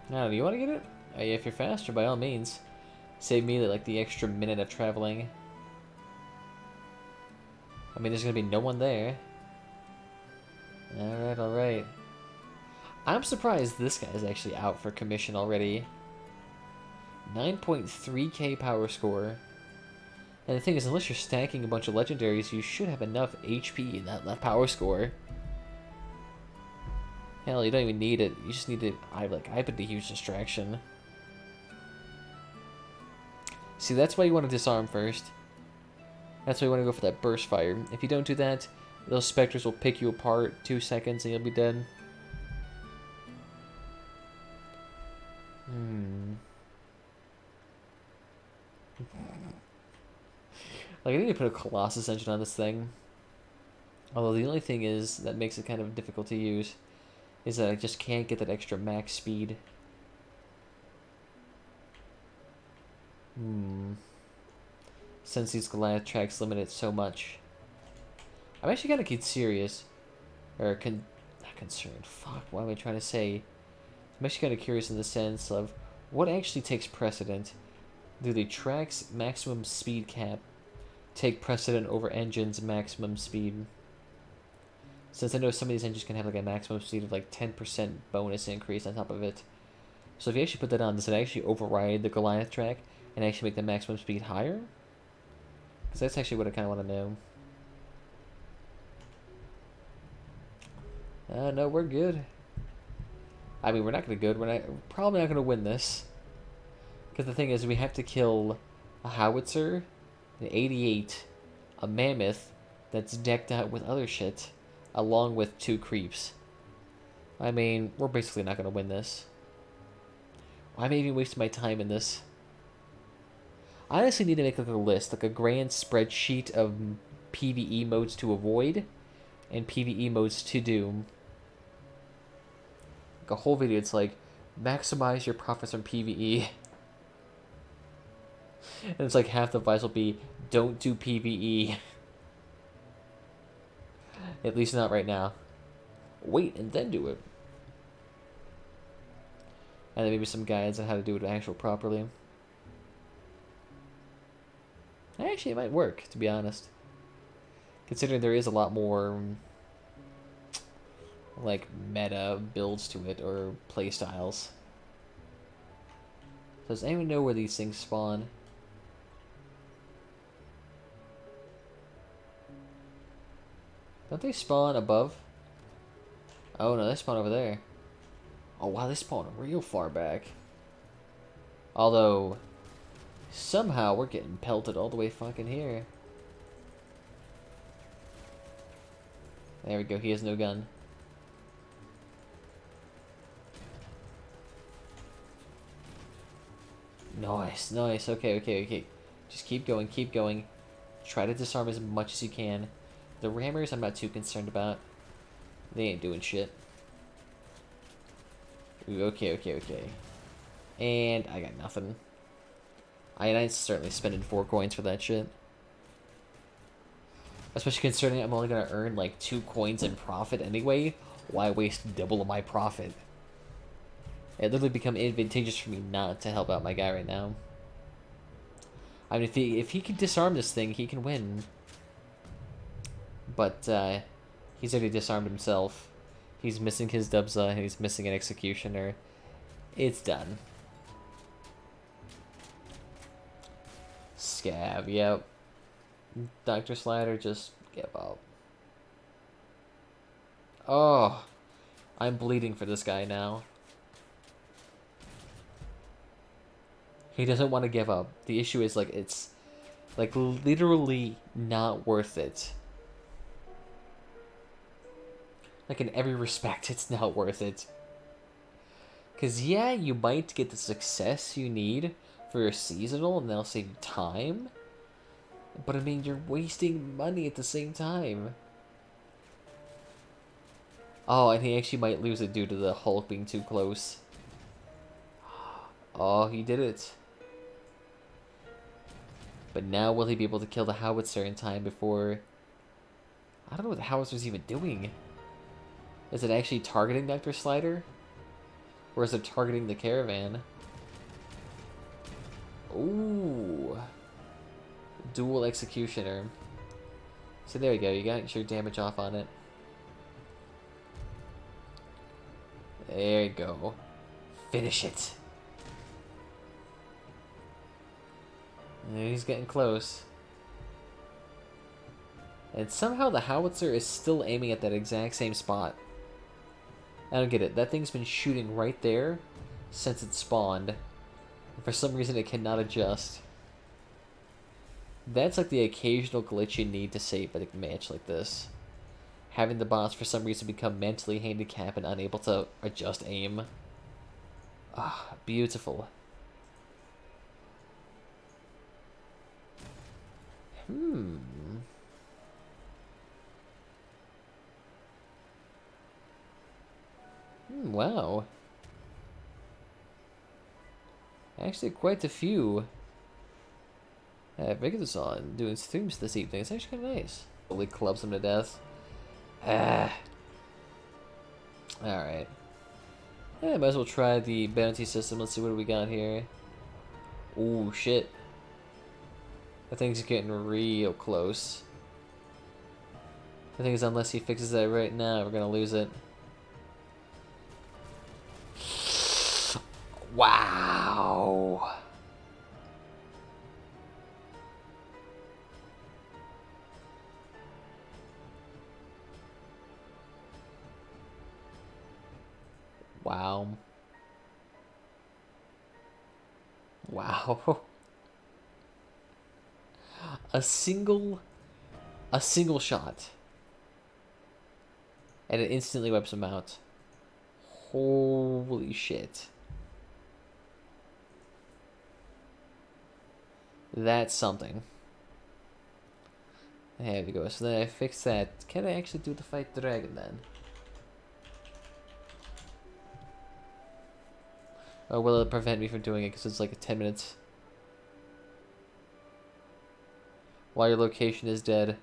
Now, do you want to get it? If you're faster, by all means. Save me like the extra minute of traveling. I mean, there's gonna be no one there. Alright, alright. I'm surprised this guy is actually out for commission already. 9.3k power score. And the thing is, unless you're stacking a bunch of legendaries, you should have enough HP in that power score. Hell, you don't even need it. You just need to... I put the huge distraction. See, that's why you want to disarm first. That's why you want to go for that burst fire. If you don't do that, those specters will pick you apart 2 seconds and you'll be dead. Like, I need to put a Colossus engine on this thing. Although the only thing is that makes it kind of difficult to use is that I just can't get that extra max speed. Since these Goliath tracks limit it so much. I'm actually kind of serious. Or, not concerned. Fuck, what am I trying to say? I'm actually kind of curious in the sense of what actually takes precedent. Do the track's maximum speed cap take precedent over engine's maximum speed? Since I know some of these engines can have like a maximum speed of like 10% bonus increase on top of it. So if you actually put that on, does it actually override the Goliath track and actually make the maximum speed higher? Because that's actually what I kind of want to know. No, we're good. I mean, we're not going to we're probably not going to win this. Because the thing is, we have to kill a howitzer, an 88, a mammoth that's decked out with other shit, along with 2 creeps. I mean, we're basically not going to win this. Why am I even wasting my time in this? I honestly need to make like a list, like a grand spreadsheet of PvE modes to avoid and PvE modes to do. Like a whole video, it's like, maximize your profits from PvE. And it's like half the advice will be, don't do PvE. At least not right now. Wait and then do it. And then maybe some guides on how to do it actually properly. Actually, it might work, to be honest. Considering there is a lot more like meta builds to it or play styles. Does anyone know where these things spawn? Don't they spawn above? Oh no, they spawn over there. Oh wow, they spawn real far back. Although, somehow we're getting pelted all the way fucking here. There we go, he has no gun. Nice, nice, okay. Just keep going, keep going. Try to disarm as much as you can. The rammers I'm not too concerned about. They ain't doing shit. Ooh, okay. And I got nothing. I ain't certainly spending 4 coins for that shit. Especially considering I'm only gonna earn like 2 coins in profit anyway. Why waste double of my profit? It literally become advantageous for me not to help out my guy right now. I mean, if he can disarm this thing, he can win. But he's already disarmed himself. He's missing his Dubza, and he's missing an Executioner. It's done. Scab, yep. Dr. Slider, just give up. Oh, I'm bleeding for this guy now. He doesn't want to give up. The issue is, like, it's, like, literally not worth it. Like, in every respect, it's not worth it. Because, yeah, you might get the success you need for your seasonal, and that'll save you time. But, I mean, you're wasting money at the same time. Oh, and he actually might lose it due to the Hulk being too close. Oh, he did it. But now will he be able to kill the howitzer in time before... I don't know what the howitzer's even doing. Is it actually targeting Dr. Slider? Or is it targeting the caravan? Ooh. Dual executioner. So there you go, you got your damage off on it. There you go. Finish it. He's getting close. And somehow the howitzer is still aiming at that exact same spot. I don't get it. That thing's been shooting right there since it spawned. And for some reason it cannot adjust. That's like the occasional glitch you need to save a match like this. Having the boss for some reason become mentally handicapped and unable to adjust aim. Ah, beautiful. Wow. Actually, quite a few. Vigorous on doing streams this evening. It's actually kind of nice. Totally clubs him to death. Ah. Alright. Yeah, might as well try the bounty system. Let's see what we got here. Ooh, shit. That thing's getting real close. The thing is, unless he fixes that right now, we're gonna lose it. Wow. Wow. Wow. A single shot. And it instantly wipes him out. Holy shit. That's something. There we go. So then I fix that. Can I actually do the fight dragon then? Or will it prevent me from doing it because it's like 10 minutes? While your location is dead.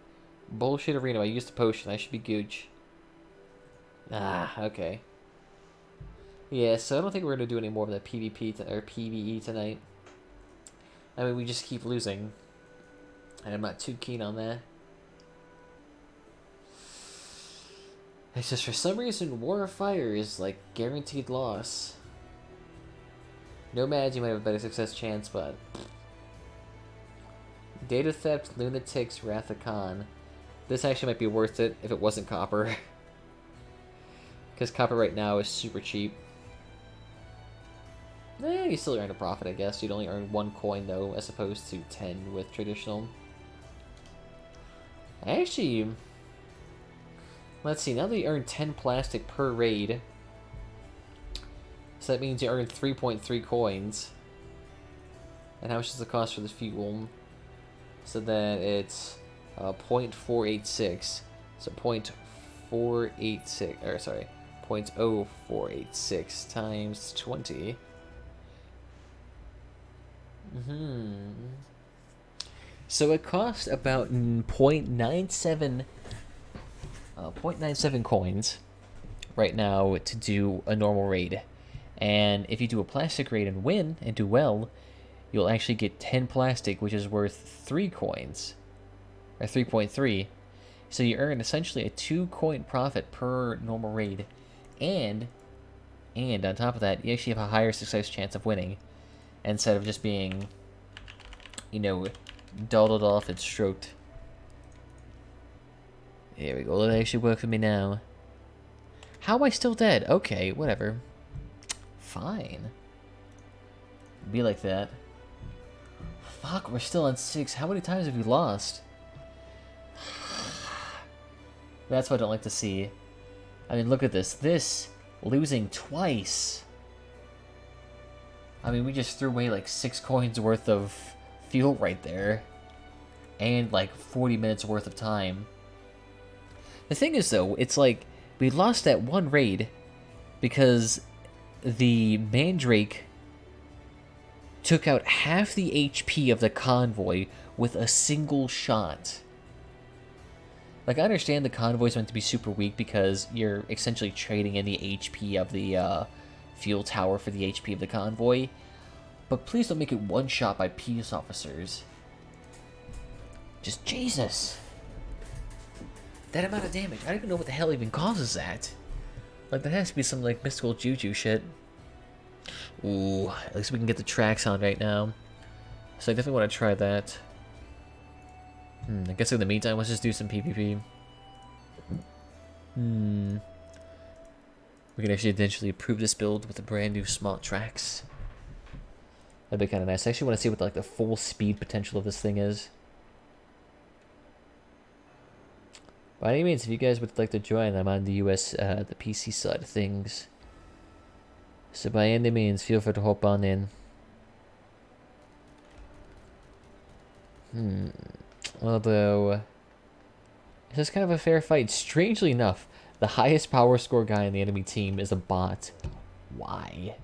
Bullshit arena. I used a potion. I should be gooch. Ah, okay. Yeah, so I don't think we're going to do any more of that PvP or PvE tonight. I mean, we just keep losing. And I'm not too keen on that. It's just for some reason, War of Fire is like guaranteed loss. Nomads, you might have a better success chance, but... Data Theft, Lunatics, Wrath of Khan. This actually might be worth it if it wasn't copper. Because copper right now is super cheap. You still earn a profit, I guess. You'd only earn 1 coin, though, as opposed to 10 with traditional. Actually... Let's see, now that you earn 10 plastic per raid... So that means you earn 3.3 coins. And how much does it cost for the fuel? So that it's 0.486. So 0.486, or sorry, 0.0486 times 20. So it costs about 0.97 coins right now to do a normal raid. And if you do a plastic raid and win and do well, you'll actually get 10 plastic, which is worth 3 coins. Or 3.3. So you earn essentially a 2 coin profit per normal raid. And on top of that, you actually have a higher success chance of winning. Instead of just being, you know, dawdled off and stroked Here we go. It'll actually work for me now. How am I still dead? Okay, whatever. Fine. Be like that. Fuck, we're still on 6. How many times have we lost? That's what I don't like to see. I mean, look at this. This, losing twice. I mean, we just threw away like 6 coins worth of fuel right there. And like 40 minutes worth of time. The thing is, though, it's like we lost that one raid because the Mandrake took out half the HP of the convoy with a single shot. Like, I understand the convoy's meant to be super weak because you're essentially trading in the HP of the fuel tower for the HP of the convoy, but please don't make it one shot by peace officers. Just Jesus. That amount of damage. I don't even know what the hell even causes that. Like, that has to be some, like, mystical juju shit. Ooh, at least we can get the tracks on right now. So I definitely want to try that. I guess in the meantime, let's just do some PvP. We can actually eventually improve this build with a brand new small tracks. That'd be kind of nice. I actually want to see what like the full speed potential of this thing is. By any means, if you guys would like to join, I'm on the US, the PC side of things. So by any means, feel free to hop on in. Although, this is kind of a fair fight. Strangely enough, the highest power score guy in the enemy team is a bot. Why?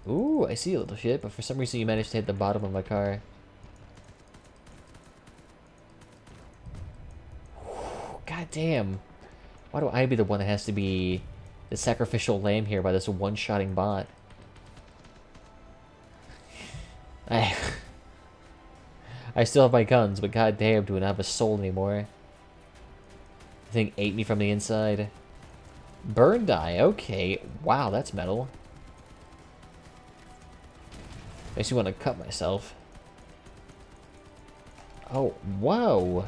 Ooh, I see a little shit, but for some reason you managed to hit the bottom of my car. God damn. Why do I be the one that has to be the sacrificial lamb here by this one-shotting bot? I still have my guns, but goddamn, do I not have a soul anymore? The thing ate me from the inside. Burn die, okay. Wow, that's metal. Makes me want to cut myself. Oh, whoa!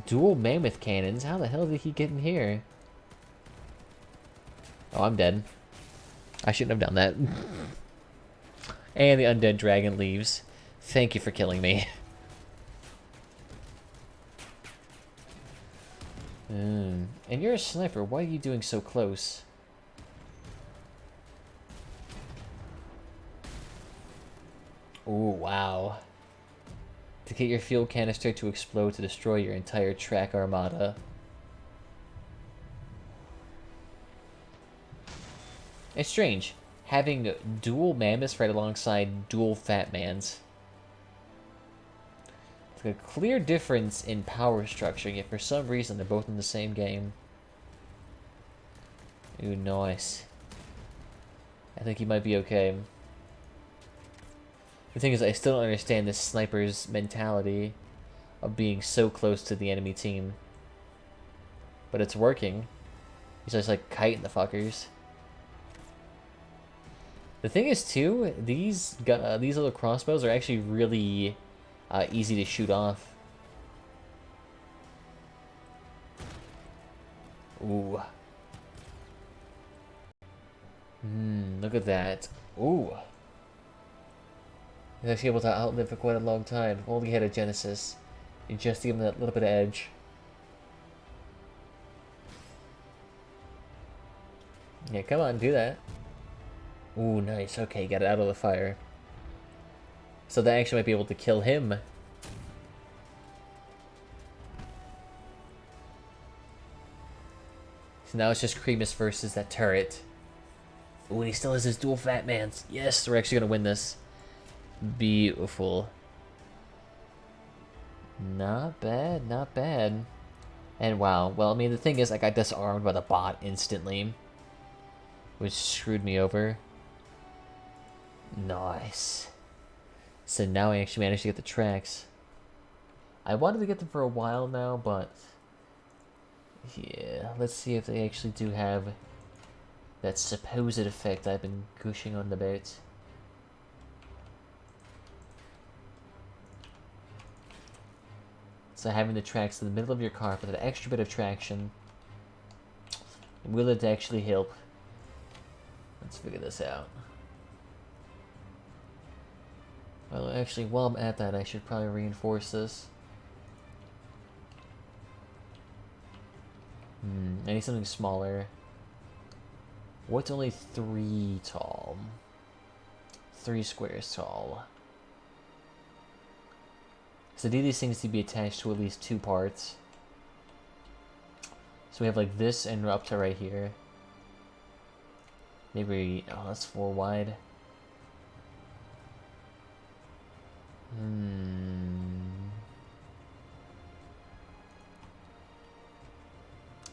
Dual mammoth cannons? How the hell did he get in here? Oh, I'm dead. I shouldn't have done that. And the undead dragon leaves. Thank you for killing me. And you're a sniper. Why are you doing so close? Ooh, wow. To get your fuel canister to explode to destroy your entire track armada. It's strange, having dual mammoths right alongside dual fat mans. It's a clear difference in power structure, yet for some reason they're both in the same game. Ooh, nice. I think he might be okay. The thing is, I still don't understand this sniper's mentality of being so close to the enemy team. But it's working. He's just like kiting the fuckers. The thing is, too, these little crossbows are actually really easy to shoot off. Ooh. Look at that. Ooh. He's actually able to outlive for quite a long time. If only he had a Genesis. Just to give him that little bit of edge. Yeah, come on, do that. Ooh, nice. Okay, got it out of the fire. So that actually might be able to kill him. So now it's just Cremus versus that turret. Ooh, and he still has his dual fat mans. Yes, we're actually gonna win this. Beautiful. Not bad, not bad. And wow, well, I mean, the thing is, I got disarmed by the bot instantly, which screwed me over. Nice. So now I actually managed to get the tracks. I wanted to get them for a while now, but yeah, let's see if they actually do have that supposed effect I've been gushing on about. So having the tracks in the middle of your car for that extra bit of traction, will it actually help? Let's figure this out. Well, actually, while I'm at that, I should probably reinforce this. I need something smaller. What's only 3 tall? 3 squares tall. So these things need to be attached to at least 2 parts. So we have like this and up to right here. Maybe, oh, that's 4 wide.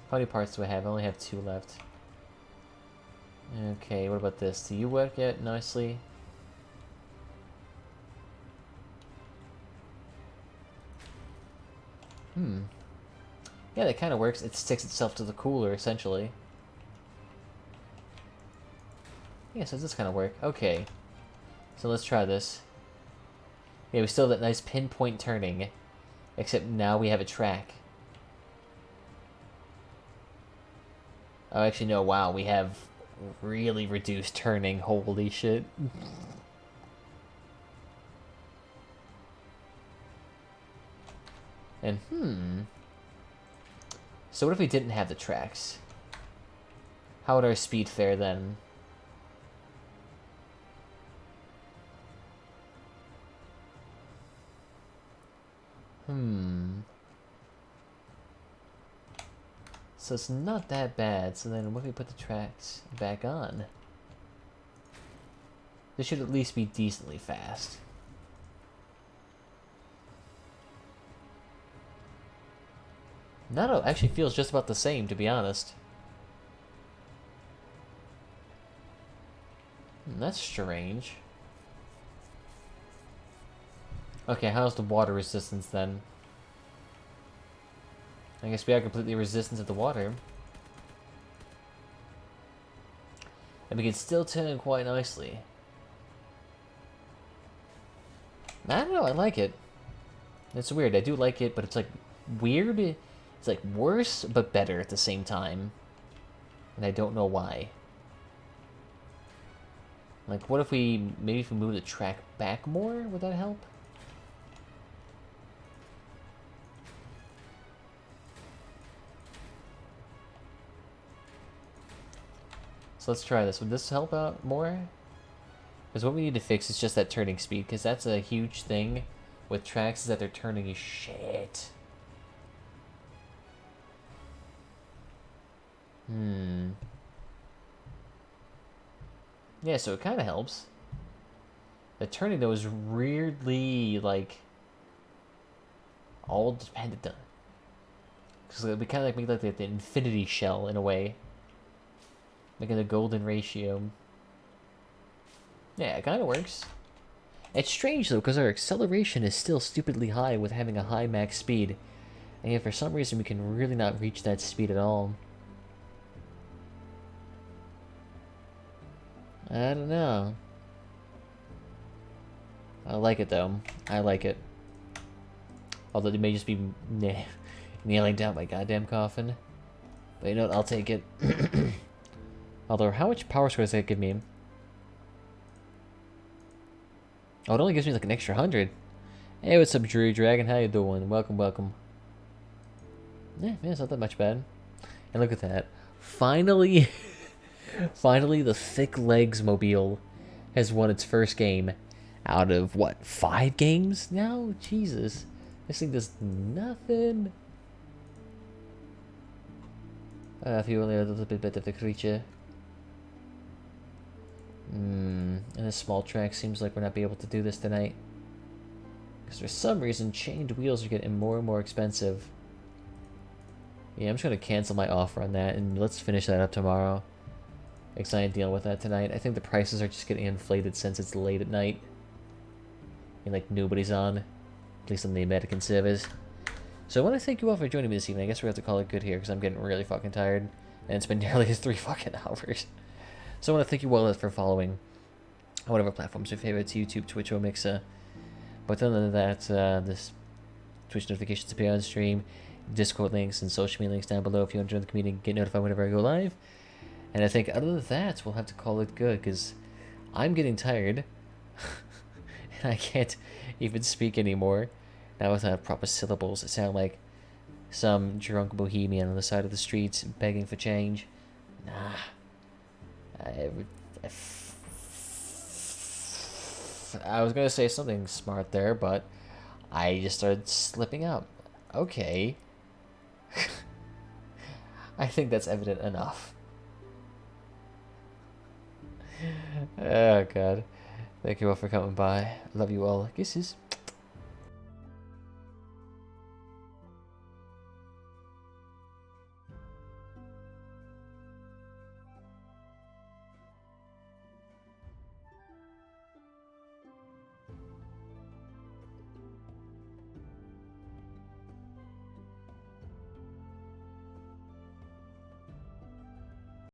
How many parts do I have? I only have 2 left. Okay, what about this? Do you work yet nicely? Yeah, that kind of works. It sticks itself to the cooler, essentially. Yeah, so this kind of work. Okay. So let's try this. Yeah, we still have that nice pinpoint turning. Except now we have a track. Oh, actually, no, wow, we have really reduced turning. Holy shit. And, so what if we didn't have the tracks? How would our speed fare then? So it's not that bad. So then what if we put the tracks back on? This should at least be decently fast. No, it actually feels just about the same, to be honest. That's strange. Okay, how's the water resistance then? I guess we are completely resistant to the water. And we can still turn quite nicely. I don't know, I like it. It's weird, I do like it, but it's like weird. It's like worse, but better at the same time. And I don't know why. Like, what if we, maybe if we move the track back more, would that help? So let's try this. Would this help out more? Because what we need to fix is just that turning speed, because that's a huge thing with tracks, is that they're turning as shit. Yeah, so it kind of helps. The turning, though, is weirdly, like, all dependent on... Because we kind of like make like the infinity shell, in a way. Making the golden ratio. Yeah, it kind of works. It's strange, though, because our acceleration is still stupidly high with having a high max speed. And yet, for some reason, we can really not reach that speed at all. I don't know. I like it, though. I like it. Although it may just be nailing down my goddamn coffin. But you know what? I'll take it. Although, how much power score does that give me? Oh, it only gives me like an extra 100. Hey, what's up, Drew Dragon? How you doing? Welcome, welcome. Yeah, it's not that much bad. And look at that. Finally, finally, the Thick Legs Mobile has won its first game out of, what, 5 games now? Jesus. This thing does nothing. If you only a little bit of the creature. And this small track seems like we're not be able to do this tonight. Because for some reason, chained wheels are getting more and more expensive. Yeah, I'm just going to cancel my offer on that, and let's finish that up tomorrow. Because I ain't dealing with that tonight. I think the prices are just getting inflated since it's late at night. And like nobody's on. At least on the American servers. So I want to thank you all for joining me this evening. I guess we have to call it good here, because I'm getting really fucking tired. And it's been nearly 3 fucking hours. So I want to thank you all for following on whatever platforms your favorites, YouTube, Twitch, or Mixer. But other than that, this Twitch notifications appear on stream, Discord links, and social media links down below if you want to join the community and get notified whenever I go live. And I think other than that, we'll have to call it good, because I'm getting tired. And I can't even speak anymore. Now without proper syllables, it sounds like some drunk bohemian on the side of the streets begging for change. Nah. I was going to say something smart there, but I just started slipping up. Okay. I think that's evident enough. Oh, God. Thank you all for coming by. Love you all. Kisses.